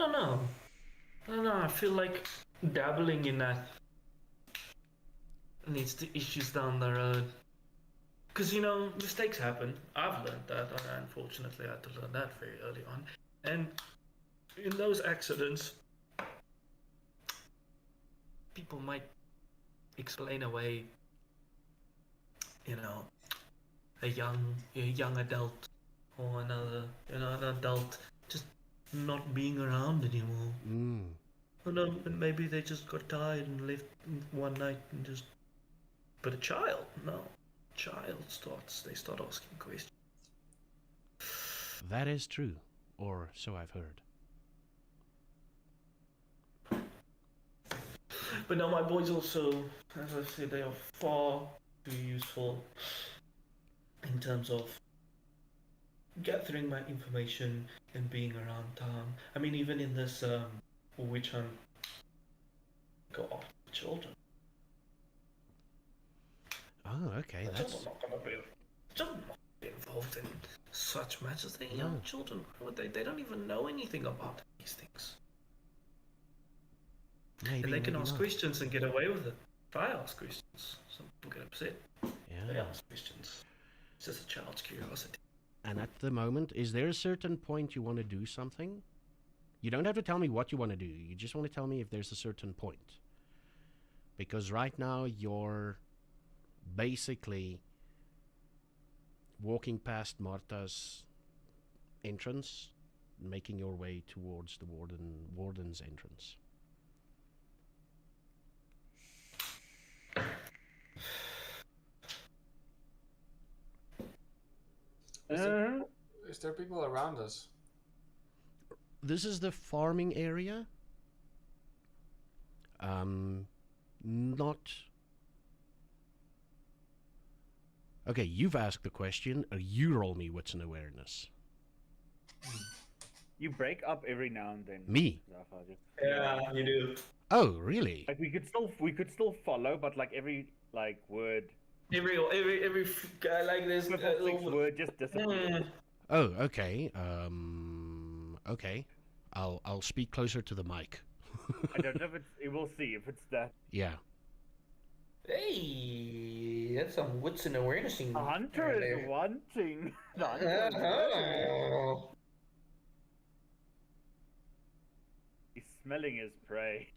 don't know. I feel like dabbling in that leads to issues down the road. Because, mistakes happen. I've learned that. Unfortunately, I had to learn that very early on. And in those accidents, people might explain away, a young adult or an adult just not being around anymore. Or no, maybe they just got tired and left one night and just. But a child, no. They start asking questions. That is true, or so I've heard. But now my boys also, as I said, they are far too useful in terms of gathering my information and being around town. I mean, even in this witch hunt, go after children. Oh, okay. Children are not going to be involved in such matters. They're young children. They don't even know anything about these things. And they can ask questions and get away with it. If I ask questions, some people get upset. Yeah. They ask questions. It's just a child's curiosity. And at the moment, is there a certain point you want to do something? You don't have to tell me what you want to do. You just want to tell me if there's a certain point. Because right now, you're basically walking past Marta's entrance, making your way towards the warden's entrance. Is there people around us? This is the farming area. Not. Okay, you've asked the question. You roll me wits and awareness. You break up every now and then. Me? Zaffageek. Yeah, you do. Oh, really? Like we could still follow, but like every word. Every guy like this. Word just disappears. Oh, okay. Okay. I'll speak closer to the mic. I don't know if we'll see if it's that. Yeah. Hey, that's some wits and awareness. A hunter is wanting. The hunter is wanting. He's smelling his prey.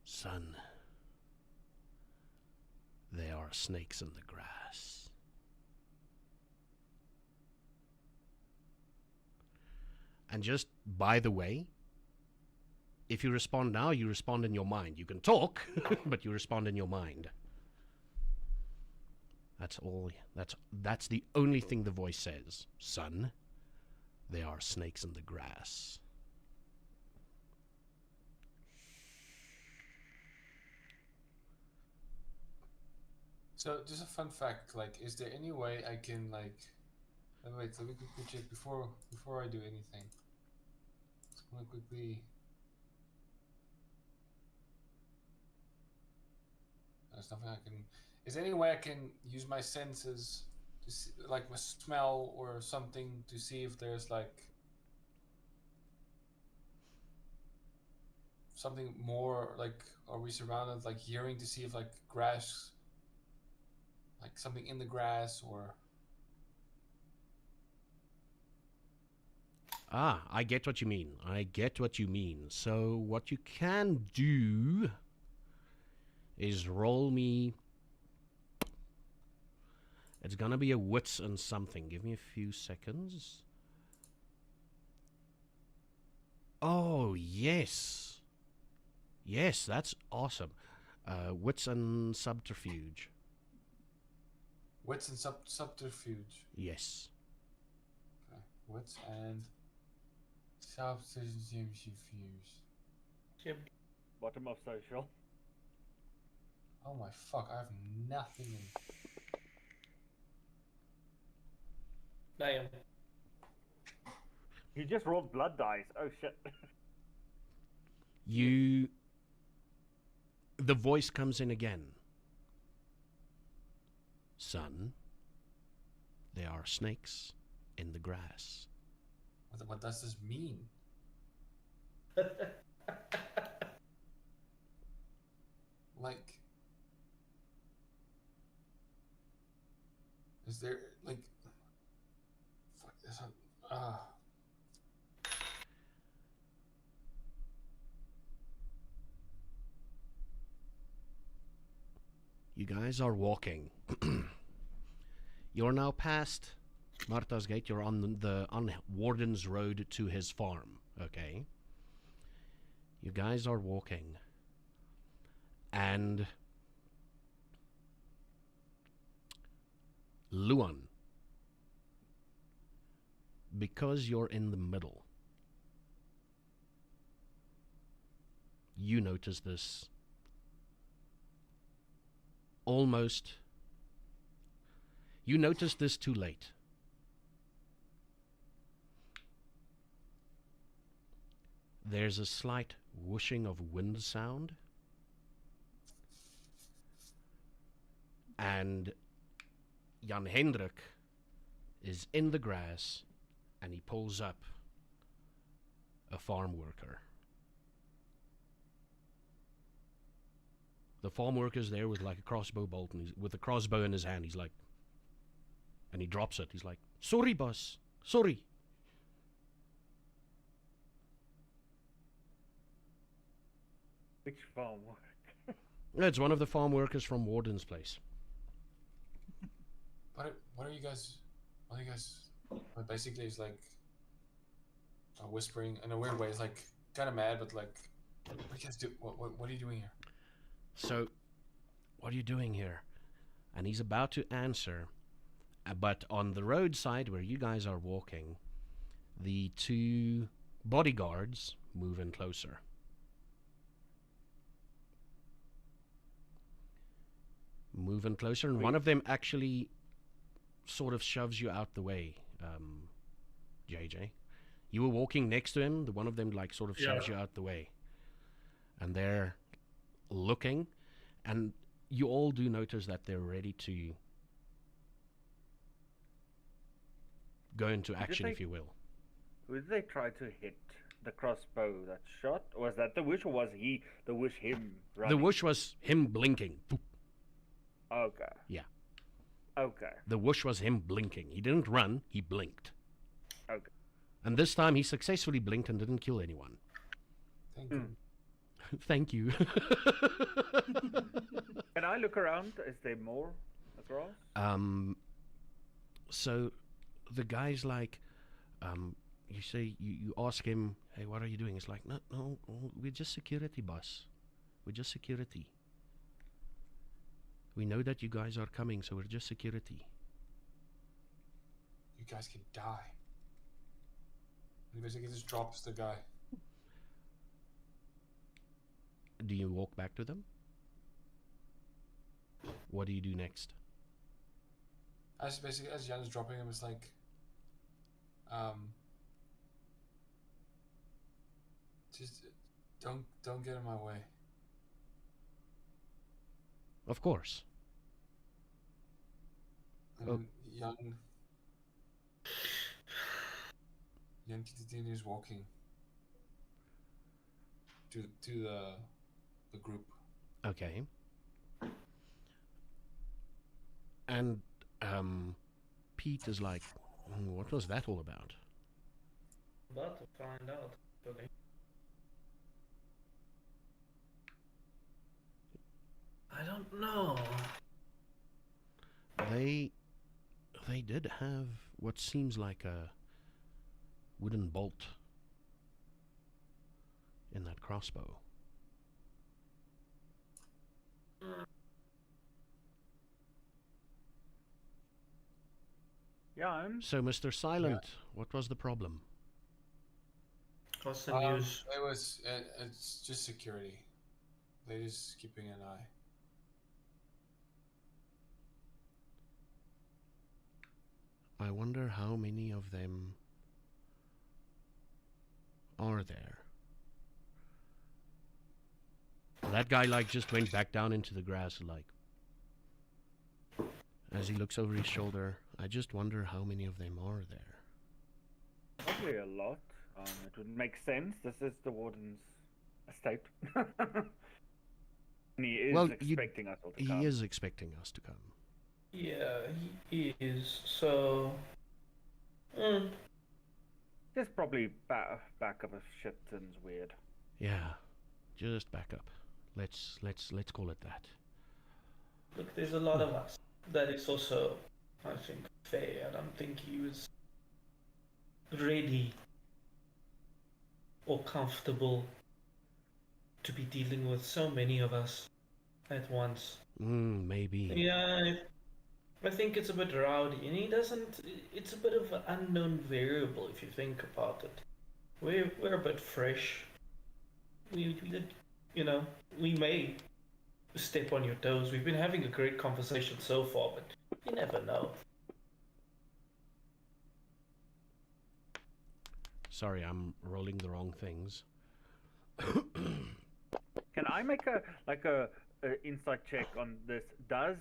Son, there are snakes in the grass. And just by the way, if you respond now, you respond in your mind. You can talk, but you respond in your mind. That's all. That's the only thing the voice says. Son, there are snakes in the grass. So, just a fun fact, like, is there any way I can, like... Wait, let me quickly check before I do anything. Just want to quickly There's nothing I can. Is there any way I can use my senses to see, like my smell or something, to see if there's like something more? Like, are we surrounded? Like hearing to see if like grass, like something in the grass, or Ah, I get what you mean. I get what you mean. So what you can do is roll me. It's gonna be a wits and something. Give me a few seconds. Oh, yes. Yes, that's awesome. Wits and subterfuge. wits and subterfuge? Yes. Okay. Wits and subterfuge. Yep. Bottom of social. Oh my fuck! I have nothing in. Damn. You just rolled blood dice. Oh shit. You. The voice comes in again. Son, there are snakes in the grass. What does this mean? Like, is there like, fuck this? You guys are walking. You're now past Martha's Gate. You're on Warden's Road to his farm. Okay. You guys are walking, and Luan, because you're in the middle, you notice this almost. You notice this too late. There's a slight whooshing of wind sound, and Jan Hendrik is in the grass, and he pulls up a farm worker. The farm worker's there with like a crossbow bolt, and with a crossbow in his hand. He's like, and he drops it. He's like, "Sorry, boss. Sorry." Which farm work? It's one of the farm workers from Warden's place. What are you guys? What are you guys? Well, basically, it's like whispering in a weird way. It's like kind of mad, but like, what do you guys do? What are you doing here? So, what are you doing here? And he's about to answer, but on the roadside where you guys are walking, the two bodyguards move in closer. Move in closer, and one of them actually sort of shoves you out the way, JJ. You were walking next to him, the one of them like sort of shoves you out the way. And they're looking, and you all do notice that they're ready to go into action, if you will. Who did they try to hit? The crossbow that shot? Or was that the wish, or was the wish him running? The whoosh was him blinking. Boop. Okay. Yeah. Okay. The whoosh was him blinking. He didn't run, he blinked. Okay. And this time he successfully blinked and didn't kill anyone. Thank you. Thank you. Can I look around? Is there more across? So the guy's like, you say, you ask him, hey, what are you doing? It's like, no, we're just security, boss. We're just security. We know that you guys are coming, so we're just security. You guys can die. He basically just drops the guy. Do you walk back to them? What do you do next? As Jan is dropping him, it's like, just don't get in my way. Of course. And Oh. young continues walking to the group. Okay. And Pete is like, what was that all about? About to find out, actually. I don't know. They did have what seems like a wooden bolt in that crossbow. Yeah, I'm So, Mr. Silent, what was the problem? What's the news? It's just security. They're just keeping an eye. I wonder how many of them are there. That guy like just went back down into the grass like as he looks over his shoulder. I just wonder how many of them are there. probably a lot. It would make sense. This is the warden's estate. And he is Well, expecting us all to come. He is expecting us to come. Yeah, he is. So, Just probably back of a shit tons weird. Yeah, just back up. Let's call it that. look, there's a lot of us. That is also, I think, fair. I don't think he was ready or comfortable to be dealing with so many of us at once. Maybe. Yeah, I think it's a bit rowdy, and he doesn't. It's a bit of an unknown variable if you think about it. We're a bit fresh. We you know, we may step on your toes. We've been having a great conversation so far, but you never know. Sorry, I'm rolling the wrong things. Can I make a insight check on this? Does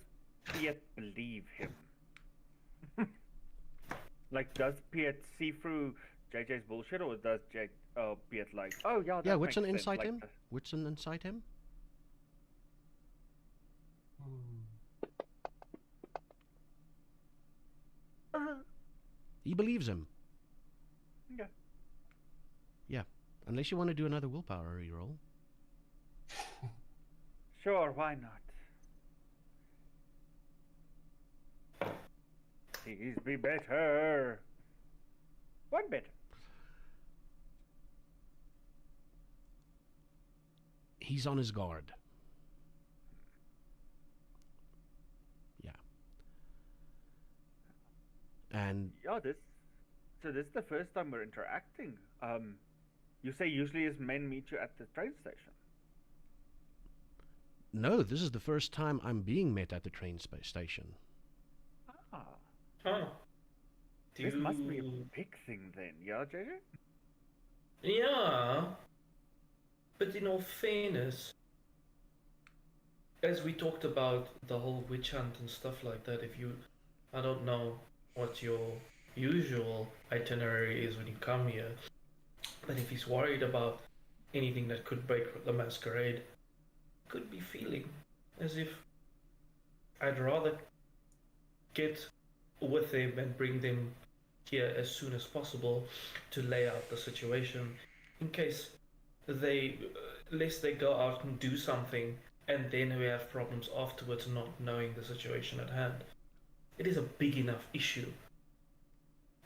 Piet believe him? Like, does Piet see through JJ's bullshit, or does Piet like, oh yeah, that Yeah, what's makes an sense, insight like him? What's an insight him? He believes him. Yeah. Yeah. Unless you want to do another willpower reroll. Sure, why not? Please be better. One better. He's on his guard. Yeah. And Yeah, this is the first time we're interacting. You say usually is men meet you at the train station. no, this is the first time I'm being met at the train station. Ah, Huh. this must be a big thing then, yeah, JJ? Yeah. But in all fairness, as we talked about the whole witch hunt and stuff like that, I don't know what your usual itinerary is when you come here, but if he's worried about anything that could break the masquerade, could be feeling as if I'd rather get with them and bring them here as soon as possible to lay out the situation in case lest they go out and do something and then we have problems afterwards not knowing the situation at hand. It is a big enough issue.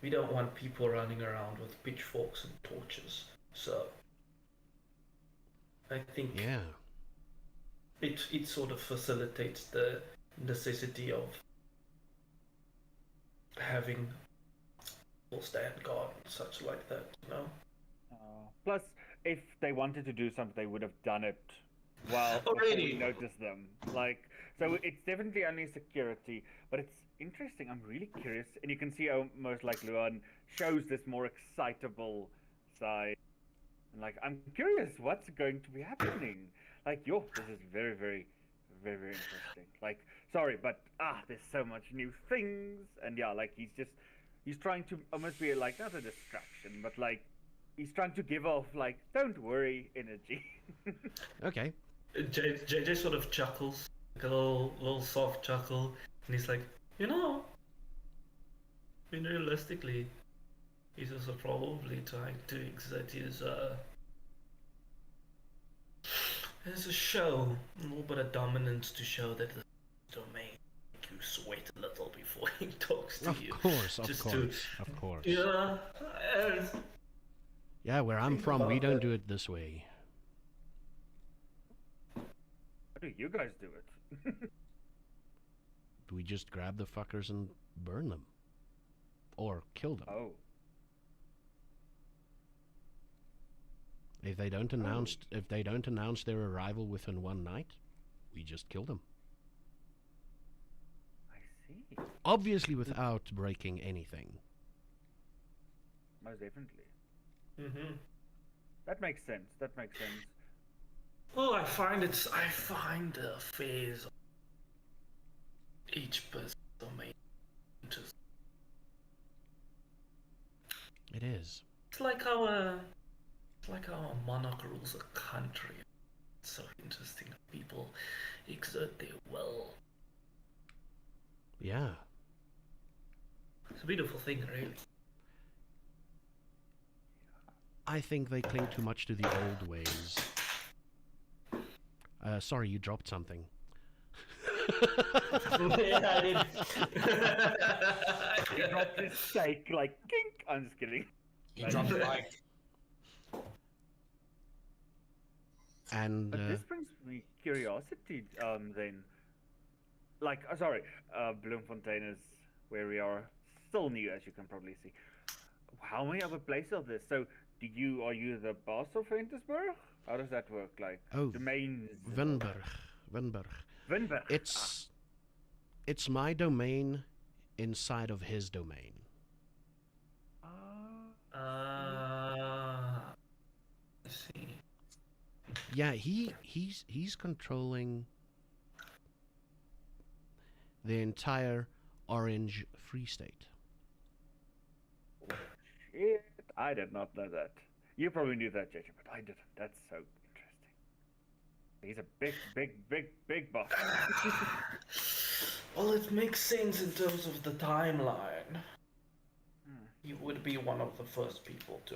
We don't want people running around with pitchforks and torches. So I think Yeah. it sort of facilitates the necessity of having people stand guard and such like that, you know? Plus, if they wanted to do something, they would have done it while Already. before we noticed them. Like, so it's definitely only security, but it's interesting. I'm really curious, and you can see almost like Luan shows this more excitable side. And like, I'm curious what's going to be happening. Like, yo, this is very, very, very, very interesting. Like, sorry, but there's so much new things, and yeah, like he's trying to almost be like not a distraction, but like he's trying to give off like don't worry energy. Okay. JJ sort of chuckles, like a little soft chuckle, and he's like, you know, I mean, realistically, he's also probably trying to exert his a show, a little bit of dominance to show that the domain make you sweat a little before he talks to you. Of course, of Just course, of course. Yeah, Yeah, where I'm Think from, we about don't that. do it this way. How do you guys do it? We just grab the fuckers and burn them. Or kill them. Oh, If they don't announce their arrival within one night, we just kill them. I see. Obviously without breaking anything. Most definitely. Mm-hmm. That makes sense. That makes sense. Well, I find the affairs of each person's domain interesting. It is. It's like how a monarch rules a country. It's so interesting how people exert their will. Yeah. It's a beautiful thing, really. I think they cling too much to the old ways. Sorry, you dropped something. Yeah, I did. He dropped his steak like kink. I'm just kidding. He dropped the mic. And But this brings me curiosity. Then, like, sorry, Bloemfontein is where we are. Still new, as you can probably see. How many other places are there? So, are you the boss of Ventersburg? How does that work? Like, Oh, domains. Winburg. Winberg. It's my domain inside of his domain. I see. Yeah, he's controlling the entire Orange Free State. Shit, I did not know that. You probably knew that, JJ, but I didn't. That's so interesting. He's a big boss. Well, it makes sense in terms of the timeline. Hmm. He would be one of the first people to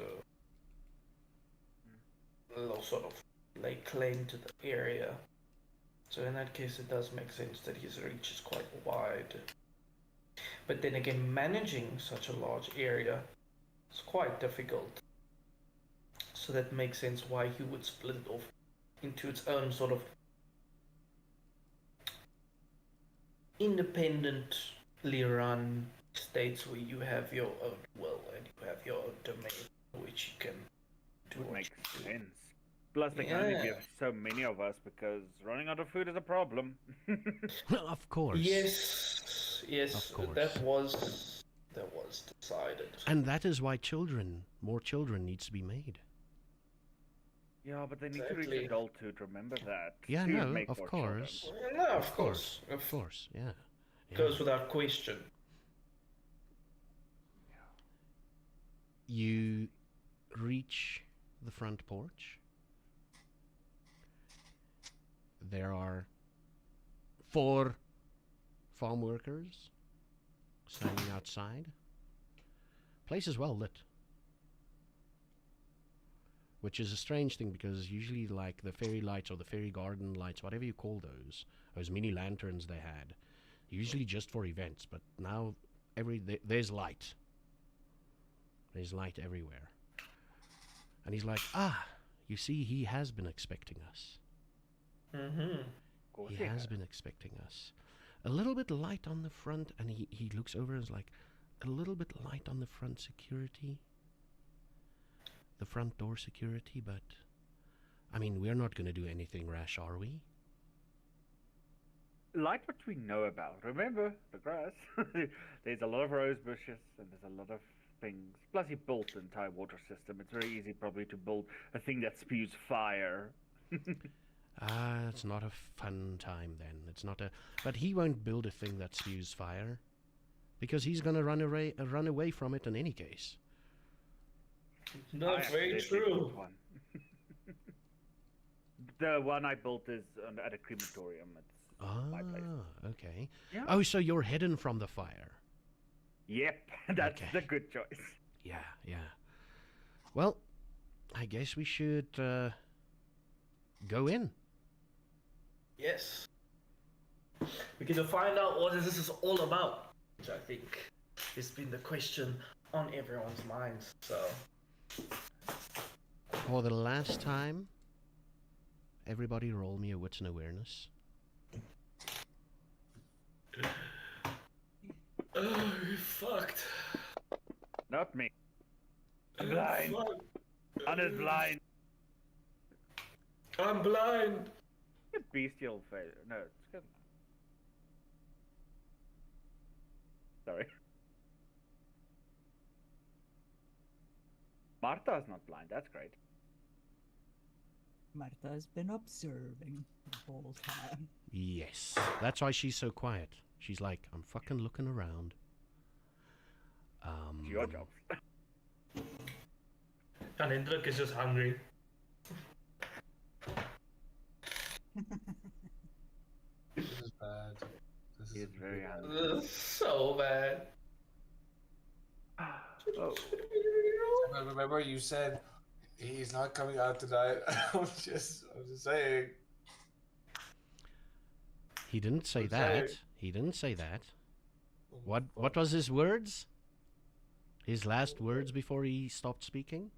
sort of lay claim to the area. So in that case, it does make sense that his reach is quite wide. But then again, managing such a large area is quite difficult. So that makes sense why he would split it off into its own sort of independently run states where you have your own will and you have your own domain which you can do Would what make you do. sense. Plus, they can only Yeah. give so many of us because running out of food is a problem. Of course. Yes, Of course. that was decided. And that is why more children needs to be made. Yeah, but they need to Exactly. reach adulthood. Remember that. Yeah, to no, make of more children. course. No, of course. Of course, yeah. Goes without question. You reach the front porch. There are 4 farm workers standing outside. Place is well lit. Which is a strange thing because usually like the fairy lights or the fairy garden lights, whatever you call those mini lanterns they had, usually just for events, but now there's light. There's light everywhere. And he's like, you see, he has been expecting us. Mm-hmm. Of course He has been expecting us. A little bit light on the front, and he looks over and is like, a little bit light on the front security. The front door security, but I mean, we're not going to do anything rash, are we? Like what we know about. Remember the grass? There's a lot of rose bushes and there's a lot of things. Plus, he built an entire water system. It's very easy, probably, to build a thing that spews fire. It's not a fun time then. It's not a. But he won't build a thing that spews fire, because he's gonna run away from it in any case. That's I very accidentally true. built one. The one I built is at a crematorium. It's my place. Okay. Yeah. Oh, so you're hidden from the fire. Yep, that's Okay. the good choice. Yeah, yeah. Well, I guess we should go in. Yes. We get to find out what this is all about, which I think has been the question on everyone's minds. So, For the last time, everybody roll me a wits and awareness. oh, we fucked. Not me. I'm blind. Fuck. Anna's blind. I'm blind. Bestial failure. No, it's good. Sorry. Martha's not blind. That's great. Martha's been observing the whole time. Yes. That's why she's so quiet. She's like, I'm fucking looking around. It's your job. And Indrik is just hungry. This is bad. This He's is very bad. hungry. So bad. Oh. Remember you said he's not coming out tonight. I'm just saying. He didn't say I'm that. sorry. He didn't say that. Oh, What fuck. was his words? His last words before he stopped speaking?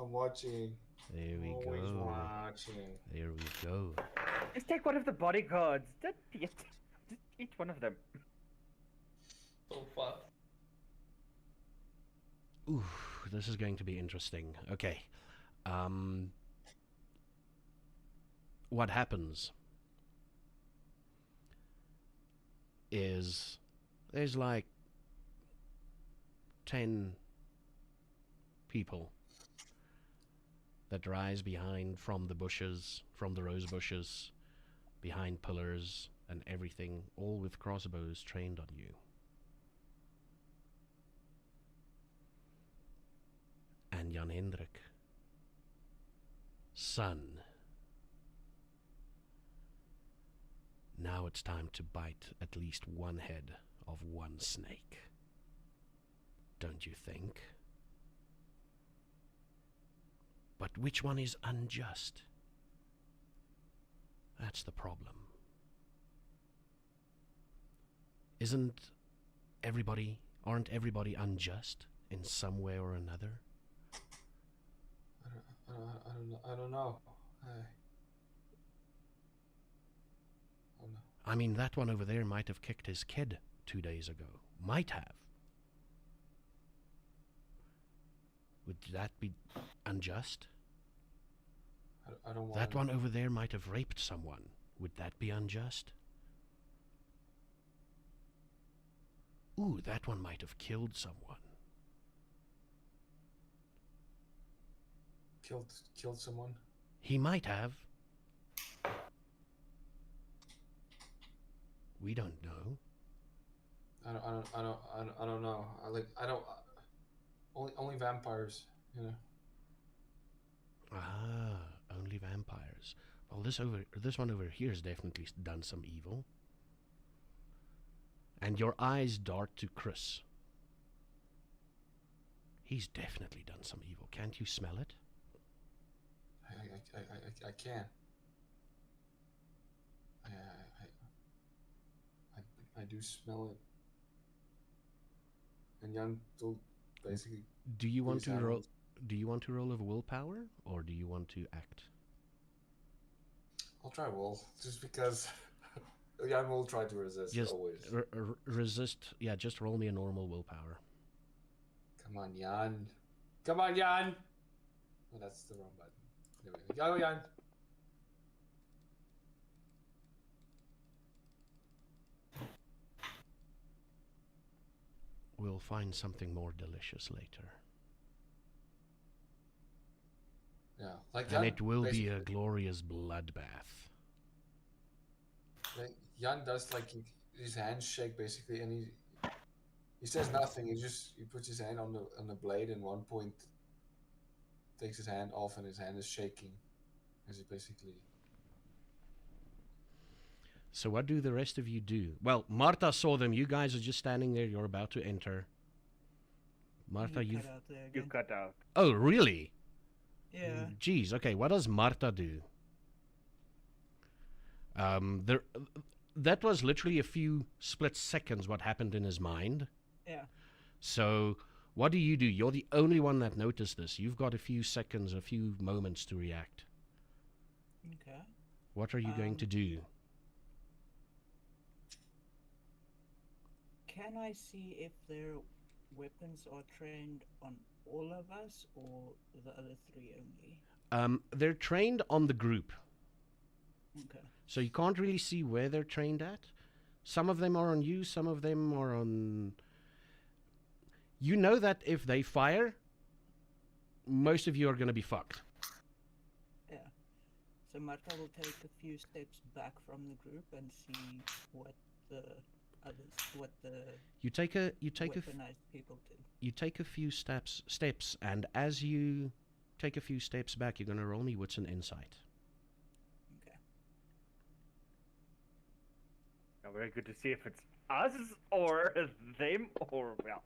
I'm watching. There we Always go. watching. There we go. Just take one of the bodyguards. Just eat one of them. So fun. Ooh, this is going to be interesting. Okay. What happens is there's like 10 people that rise behind from the bushes, from the rose bushes, behind pillars and everything, all with crossbows trained on you. And Jan Hendrik, son, now it's time to bite at least one head of one snake. Don't you think? But which one is unjust? That's the problem. Aren't everybody unjust in some way or another? I don't know. I mean, that one over there might have kicked his kid 2 days ago. Might have. Would that be unjust? I don't want That one over there might have raped someone. Would that be unjust? Ooh, that one might have killed someone. killed someone. He might have. We don't know. I don't know. Only vampires, you know. Ah, only vampires. Well, this one over here has definitely done some evil. And your eyes dart to Chris. He's definitely done some evil. Can't you smell it? I can. I do smell it. And Jan will basically. Do you want Please to have roll? it. Do you want to roll of willpower, or do you want to act? I'll try will, just because Jan will try to resist Just always. resist. Yeah, just roll me a normal willpower. Come on, Jan. Come on, Jan. Oh, that's the wrong button. There we go, Jan. We'll find something more delicious later. Yeah, like And Jan, it will be a basically. glorious bloodbath. Jan does like his hands shake basically, and he says nothing. He puts his hand on the blade, and one point takes his hand off, and his hand is shaking, as he basically. So what do the rest of you do? Well, Marta saw them. You guys are just standing there. You're about to enter. Marta, You you've... cut out there You again. cut out. Oh, really? Yeah. Geez. Okay, what does Marta do? There... That was literally a few split seconds what happened in his mind. Yeah. So what do? You're the only one that noticed this. You've got a few seconds, a few moments to react. Okay. What are you going to do? Can I see if their weapons are trained on all of us or the other three only? They're trained on the group. Okay. So you can't really see where they're trained at. Some of them are on you, some of them are on... You know that if they fire, most of you are going to be fucked. Yeah. So Marta will take a few steps back from the group and see what the You take a weaponized people do. you take a few steps, and as you take a few steps back, you're going to roll me wits and insight. Okay. Now, very good to see if it's us or them or, well.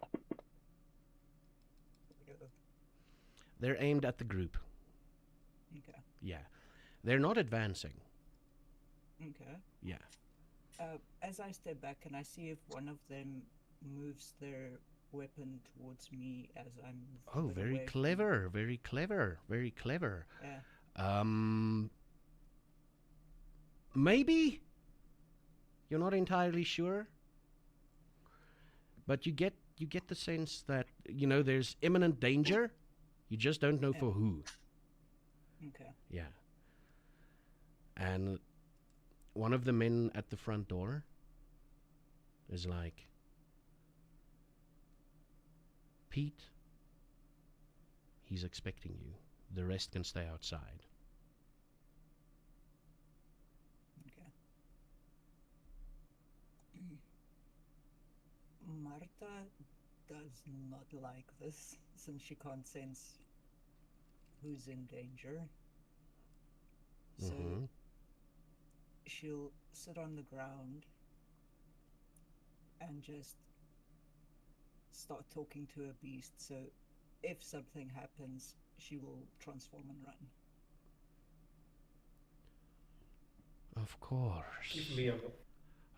They're aimed at the group. Okay. Yeah. They're not advancing. Okay. Yeah. As I step back, can I see if one of them moves their weapon towards me as I'm moving Oh, very away clever, very clever, very clever. Yeah. Maybe? You're not entirely sure? But you get the sense that, there's imminent danger. You just don't know for who. Okay. Yeah. And one of the men at the front door is like, Pete, he's expecting you. The rest can stay outside. Okay. Marta does not like this since she can't sense who's in danger. So Mhm. she'll sit on the ground and just start talking to a beast. So if something happens, she will transform and run. Of course. Give me a.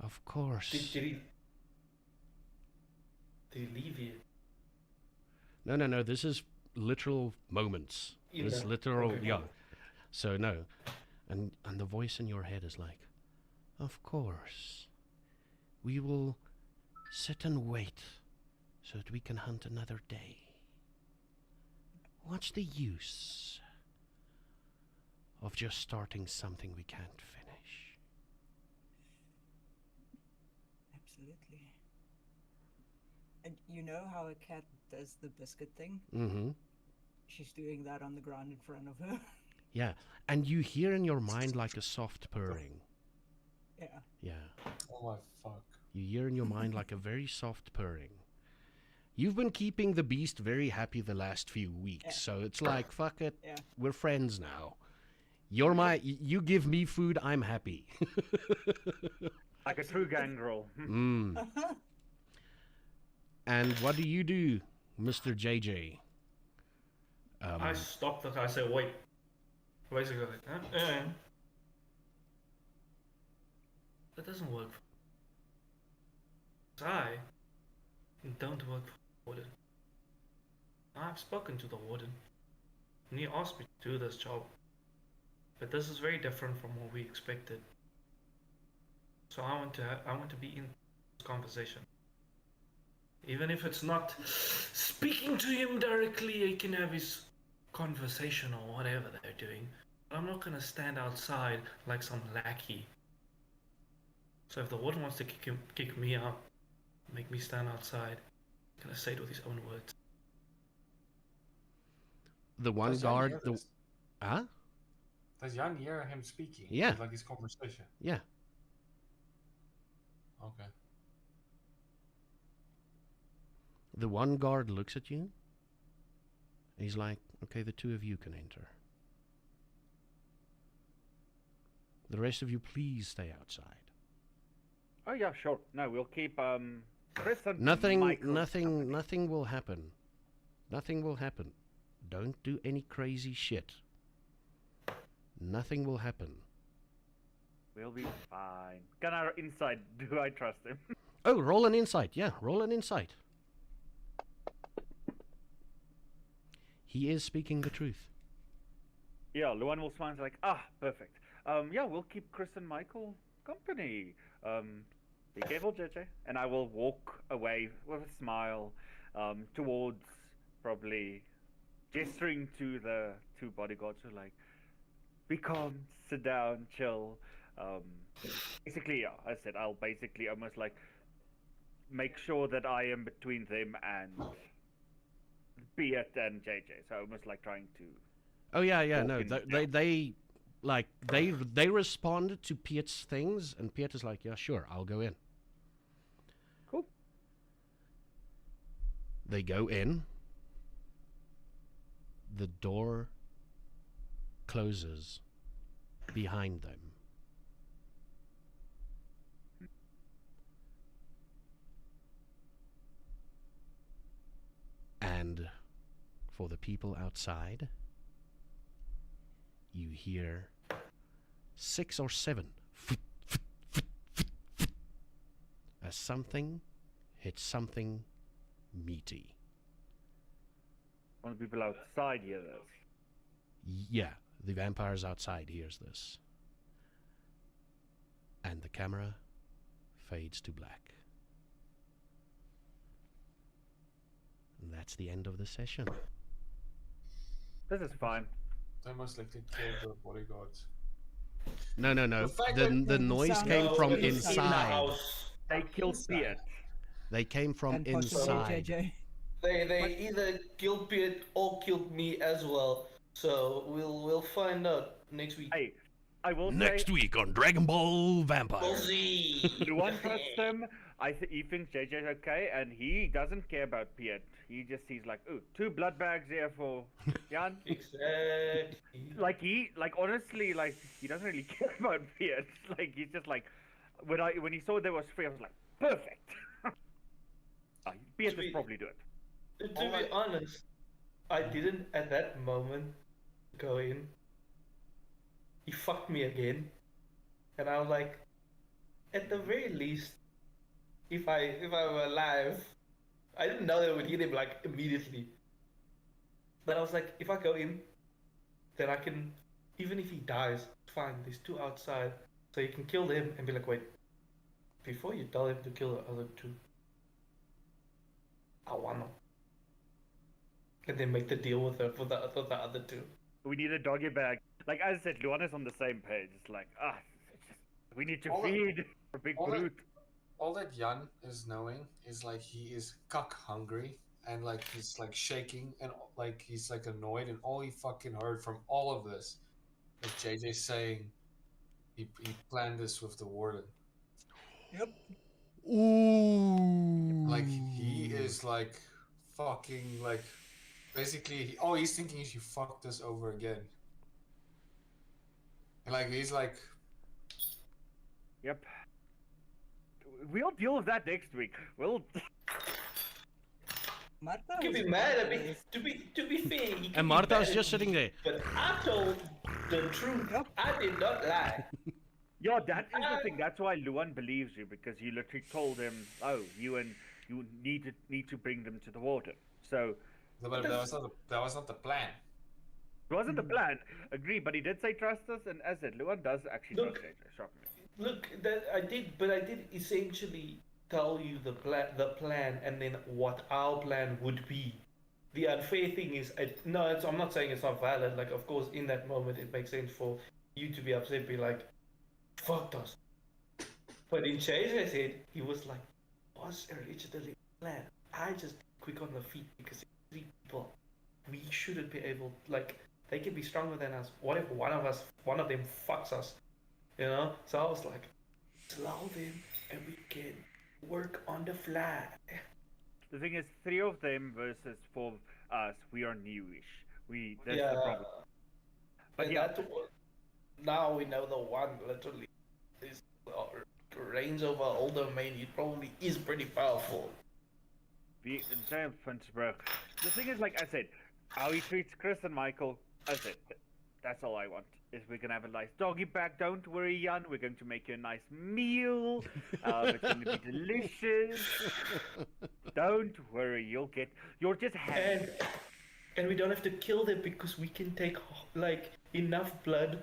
Of course. Did he leave you? No. This is literal moments. This literal, Okay. yeah. So no, and the voice in your head is like, of course, we will sit and wait so that we can hunt another day. What's the use of just starting something we can't finish? Absolutely. And you know how a cat does the biscuit thing? Mm-hmm. She's doing that on the ground in front of her. Yeah, and you hear in your mind like a soft purring. Yeah. Yeah. Oh my fuck. You hear in your mind like a very soft purring. You've been keeping the beast very happy the last few weeks, Yeah. so it's like, fuck it, Yeah. we're friends now. You give me food, I'm happy. Like a true gangrel. Mm. And what do you do, Mr. JJ? I stopped the guy. I said, wait. Basically, like, that doesn't work. I don't work for the warden. I've spoken to the warden, and he asked me to do this job. But this is very different from what we expected. So I want to be in this conversation. Even if it's not speaking to him directly, he can have his conversation or whatever they're doing. I'm not gonna stand outside like some lackey. So if the warden wants to kick me out, make me stand outside, I'm gonna say it with his own words. The one Does Jan guard, hear the... this? Huh? Does Jan hear him speaking? Yeah. Like his conversation. Yeah. Okay. The one guard looks at you. He's like, okay, the two of you can enter. The rest of you, please stay outside. Oh yeah, sure. No, we'll keep Chris and Nothing Michael company. nothing will happen. Nothing will happen. Don't do any crazy shit. Nothing will happen. We'll be fine. Can I inside? Do I trust him? Oh, roll an insight. Yeah, roll an insight. He is speaking the truth. Yeah, Luan will smile like, perfect. Yeah, we'll keep Chris and Michael company. Be careful, JJ. And I will walk away with a smile, towards probably gesturing to the two bodyguards who are like, be calm, sit down, chill. Basically, yeah, I said I'll basically almost like make sure that I am between them and Beat and JJ. So almost like trying to. Oh yeah, no. Walking They responded to Piet's things, and Piet is like, yeah, sure, I'll go in. Cool. They go in. The door closes behind them. And for the people outside, you hear 6 or 7 as something hits something meaty. One of the people outside hear this. Yeah, the vampires outside hears this. And the camera fades to black. And that's the end of the session. This is fine. They most likely killed the bodyguards. No. The fact The that- noise sound came of from it is in the inside. house. They killed Inside. Beat. They came from and possibly inside. JJ. They either killed Piet or killed me as well. So we'll find out next week. Hey, I will Next week on Dragon Ball Vampire. We'll see. Luan trusts him. He thinks JJ's okay, and he doesn't care about Piet. He just sees like, ooh, 2 blood bags here for Jan. Exactly. Honestly, he doesn't really care about Piet. Like, he's just like, when he saw there was 3, I was like, perfect. Piet To will be- probably do it. To be honest, I didn't at that moment go in. He fucked me again, and I was like, at the very least, if I were alive, I didn't know they would hit him like immediately. But I was like, if I go in, then I can, even if he dies, it's fine. There's 2 outside, so you can kill them and be like, wait, before you tell him to kill the other 2, I want them. And then make the deal with her for the other 2. We need a doggy bag. Like as I said, Luan is on the same page. It's like, we need to All that- feed a big all that- brute. All that Jan is knowing is like he is cuck hungry and like he's like shaking and like he's like annoyed, and all he fucking heard from all of this is JJ saying he planned this with the warden. Yep. Ooh. Like he is like fucking like basically he's thinking he should fuck this over again. And like he's like Yep. We'll deal with that next week. We'll. Marta He can was be mad at me. always- To be fair, he can And be Marta mad was at just me, sitting there. But I told the truth. I did not lie. Yeah, that is the thing. That's why Luan believes you, because you literally told him, "Oh, you need to bring them to the water." So but that was not the plan. it wasn't the plan. Agree, but he did say trust us, and as I said, Luan does actually Look. trust JJ. Shock me. Look, that I did essentially tell you the plan, and then what our plan would be. The unfair thing is, I'm not saying it's not valid. Like, of course, in that moment, it makes sense for you to be upset, be like, "Fucked us." But in JJ said, he was like, "Was originally plan. I just quick on the feet because it's 3 people. We shouldn't be able, like, they can be stronger than us. What if one of them fucks us? You know?" So I was like, allow them and we can work on the fly. The thing is, 3 of them versus 4 of us, we are newish. That's the Yeah. problem. But And yeah, now we know the one literally is reigns over all domain. He probably is pretty powerful. the entire Finchburg. The thing is, like I said, how he treats Chris and Michael, I said, that's all I want. Is we can have a nice doggy bag. Don't worry, Jan. We're going to make you a nice meal. It's going to be delicious. Don't worry. You'll just happy. And we don't have to kill them because we can take like enough blood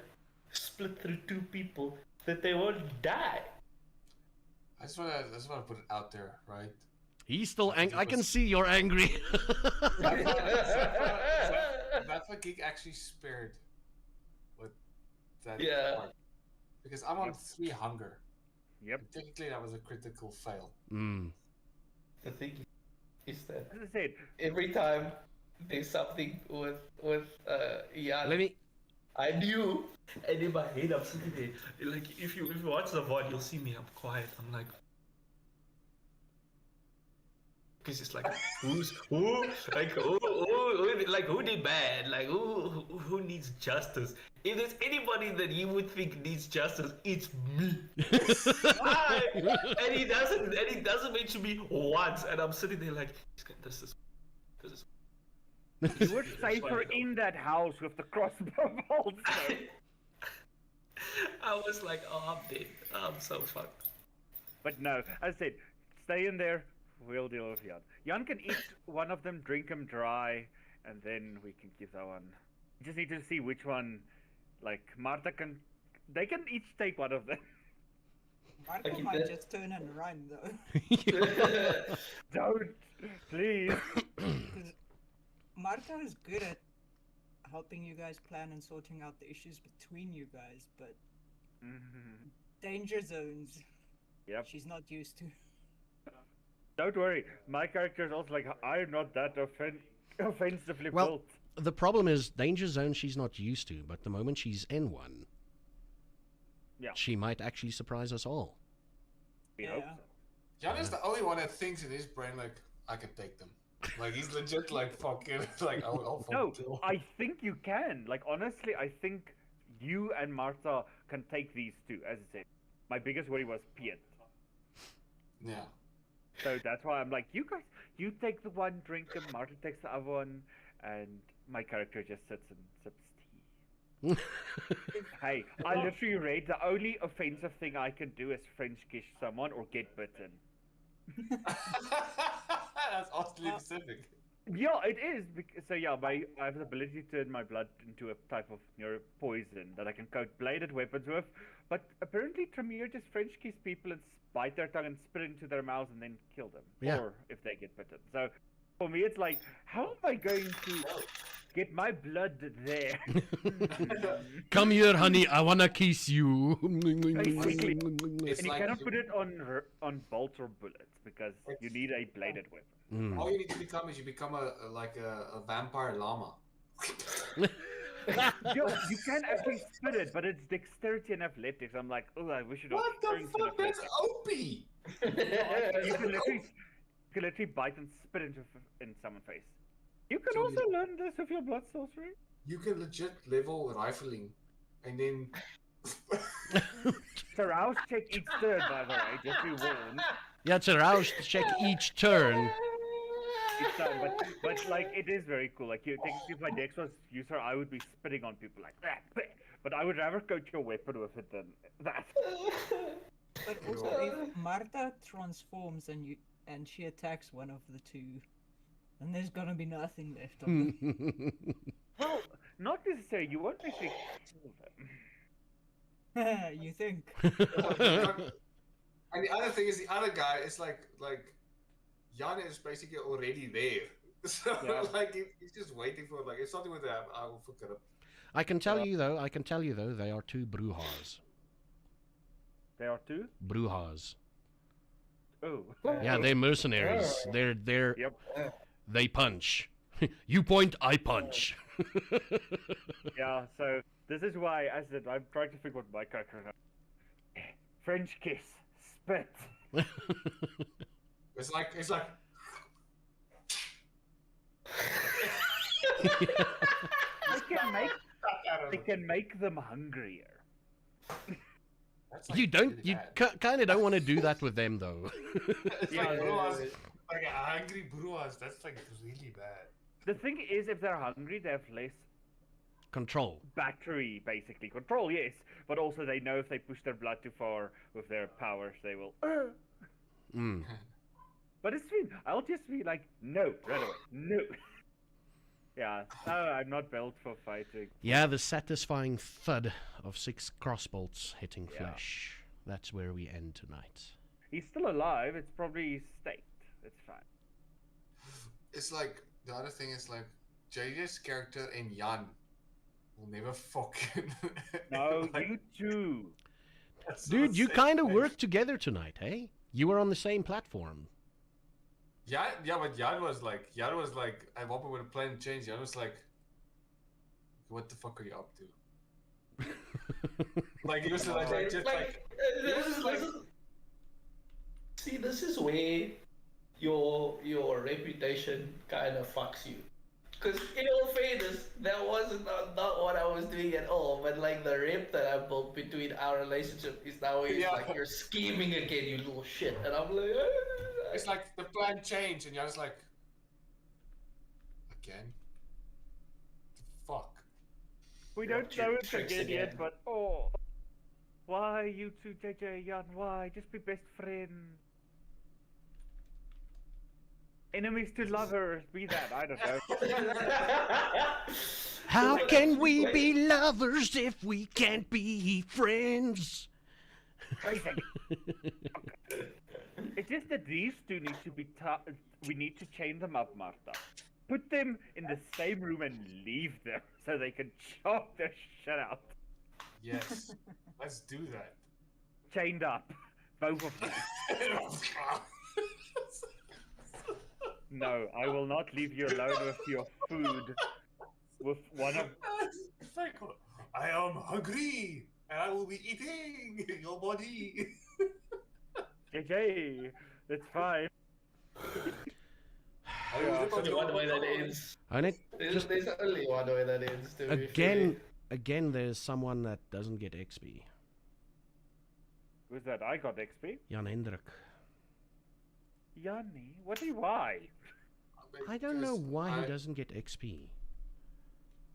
split through 2 people that they won't die. I just wanna put it out there, right? He's still angry. I can see you're angry. Zaffageek actually spared with that Yeah. part. Because I'm on Yep. 3 hunger. Yep. And technically that was a critical fail. Mm. The thing is that As I said, every time there's something with Jan, Let me. I knew, and in my head I'm sitting there. Like if you watch the VOD, you'll see me. I'm quiet. I'm like, because it's like who did bad? Like who needs justice? If there's anybody that he would think needs justice, it's me. Why? And he doesn't mention me once. And I'm sitting there like, this is. you were safer in that house with the crossbow bolts. though. I was like, oh, I'm dead. I'm so fucked. But no, as I said, stay in there. We'll deal with Jan. Jan can eat one of them, drink them dry, and then we can keep that one. We just need to see which one. Like Martha can, they can each take one of them. Marco Okay, might that- just turn and run though. Don't, please. Because Marta is good at helping you guys plan and sorting out the issues between you guys, but Mhm. danger zones, Yep. she's not used to. Don't worry. My character is also like I'm not that offensively Well, built. The problem is danger zone she's not used to, but the moment she's in one, Yeah. she might actually surprise us all. We hope Yeah. so. Jan is the only one that thinks in his brain like, I can take them. Like he's legit like fucking like I'll No, kill. I think you can. Like honestly, I think you and Martha can take these 2. As I said, my biggest worry was Piet. Yeah. So that's why I'm like, you guys, you take the one, drink them. Martha takes the other one, and my character just sits and sips tea. Hey, I literally read the only offensive thing I can do is French kiss someone or get bitten. That's awfully specific. Yeah, it is. So yeah, I have the ability to turn my blood into a type of poison that I can coat bladed weapons with. But apparently Tremere just French kiss people and bite their tongue and spit it into their mouths and then kill them. Yeah. Or if they get bitten. So for me, it's like, how am I going to get my blood there? Come here, honey. I wanna kiss you. Basically. It's And you like cannot you- put it on bolts or bullets because you need a bladed weapon. Mm. All you need to become is you become a vampire llama. You can actually spit it, but it's dexterity and athletics. I'm like, oh, I wish it was What the strength and fuck? That's athletics. OP. You can literally bite and spit in someone's face. You can So also learn this with your blood sorcery. You can legit level rifling, and then Rouse check each turn, by the way, just be warned. Yeah, it's a rouse to check each turn. Each time, but like it is very cool. Like you technically, if my dex was user, I would be spitting on people like that. But I would rather coach your weapon with it than that. But also, if Marta transforms and she attacks one of the 2, then there's gonna be nothing left of them. Well, not necessarily. You won't actually kill them. You think? and the other thing is the other guy is like Jan is basically already there. So Yeah. like he's just waiting for like if something would happen, I will fuck it up. I can tell you though, they are 2 Brujas. There are 2. Brujas. Oh. Yeah, they're mercenaries. They're Yep. they punch. You point, I punch. Yeah. So this is why I said I'm trying to figure what my character is. French kiss, spit. It's like They can make them hungrier. that's You don't. really You bad. kind of don't want to do that with them, though. It's Yeah, like yeah, brujas, yeah. like a hungry brujas. That's like really bad. The thing is, if they're hungry, they have less Control. battery, basically. Control, yes, but also they know if they push their blood too far with their powers, they will. Mm. But it's fine. I'll just be like, no, right away, no. Yeah, no, I'm not built for fighting. Yeah, the satisfying thud of 6 crossbolts hitting Yeah. flesh. That's where we end tonight. He's still alive. It's probably staked. It's fine. It's like the other thing is like JJ's character and Jan will never fucking. No, like, you too. that's Dude, the you same kind of thing. worked together tonight, hey? You were on the same platform. Yeah, but Jan was like, I want with a plan change. Jan was like, what the fuck are you up to? Like he was like, just like See, this is where your reputation kind of fucks you. Because in all fairness, that wasn't not what I was doing at all. But like the rep that I built between our relationship is now it's Yeah. like you're scheming again, you little shit. And I'm like, it's like the plan changed, and Jan's like, again? The fuck? We Yeah, don't know it tricks again yet, again. but oh. Why you two, JJ, Jan? Why? Just be best friends. Enemies to lovers, be that. I don't know. How can we be lovers if we can't be friends? Crazy. It's just that these two need to be we need to chain them up, Martha. Put them in the same room and leave them so they can chop their shit out. Yes, let's do that. Chained up. Both of them. No, I will not leave you alone with your food. With one of It's like, I am hungry, and I will be eating your body. JJ. It's fine. there's only one way that ends. And it There's only one way that ends. To be again, there's someone that doesn't get XP. Who's that? I got XP. Jan Hendrik. Yanni? Why? I don't know Because why he I- doesn't get XP.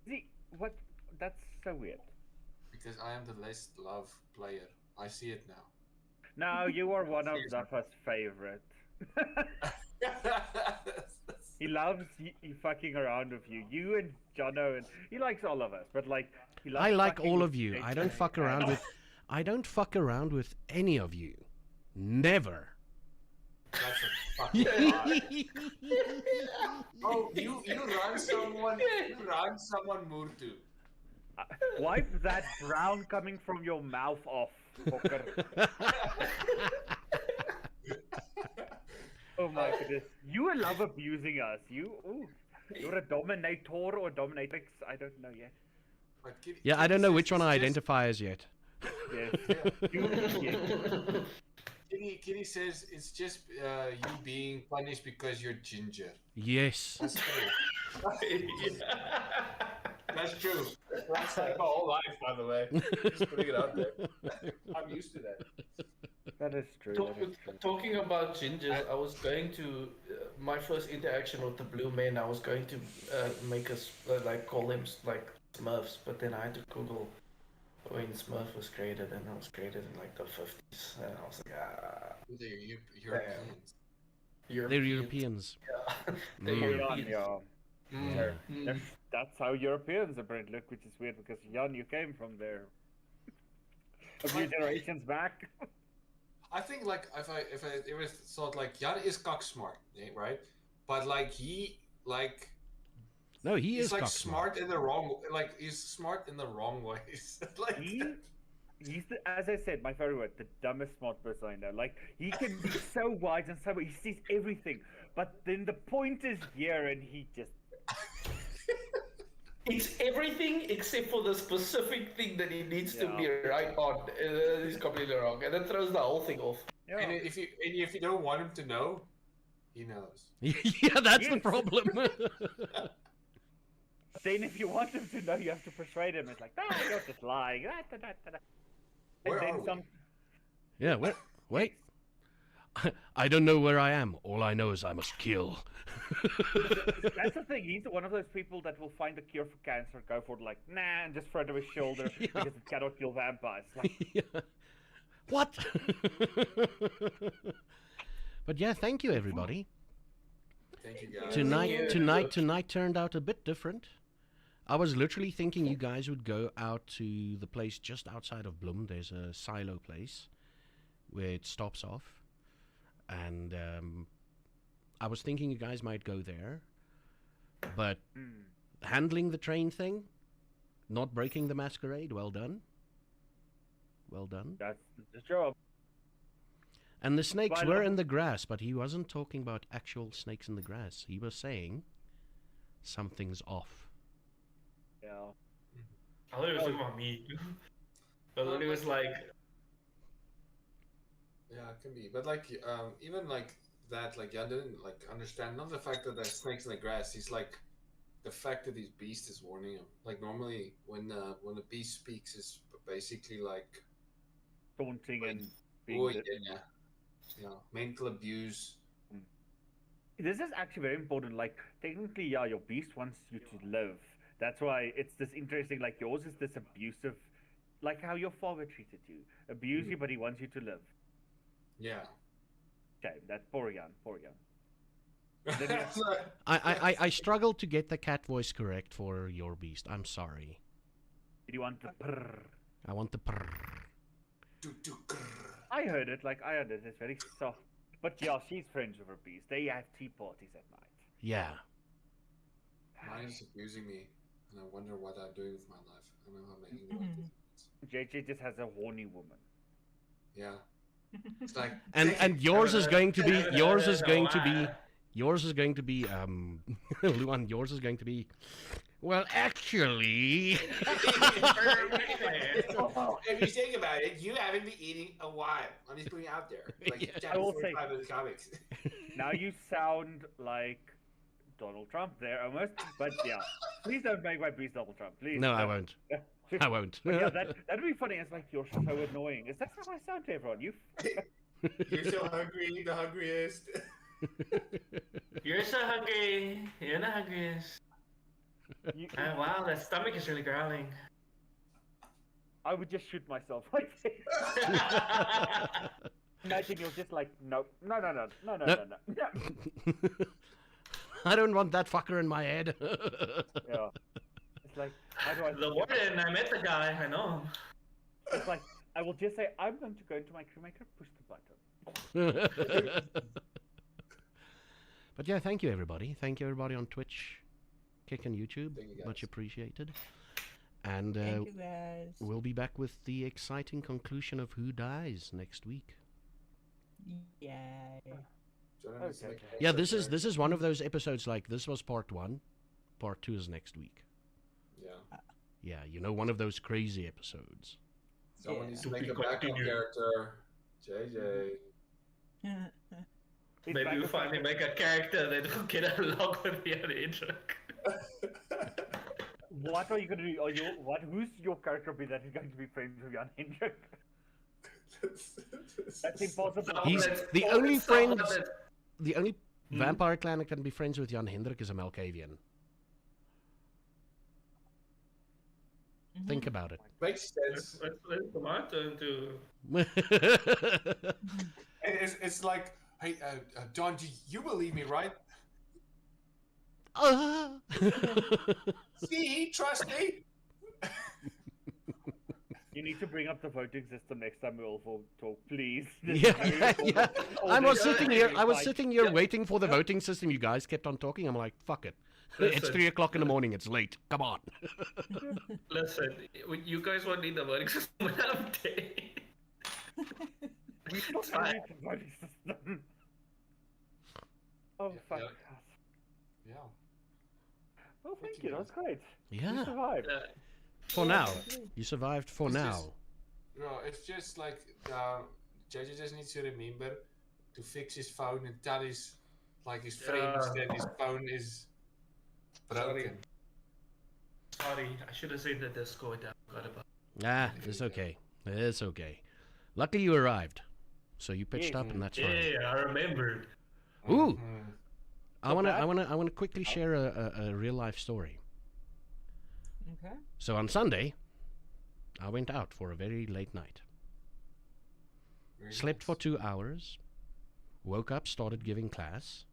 See, what? That's so weird. Because I am the least loved player. I see it now. Now you are one of Seriously. Zaffa's favorite. He loves fucking around with you. You and Jono, and he likes all of us. But like, he loves I like fucking all with of you. I JJ. don't fuck around with. I don't fuck around with any of you. Never. That's a fucking lie. Oh, you run someone Murtu. Wipe that brown coming from your mouth off, fucker. Oh my goodness. You love abusing us. You're a dominator or dominatrix. I don't know yet. But Kitty, Yeah, I don't know says which one I it's just- identify as yet. Yes. Yes. Kitty says it's just you being punished because you're ginger. Yes. That's true. That's true. That's like my whole life, by the way. Just putting it out there. I'm used to that. That is true. That is true. Talking about gingers, I was going to my first interaction with the blue men. I was going to make us call them like Smurfs, but then I had to Google when Smurf was created, and it was created in like the 50s, and I was like, They're Europeans. They're Europeans. Yeah. Mm. They're Europeans. Yeah. Mm. That's how Europeans are bred. Look, which is weird because Jan, you came from there a few generations back. I think like if I ever thought like Jan is cock smart, right? But like No, he he's is like cock smart in the wrong he's smart in the wrong ways. Like He's as I said, my favorite word, the dumbest smart person I know. Like he can be so wise and so he sees everything, but then the point is here, and he just It's everything except for the specific thing that he needs to Yeah. be right on. He's completely wrong, and that throws the whole thing off. Yeah. And if you don't want him to know, he knows. Yeah, that's the Yes. problem. Then if you want him to know, you have to persuade him. It's like, you're just lying. And Where then are we? some. Yeah, wait. I don't know where I am. All I know is I must kill. That's the thing. He's one of those people that will find a cure for cancer, go for it, like, nah, and just throw it to his shoulder Yeah. because it cannot kill vampires. Like, Yeah. What? But yeah, thank you everybody. Thank you guys. Tonight turned out a bit different. I was literally thinking you guys would go out to the place just outside of Bloem. There's a silo place where it stops off. And I was thinking you guys might go there. But handling the train thing, not breaking the masquerade, well done. Well done. that's the job. And the snakes But I were love- in the grass, but he wasn't talking about actual snakes in the grass. He was saying something's off. Yeah. I thought he was talking about me. I thought he was like, Yeah, it can be. But like, even like that, like Jan didn't like understand. Not the fact that there's snakes in the grass. He's like, the fact that his beast is warning him. Like normally, when the beast speaks, is basically like, Taunting and oh being. yeah, mental abuse. This is actually very important. Like, technically, yeah, your beast wants you to live. That's why it's this interesting. Like, yours is this abusive, like how your father treated you. Abuse you, but he wants you to live. Yeah. Okay, that's poor Jan. It's like- I struggled to get the cat voice correct for your beast. I'm sorry. Did you want the prrr? I want the prrr. I heard it. Like, I heard it. It's very soft. But yeah, she's friends with her beast. They have tea parties at night. Yeah. Mine is abusing me, and I wonder what I'm doing with my life. I know I'm making the right decisions. JJ just has a horny woman. Yeah. It's like And yours is going to be Luan, yours is going to be, well, actually. if you think about it, you haven't been eating a while. I'm just putting it out there. Like Yeah. I will say- 45 of the comics. Now you sound like Donald Trump there almost. But yeah, please don't make my beast Donald Trump. Please. No, I don't. won't. Yeah. I won't. But yeah, that'd be funny. It's like, you're so annoying. Is that how I sound to everyone? You. You're so hungry, the hungriest. you're so hungry. You're the hungriest. you Wow, that stomach is really growling. I would just shoot myself right there. Imagine you're just like, no. I don't want that fucker in my head. Yeah. It's like, how do I? The warden, I met the guy, I know. It's like, I will just say, I'm going to go into my cremator, push the button. But yeah, thank you everybody. Thank you everybody on Twitch, Kick and YouTube. Thank you, guys. Much appreciated. And Thank you guys. we'll be back with the exciting conclusion of Who Dies next week. Yeah. Jordan needs to Okay. make an Yeah, extra this is one of those episodes, like, this was part 1. Part 2 is next week. Yeah. Yeah, you know, one of those crazy episodes. Someone Yeah. needs to To make be a backup continued. character. JJ. He's Maybe back we with finally me. make a character that will get along with me on the intro. What are you gonna do? Who's your character be that is going to be friends with Jan Hendrik? That's impossible. He's the Someone only that- friends. The only Hmm? vampire clan that can be friends with Jan Hendrik is a Malkavian. Think about it. Makes sense. Let's come out and do. And it's like, hey, John, you believe me, right? See, trust me. You need to bring up the voting system next time we all talk, please. Yeah, yeah. I was All sitting this- here. I was like- sitting here waiting for the voting system. You guys kept on talking. I'm like, fuck it. It's Listen. 3 o'clock in the morning. It's late. Come on. Listen, you guys won't need the voting system when I'm dead. We still It's don't fine. need the voting system. Oh, Yeah, fuck. yeah. Yeah. Well, thank you. That was great. You Yeah. survived. For now, you survived. For It's now. just- No, it's just like JJ just needs to remember to fix his phone and tell his his Yeah. friends that his phone is broken. Sorry, I should have said the Discord. I forgot about. Ah, it's okay. It's okay. Luckily you arrived. So you pitched up and that's fine. Yeah, I remembered. Ooh! Mhm. I wanna quickly share a real life story. Okay. So on Sunday, I went out for a very late night. Very Slept nice. for 2 hours. Woke up, started giving class.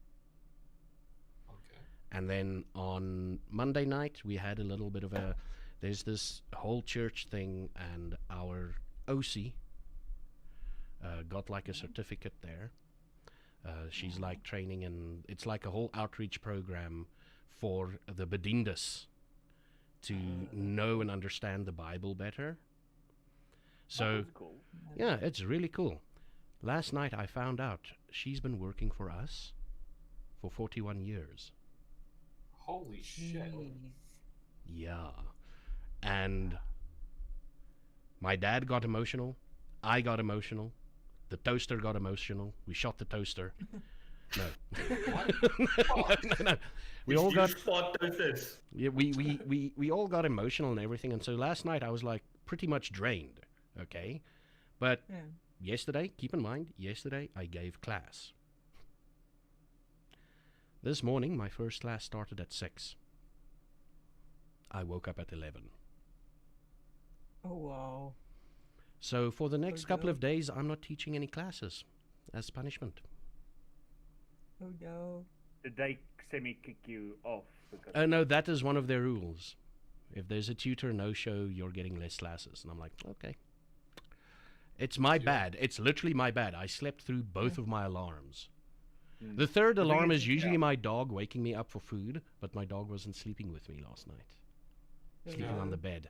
Okay. And then on Monday night, we had a little bit of a. There's this whole church thing, and our OC got like a certificate there. She's like training, and it's like a whole outreach program for the bediendes to know and understand the Bible better. So, That's cool. yeah, it's really cool. Last night I found out she's been working for us for 41 years. Holy shit. Jeez. Yeah. And my dad got emotional. I got emotional. The toaster got emotional. We shot the toaster. No. No. We all got yeah, we all got emotional and everything, and so last night I was like pretty much drained. Okay. But Yeah. yesterday, keep in mind, yesterday I gave class. This morning my first class started at 6. I woke up at 11. Oh wow. So for the next Oh, couple no. of days I'm not teaching any classes as punishment. Oh no. Did they semi-kick you off? Because Oh no, that is one of their rules. If there's a tutor no-show, you're getting less classes. And I'm like, okay. It's my bad. It's literally my bad. I slept through both of my alarms. Mm. The third The thing alarm is, is usually yeah. my dog waking me up for food, but my dog wasn't sleeping with me last night. Oh, Sleeping on no. the bed.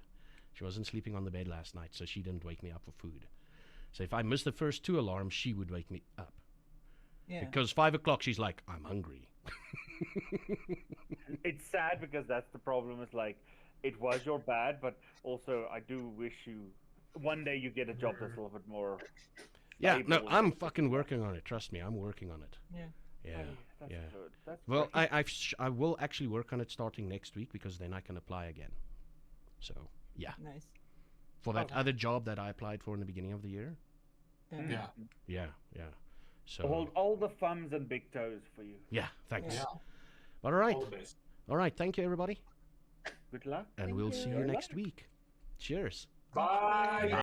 She wasn't sleeping on the bed last night, so she didn't wake me up for food. So if I missed the first 2 alarms, she would wake me up. Yeah. Because 5 o'clock, she's like, I'm hungry. It's sad because that's the problem. Is like, it was your bad, but also I do wish you one day you get a job that's a little bit more. Yeah, no, stable I'm and fucking stuff like working on it. Trust me, I'm working on it. Yeah. that. Yeah, That's yeah. good. That's Well, great. I will actually work on it starting next week because then I can apply again. So, yeah. Nice. For that Oh. other job that I applied for in the beginning of the year. Mm. Yeah. Yeah. So, Hold all the thumbs and big toes for you. yeah, thanks. Yeah. All right. All the best. All right, thank you, everybody. Good luck. And Thank we'll you. see you Good next luck. week. Cheers. Bye.